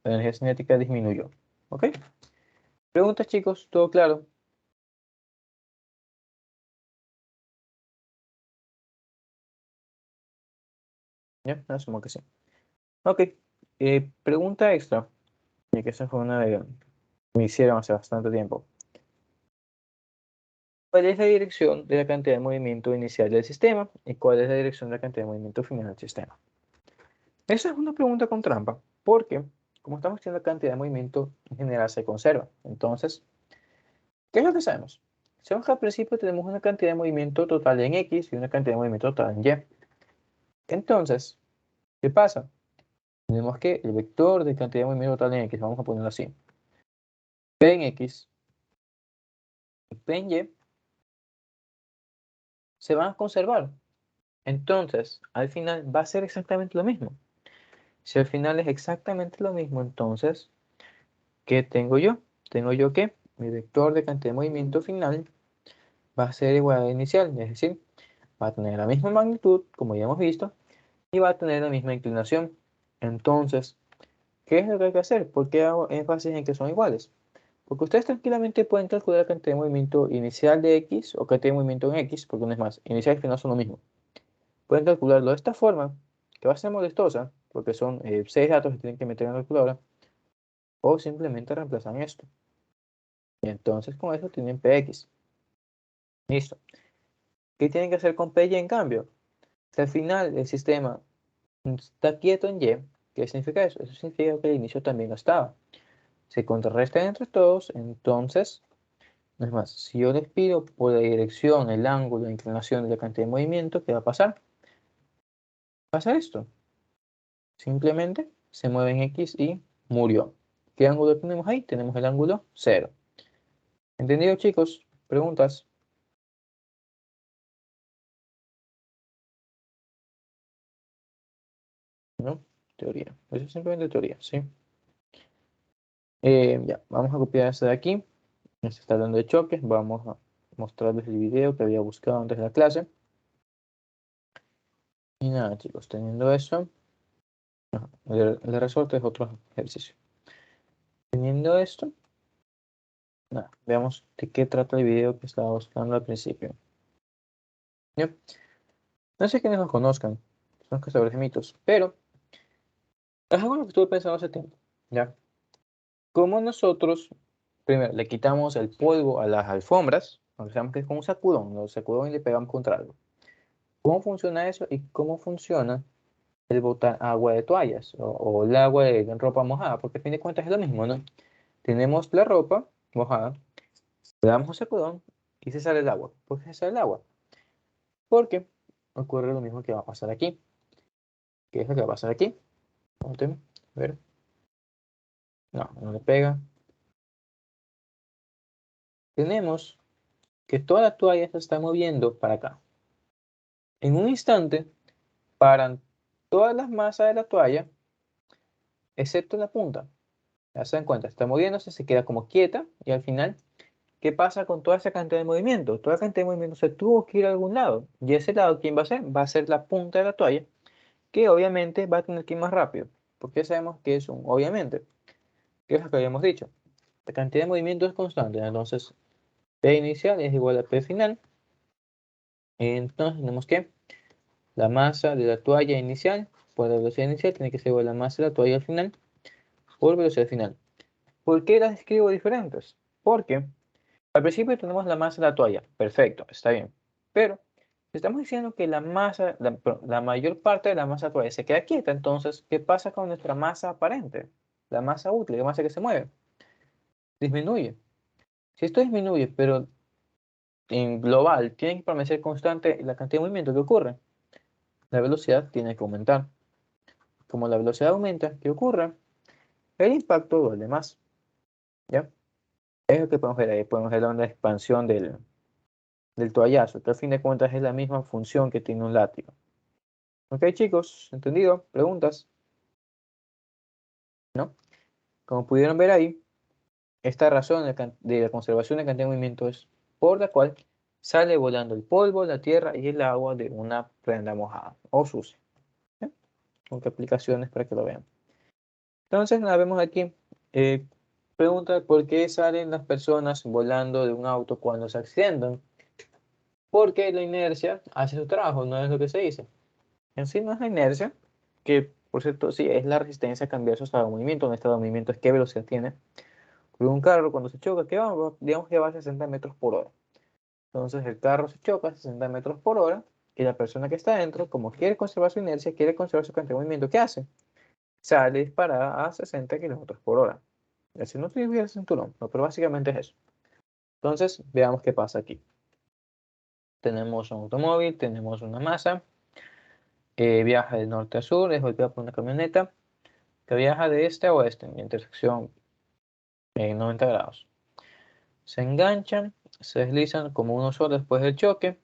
la energía cinética disminuyó. ¿Ok? Preguntas, chicos, ¿todo claro? ¿Ya? Asumo que sí. Ok, pregunta extra, ya que esa fue una de me hicieron hace bastante tiempo. ¿Cuál es la dirección de la cantidad de movimiento inicial del sistema y cuál es la dirección de la cantidad de movimiento final del sistema? Esa es una pregunta con trampa, porque como estamos haciendo la cantidad de movimiento en general se conserva. Entonces, ¿qué es lo que sabemos? Sabemos que al principio tenemos una cantidad de movimiento total en X y una cantidad de movimiento total en Y. Entonces, ¿qué pasa? Tenemos que el vector de cantidad de movimiento total en X, vamos a ponerlo así, P en X y P en Y, se van a conservar. Entonces, al final va a ser exactamente lo mismo. Si al final es exactamente lo mismo, entonces, ¿qué tengo yo? Tengo yo que mi vector de cantidad de movimiento final va a ser igual al inicial, es decir, va a tener la misma magnitud, como ya hemos visto, y va a tener la misma inclinación. Entonces, ¿qué es lo que hay que hacer? ¿Por qué hago énfasis en que son iguales? Porque ustedes tranquilamente pueden calcular la cantidad de movimiento inicial de X o cantidad de movimiento en X, porque no es más, inicial y final son lo mismo. Pueden calcularlo de esta forma, que va a ser molestosa, porque son 6 datos que tienen que meter en la calculadora, o simplemente reemplazan esto. Y entonces con eso tienen Px. Listo. ¿Qué tienen que hacer con Py en cambio? Si al final el sistema está quieto en Y, ¿qué significa eso? Eso significa que al inicio también lo estaba. Se contrarrestan entre todos, entonces, no es más, si yo les pido por la dirección, el ángulo, la inclinación de la cantidad de movimiento, ¿qué va a pasar? Pasa esto. Simplemente se mueve en X y murió. ¿Qué ángulo tenemos ahí? Tenemos el ángulo 0. ¿Entendido, chicos? ¿Preguntas? ¿No? Teoría. Eso es simplemente teoría, ¿sí? Ya, vamos a copiar esto de aquí. Se está dando de choques. Vamos a mostrarles el video que había buscado antes de la clase. Y nada, chicos, teniendo eso, el resorte es otro ejercicio. Teniendo esto, nada, veamos de qué trata el video que estaba buscando al principio. ¿Ya? No sé quiénes nos conozcan, son cazadores de mitos, pero es algo en lo que estuve pensando hace tiempo, ¿ya? Como nosotros, primero, le quitamos el polvo a las alfombras, aunque sabemos que es con un sacudón, los sacudón y le pegamos contra algo. ¿Cómo funciona eso y cómo funciona el botar agua de toallas o el agua de ropa mojada, porque a fin de cuentas es lo mismo, ¿no? Tenemos la ropa mojada, le damos un sacudón y se sale el agua. ¿Por qué se sale el agua? Porque ocurre lo mismo que va a pasar aquí. ¿Qué es lo que va a pasar aquí? Noten, a ver. No, no le pega. Tenemos que toda la toalla se está moviendo para acá. En un instante paran todas las masas de la toalla, excepto la punta. Ya se dan cuenta, está moviéndose, se queda como quieta y al final, ¿qué pasa con toda esa cantidad de movimiento? Toda la cantidad de movimiento se tuvo que ir a algún lado. ¿Y ese lado quién va a ser? Va a ser la punta de la toalla, que obviamente va a tener que ir más rápido. Porque sabemos que es un obviamente, que es lo que habíamos dicho. La cantidad de movimiento es constante, entonces P inicial es igual a P final. Entonces tenemos que la masa de la toalla inicial por la velocidad inicial tiene que ser igual a la masa de la toalla al final por velocidad final. ¿Por qué las escribo diferentes? Porque al principio tenemos la masa de la toalla. Perfecto, está bien. Pero estamos diciendo que la masa, la mayor parte de la masa de la toalla se queda quieta. Entonces, ¿qué pasa con nuestra masa aparente? La masa útil, la masa que se mueve. Disminuye. Si esto disminuye, pero en global tiene que permanecer constante la cantidad de movimiento que ocurre, la velocidad tiene que aumentar. Como la velocidad aumenta, ¿qué ocurre? El impacto duele más. ¿Ya? Es lo que podemos ver ahí. Podemos ver la expansión del toallazo, que al fin de cuentas es la misma función que tiene un látigo. ¿Ok, chicos? ¿Entendido? ¿Preguntas? ¿No? Como pudieron ver ahí, esta razón de la conservación de cantidad de movimiento es por la cual sale volando el polvo, la tierra y el agua de una prenda mojada o sucia. ¿Ya? Con qué aplicaciones para que lo vean. Entonces, nada, vemos aquí. eh, Pregunta, ¿por qué salen las personas volando de un auto cuando se accidentan? Porque la inercia hace su trabajo, no es lo que se dice. En sí no es la inercia, que por cierto sí es la resistencia a cambiar su estado de movimiento. Un estado de movimiento es qué velocidad tiene. Porque un carro cuando se choca, ¿qué va? Digamos que va a 60 metros por hora. Entonces el carro se choca a 60 metros por hora y la persona que está dentro, como quiere conservar su inercia, quiere conservar su cantidad de movimiento, ¿qué hace? Sale disparada a 60 kilómetros por hora. Si no tuviera el cinturón, no, pero básicamente es eso. Entonces, veamos qué pasa aquí. Tenemos un automóvil, tenemos una masa, viaja de norte a sur, es golpeada por una camioneta que viaja de este a oeste en intersección en 90 grados. Se enganchan, se deslizan como uno solo después del choque.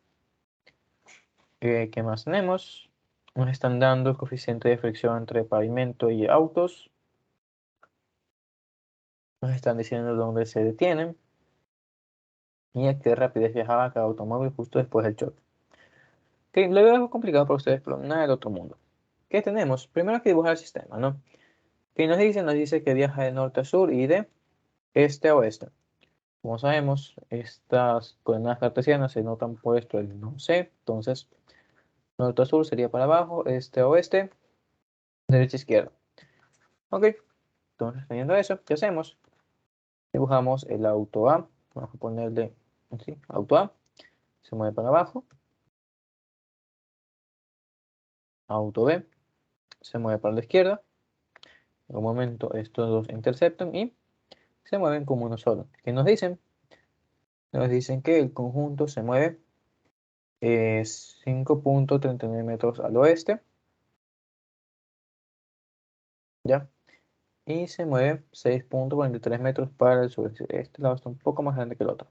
¿Qué más tenemos? Nos están dando el coeficiente de fricción entre pavimento y autos. Nos están diciendo dónde se detienen y a qué rapidez viajaba cada automóvil justo después del choque. Okay, lo veo algo complicado para ustedes, pero nada del otro mundo. ¿Qué tenemos? Primero hay que dibujar el sistema, ¿no? ¿Qué nos dice? Nos dice que viaja de norte a sur y de este a oeste. Como sabemos, estas coordenadas cartesianas se notan por esto el no sé. Entonces, norte a sur sería para abajo, este a oeste, derecha a izquierda. Ok, entonces teniendo eso, ¿qué hacemos? Dibujamos el auto A. Vamos a ponerle así, auto A. Se mueve para abajo. Auto B. Se mueve para la izquierda. En un momento estos dos interceptan y se mueven como uno solo. ¿Qué nos dicen? Nos dicen que el conjunto se mueve 5.39 metros al oeste, ¿ya? Y se mueve 6.43 metros para el sureste. Este lado está un poco más grande que el otro.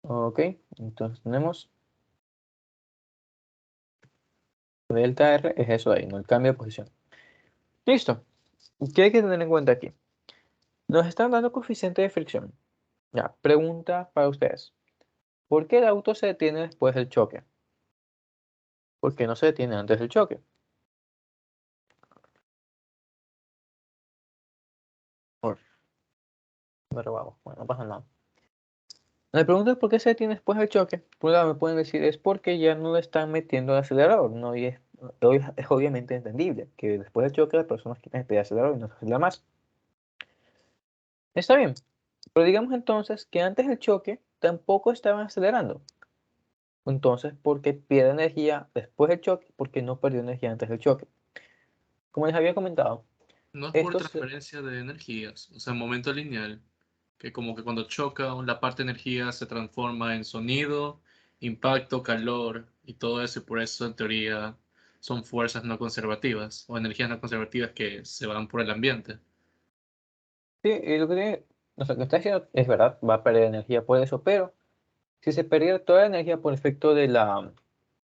Ok, entonces tenemos delta R, es eso ahí, no el cambio de posición. Listo. ¿Qué hay que tener en cuenta aquí? Nos están dando coeficiente de fricción. Ya, pregunta para ustedes. ¿Por qué el auto se detiene después del choque? ¿Por qué no se detiene antes del choque? Por, me robamos. Bueno, no pasa nada. La pregunta es por qué se detiene después del choque. Por un lado me pueden decir es porque ya no le están metiendo el acelerador. No, y es obviamente entendible que después del choque las personas quieren meter el acelerador y no se acelera más. Está bien. Pero digamos entonces que antes del choque tampoco estaban acelerando. entonces porque pierde energía después del choque, porque no perdió energía antes del choque. Como les había comentado, No es por esto se- transferencia de energías, o sea, momento lineal, que como que cuando choca, la parte de energía se transforma en sonido, impacto, calor y todo eso, y por eso en teoría son fuerzas no conservativas o energías no conservativas que se van por el ambiente. sí, y lo que o sea, lo que está diciendo es verdad, va a perder energía por eso, pero si se perdiera toda la energía por efecto de la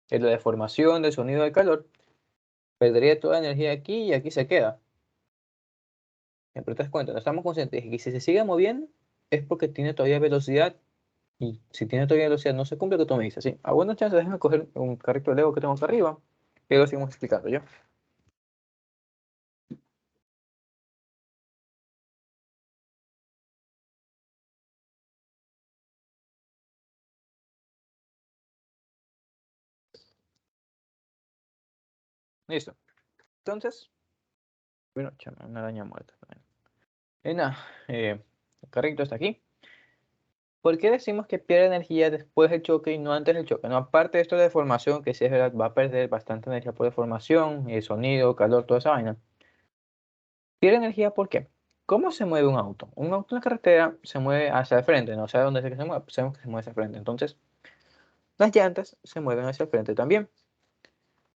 deformación del sonido del calor, perdería toda la energía aquí y aquí se queda. Pero te das cuenta, no estamos conscientes de que si se sigue moviendo es porque tiene todavía velocidad y si tiene todavía velocidad no se cumple lo que tú me dices. Sí, a buena chance déjame coger un carrito de Lego que tengo acá arriba y lo seguimos explicando yo. Listo. Entonces, bueno, chama, una araña muerta también. Y nada, el carrito está aquí. ¿Por qué decimos que pierde energía después del choque y no antes del choque? No, aparte de esto de deformación, que sí es verdad, va a perder bastante energía por deformación, sonido, calor, toda esa vaina. Pierde energía ¿por qué? ¿Cómo se mueve un auto? Un auto en la carretera se mueve hacia el frente, no sabe dónde es que se mueve, sabemos que se mueve hacia el frente. Entonces, las llantas se mueven hacia el frente también.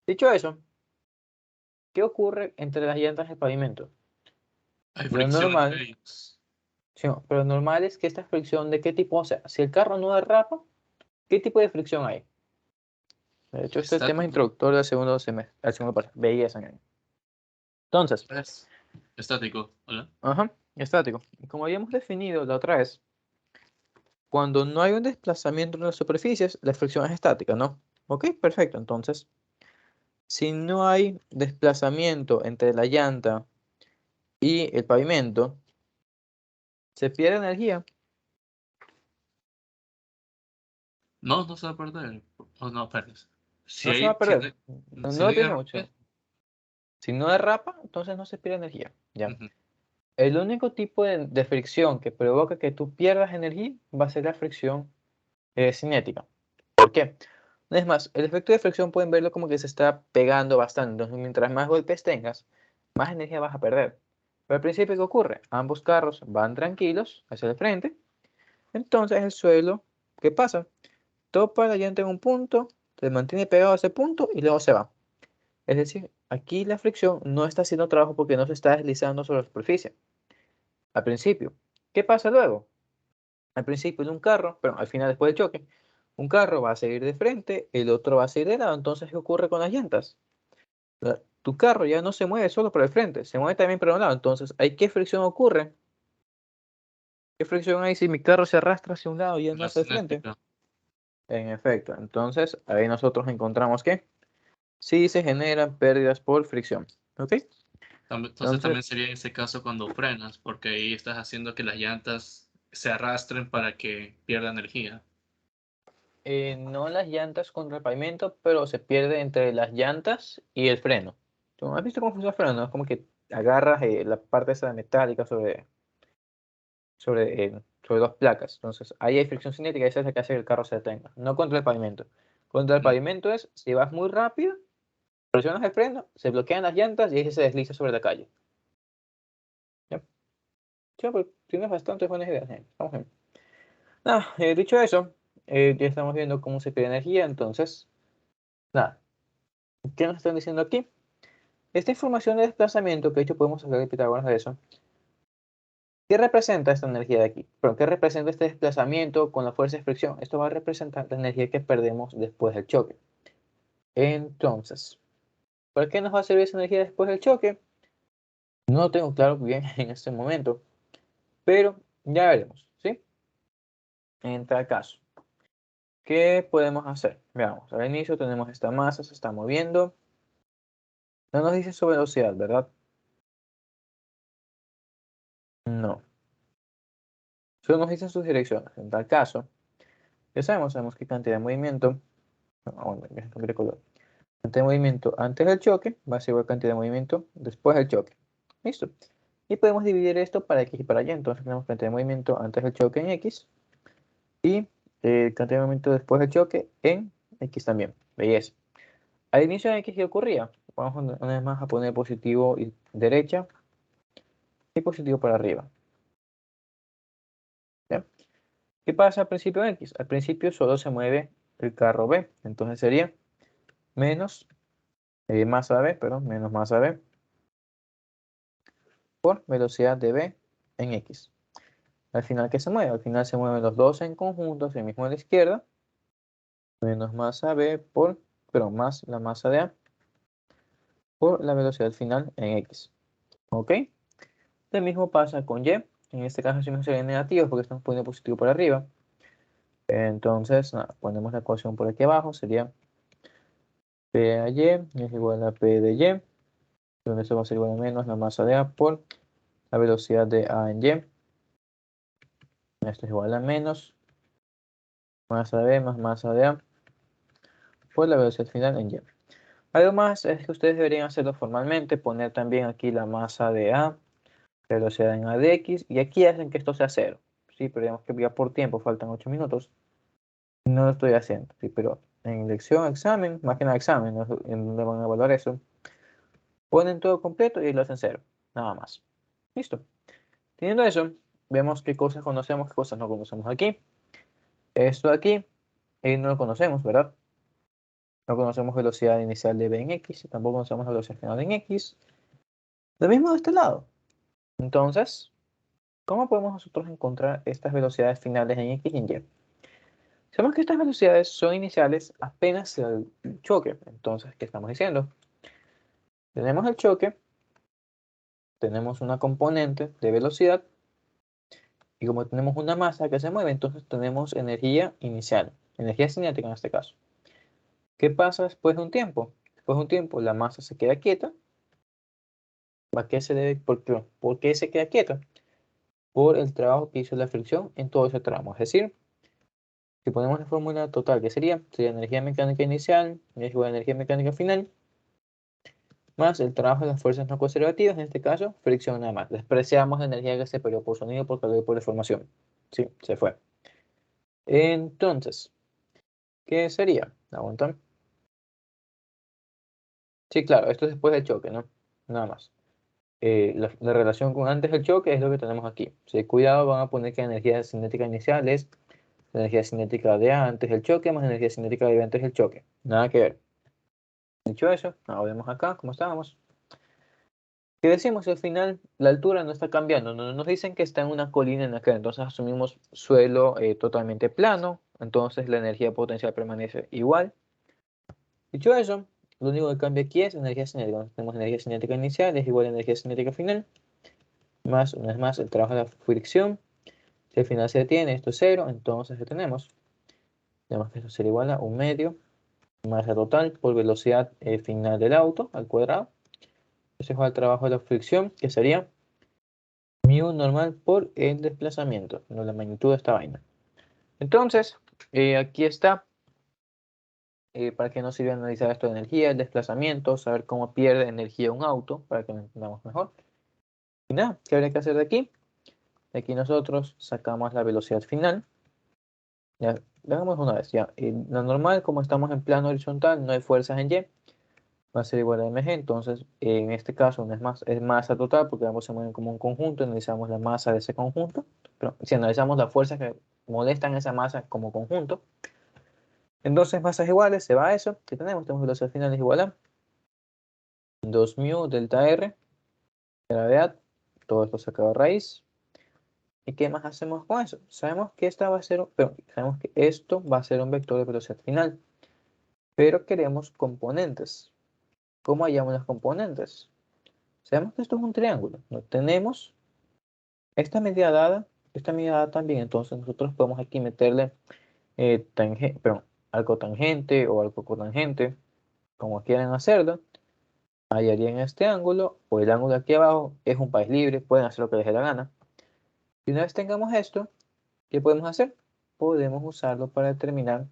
Dicho eso, ¿qué ocurre entre las llantas y el pavimento? Hay Lo fricción entre normal, ellos. sí, no, pero lo normal es que esta fricción, ¿de qué tipo? O sea, si el carro no derrapa, ¿qué tipo de fricción hay? De hecho, este es el tema Estático. introductorio del segundo semestre, al segundo parcial, veía ese año. Entonces, Es estático, ¿hola? ajá, estático. Como habíamos definido la otra vez, cuando no hay un desplazamiento en las superficies, la fricción es estática, ¿no? Ok, perfecto. Entonces, si no hay desplazamiento entre la llanta y el pavimento, se pierde energía. No, no se va a perder. Oh, no, espérate. Si No se va a hay, si no perder. hay, No, si no no lo hay tiene mucho. derrape, Si no derrapa, entonces no se pierde energía. Ya. ujú. El único tipo de fricción que provoca que tú pierdas energía va a ser la fricción cinética. ¿Por qué? Es más, el efecto de fricción pueden verlo como que se está pegando bastante. Entonces, mientras más golpes tengas, más energía vas a perder. Pero al principio, ¿qué ocurre? Ambos carros van tranquilos hacia el frente. Entonces, el suelo, ¿qué pasa? Topa la llanta en un punto, se mantiene pegado a ese punto y luego se va. Es decir, aquí la fricción no está haciendo trabajo porque no se está deslizando sobre la superficie. Al principio. ¿Qué pasa luego? Al principio de un carro, pero al final después del choque, un carro va a seguir de frente, el otro va a seguir de lado. Entonces, ¿qué ocurre con las llantas? Tu carro ya no se mueve solo por el frente, se mueve también por un lado. Entonces, ¿hay qué fricción ocurre? ¿Qué fricción hay si mi carro se arrastra hacia un lado y él no La hacia el frente? cinética. En efecto, entonces ahí nosotros encontramos que sí se generan pérdidas por fricción. ¿Ok? Entonces Entonces, también sería en ese caso cuando frenas, porque ahí estás haciendo que las llantas se arrastren para que pierda energía. no las llantas contra el pavimento, pero se pierde entre las llantas y el freno. ¿Tú has visto cómo funciona el freno? ¿No? Es como que agarras la parte esa metálica sobre dos placas. Entonces, ahí hay fricción cinética y esa es la que hace que el carro se detenga. No contra el pavimento. Contra el Mm. pavimento es si vas muy rápido, presionas el freno, se bloquean las llantas y ahí se desliza sobre la calle. ¿Ya? Sí, pues tienes bastantes buenas ideas. Vamos bien. Nada, dicho eso, ya estamos viendo cómo se pierde energía. Entonces, nada, ¿qué nos están diciendo aquí? Esta información de desplazamiento, que de hecho podemos sacar de Pitágoras de eso, ¿qué representa esta energía de aquí? ¿Pero qué representa este desplazamiento con la fuerza de fricción? Esto va a representar la energía que perdemos después del choque. Entonces, ¿para qué nos va a servir esa energía después del choque? No lo tengo claro bien en este momento, pero ya veremos, ¿sí? En tal caso, ¿qué podemos hacer? Veamos, al inicio tenemos esta masa, se está moviendo. No nos dice su velocidad, ¿verdad? No. Solo nos dicen sus direcciones. En tal caso, ya sabemos qué cantidad de movimiento. Bueno, ya cambié de color. Cantidad de movimiento antes del choque va a ser igual a cantidad de movimiento después del choque. Listo. Y podemos dividir esto para X y para Y. Entonces tenemos cantidad de movimiento antes del choque en X y cantidad de movimiento después del choque en X también. Belleza. Al inicio de X, ¿qué ocurría? Vamos una vez más a poner positivo y derecha y positivo para arriba. ¿Ya? ¿Qué pasa al principio de X? Al principio solo se mueve el carro B. Entonces sería menos masa B, perdón, menos masa B por velocidad de B en X. Al final, ¿qué se mueve? Al final se mueven los dos en conjunto, hacia el mismo a la izquierda, menos masa B por, pero más la masa de A por la velocidad final en X. ¿Ok? Lo mismo pasa con Y. En este caso sí me sería negativo porque estamos poniendo positivo por arriba. Entonces, nada, ponemos la ecuación por aquí abajo. Sería P a Y es igual a P de Y, donde esto va a ser igual a menos la masa de A por la velocidad de A en Y. Esto es igual a menos masa de B más masa de A por la velocidad final en Y. Algo más es que ustedes deberían hacerlo formalmente, poner también aquí la masa de A, velocidad en A de X, y aquí hacen que esto sea 0. Sí, pero digamos que ya por tiempo, faltan 8 minutos. No lo estoy haciendo, sí, pero en lección, examen, más que nada examen, ¿no? En donde van a evaluar eso, ponen todo completo y lo hacen 0, nada más. Listo. Teniendo eso, vemos qué cosas conocemos, qué cosas no conocemos aquí. Esto de aquí, no lo conocemos, ¿verdad? No conocemos velocidad inicial de B en X, tampoco conocemos la velocidad final en X. Lo mismo de este lado. Entonces, ¿cómo podemos nosotros encontrar estas velocidades finales en X y en Y? Sabemos que estas velocidades son iniciales apenas el choque. Entonces, ¿qué estamos diciendo? Tenemos el choque, tenemos una componente de velocidad, y como tenemos una masa que se mueve, entonces tenemos energía inicial, energía cinética en este caso. ¿Qué pasa después de un tiempo? Después de un tiempo la masa se queda quieta. ¿A qué se debe? ¿Por qué se queda quieta? Por el trabajo que hizo la fricción en todo ese tramo. Es decir, si ponemos la fórmula total, ¿qué sería? Sería energía mecánica inicial es igual a energía mecánica final, más el trabajo de las fuerzas no conservativas, en este caso, fricción nada más. Despreciamos la energía que se perdió por sonido, por calor y por deformación. Sí, se fue. Entonces, ¿qué sería? ¿Aguantan? Sí, claro, esto es después del choque, ¿no? Nada más. La relación con antes del choque es lo que tenemos aquí. Si cuidado, van a poner que la energía cinética inicial es la energía cinética de antes del choque más energía cinética de antes del choque. Nada que ver. Dicho eso, ahora vemos acá cómo estábamos. ¿Qué decimos? Si al final la altura no está cambiando, no nos dicen que está en una colina en acá, entonces asumimos suelo totalmente plano, entonces la energía potencial permanece igual. Dicho eso, lo único que cambia aquí es energía cinética. Tenemos energía cinética inicial es igual a energía cinética final, más, una vez más, el trabajo de la fricción. Si al final se detiene, esto es 0, entonces detenemos. Tenemos que esto será igual a un medio masa total por velocidad final del auto al cuadrado. Eso es igual al trabajo de la fricción, que sería mu normal por el desplazamiento, no la magnitud de esta vaina. Entonces, aquí está. ¿Para qué nos sirve analizar esto de energía, el desplazamiento, saber cómo pierde energía un auto, para que lo entendamos mejor? Y nada, ¿qué habría que hacer de aquí? De aquí nosotros sacamos la velocidad final. Ya, veamos una vez, ya. La normal, como estamos en plano horizontal, no hay fuerzas en Y, va a ser igual a mg, entonces en este caso no es masa total porque ambos se mueven como un conjunto, analizamos la masa de ese conjunto, pero si analizamos las fuerzas que molestan esa masa como conjunto, entonces masas iguales, se va a eso, que tenemos velocidad final es igual a 2 mu delta r, gravedad, todo esto sacado de raíz. ¿Y qué más hacemos con eso? Sabemos que esta va a ser, pero sabemos que esto va a ser un vector de velocidad final, pero queremos componentes. ¿Cómo hallamos las componentes? Sabemos que esto es un triángulo. No tenemos esta medida dada también. Entonces nosotros podemos aquí meterle arco tangente o arco cotangente, como quieran hacerlo. Hallarían este ángulo o el ángulo de aquí abajo. Es un país libre, pueden hacer lo que les dé la gana. Y una vez tengamos esto, ¿qué podemos hacer? Podemos usarlo para determinar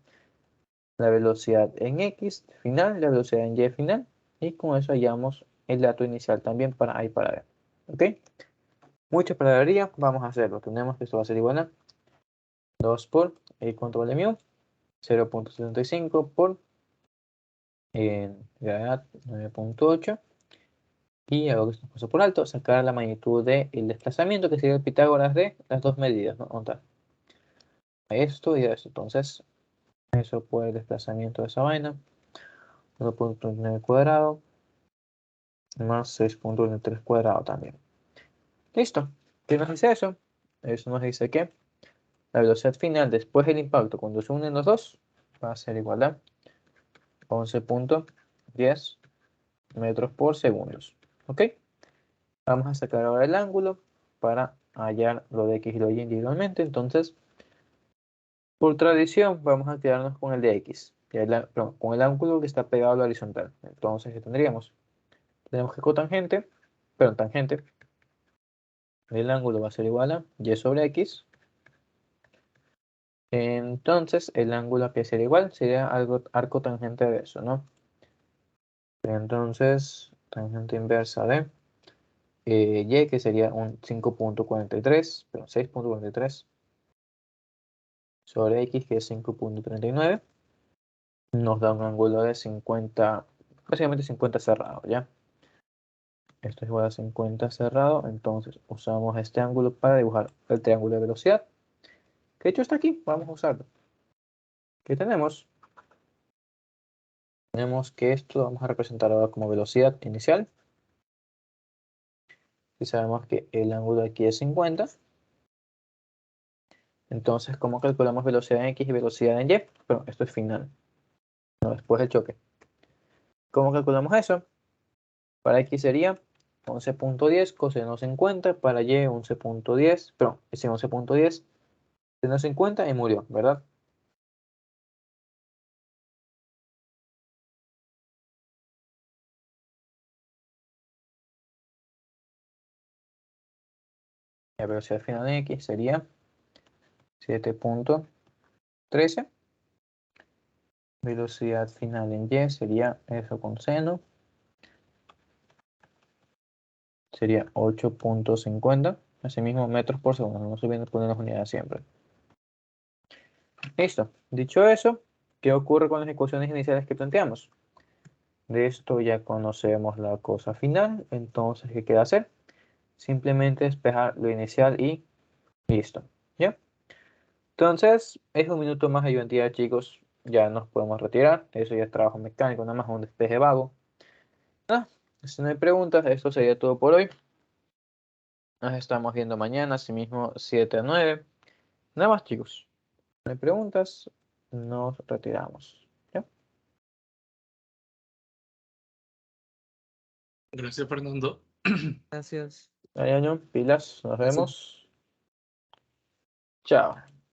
la velocidad en X final, la velocidad en Y final. Y con eso hallamos el dato inicial también para A y para B. ¿Ok? Mucha palabrería, vamos a hacerlo. Tenemos que esto va a ser igual a 2 por el control de mu, 0.75 por gravedad 9.8. Y algo que se nos pasó por alto, sacar la magnitud del desplazamiento, que sería el Pitágoras de las dos medidas, ¿no? Esto y esto. Entonces, eso por el desplazamiento de esa vaina. 1.9 cuadrado más 6.13 cuadrado también. Listo. ¿Qué nos dice eso? Eso nos dice que la velocidad final después del impacto, cuando se unen los dos, va a ser igual a 11.10 metros por segundo. ¿Ok? Vamos a sacar ahora el ángulo para hallar lo de x y lo y individualmente. Entonces, por tradición, vamos a quedarnos con el de x, perdón, con el ángulo que está pegado a la horizontal. Entonces, ¿qué tendríamos? Tenemos que cotangente, perdón, tangente. El ángulo va a ser igual a y sobre x. Entonces, el ángulo que sería igual sería algo arco tangente de eso, ¿no? Entonces, tangente inversa de y, que sería un 5.43, perdón, 6.43 sobre x, que es 5.39, nos da un ángulo de 50, básicamente 50 cerrado, ¿ya? Esto es igual a 50 cerrado, entonces usamos este ángulo para dibujar el triángulo de velocidad, que de hecho está aquí, vamos a usarlo. ¿Qué tenemos? Tenemos que esto lo vamos a representar ahora como velocidad inicial. Y sabemos que el ángulo aquí es 50. Entonces, ¿cómo calculamos velocidad en x y velocidad en y? Bueno, esto es final, no después del choque. ¿Cómo calculamos eso? Para x sería 11.10 coseno 50, para y 11.10, perdón, ese 11.10 seno 50 y murió, ¿verdad? La velocidad final en x sería 7.13. Velocidad final en y sería eso con seno. Sería 8.50. Asimismo, metros por segundo. No estoy viendo poner las unidades siempre. Listo. Dicho eso, ¿qué ocurre con las ecuaciones iniciales que planteamos? De esto ya conocemos la cosa final. Entonces, ¿qué queda hacer? Simplemente despejar lo inicial y listo. ¿Ya? Entonces, es un minuto más de ayudantía, chicos. Ya nos podemos retirar. Eso ya es trabajo mecánico, nada más un despeje vago. Si no hay preguntas, esto sería todo por hoy. Nos estamos viendo mañana, asimismo 7 a 9. Nada más, chicos. No hay preguntas, nos retiramos. ¿Ya? Gracias, Fernando. Gracias. Año, pilas, nos Eso. vemos. Chao.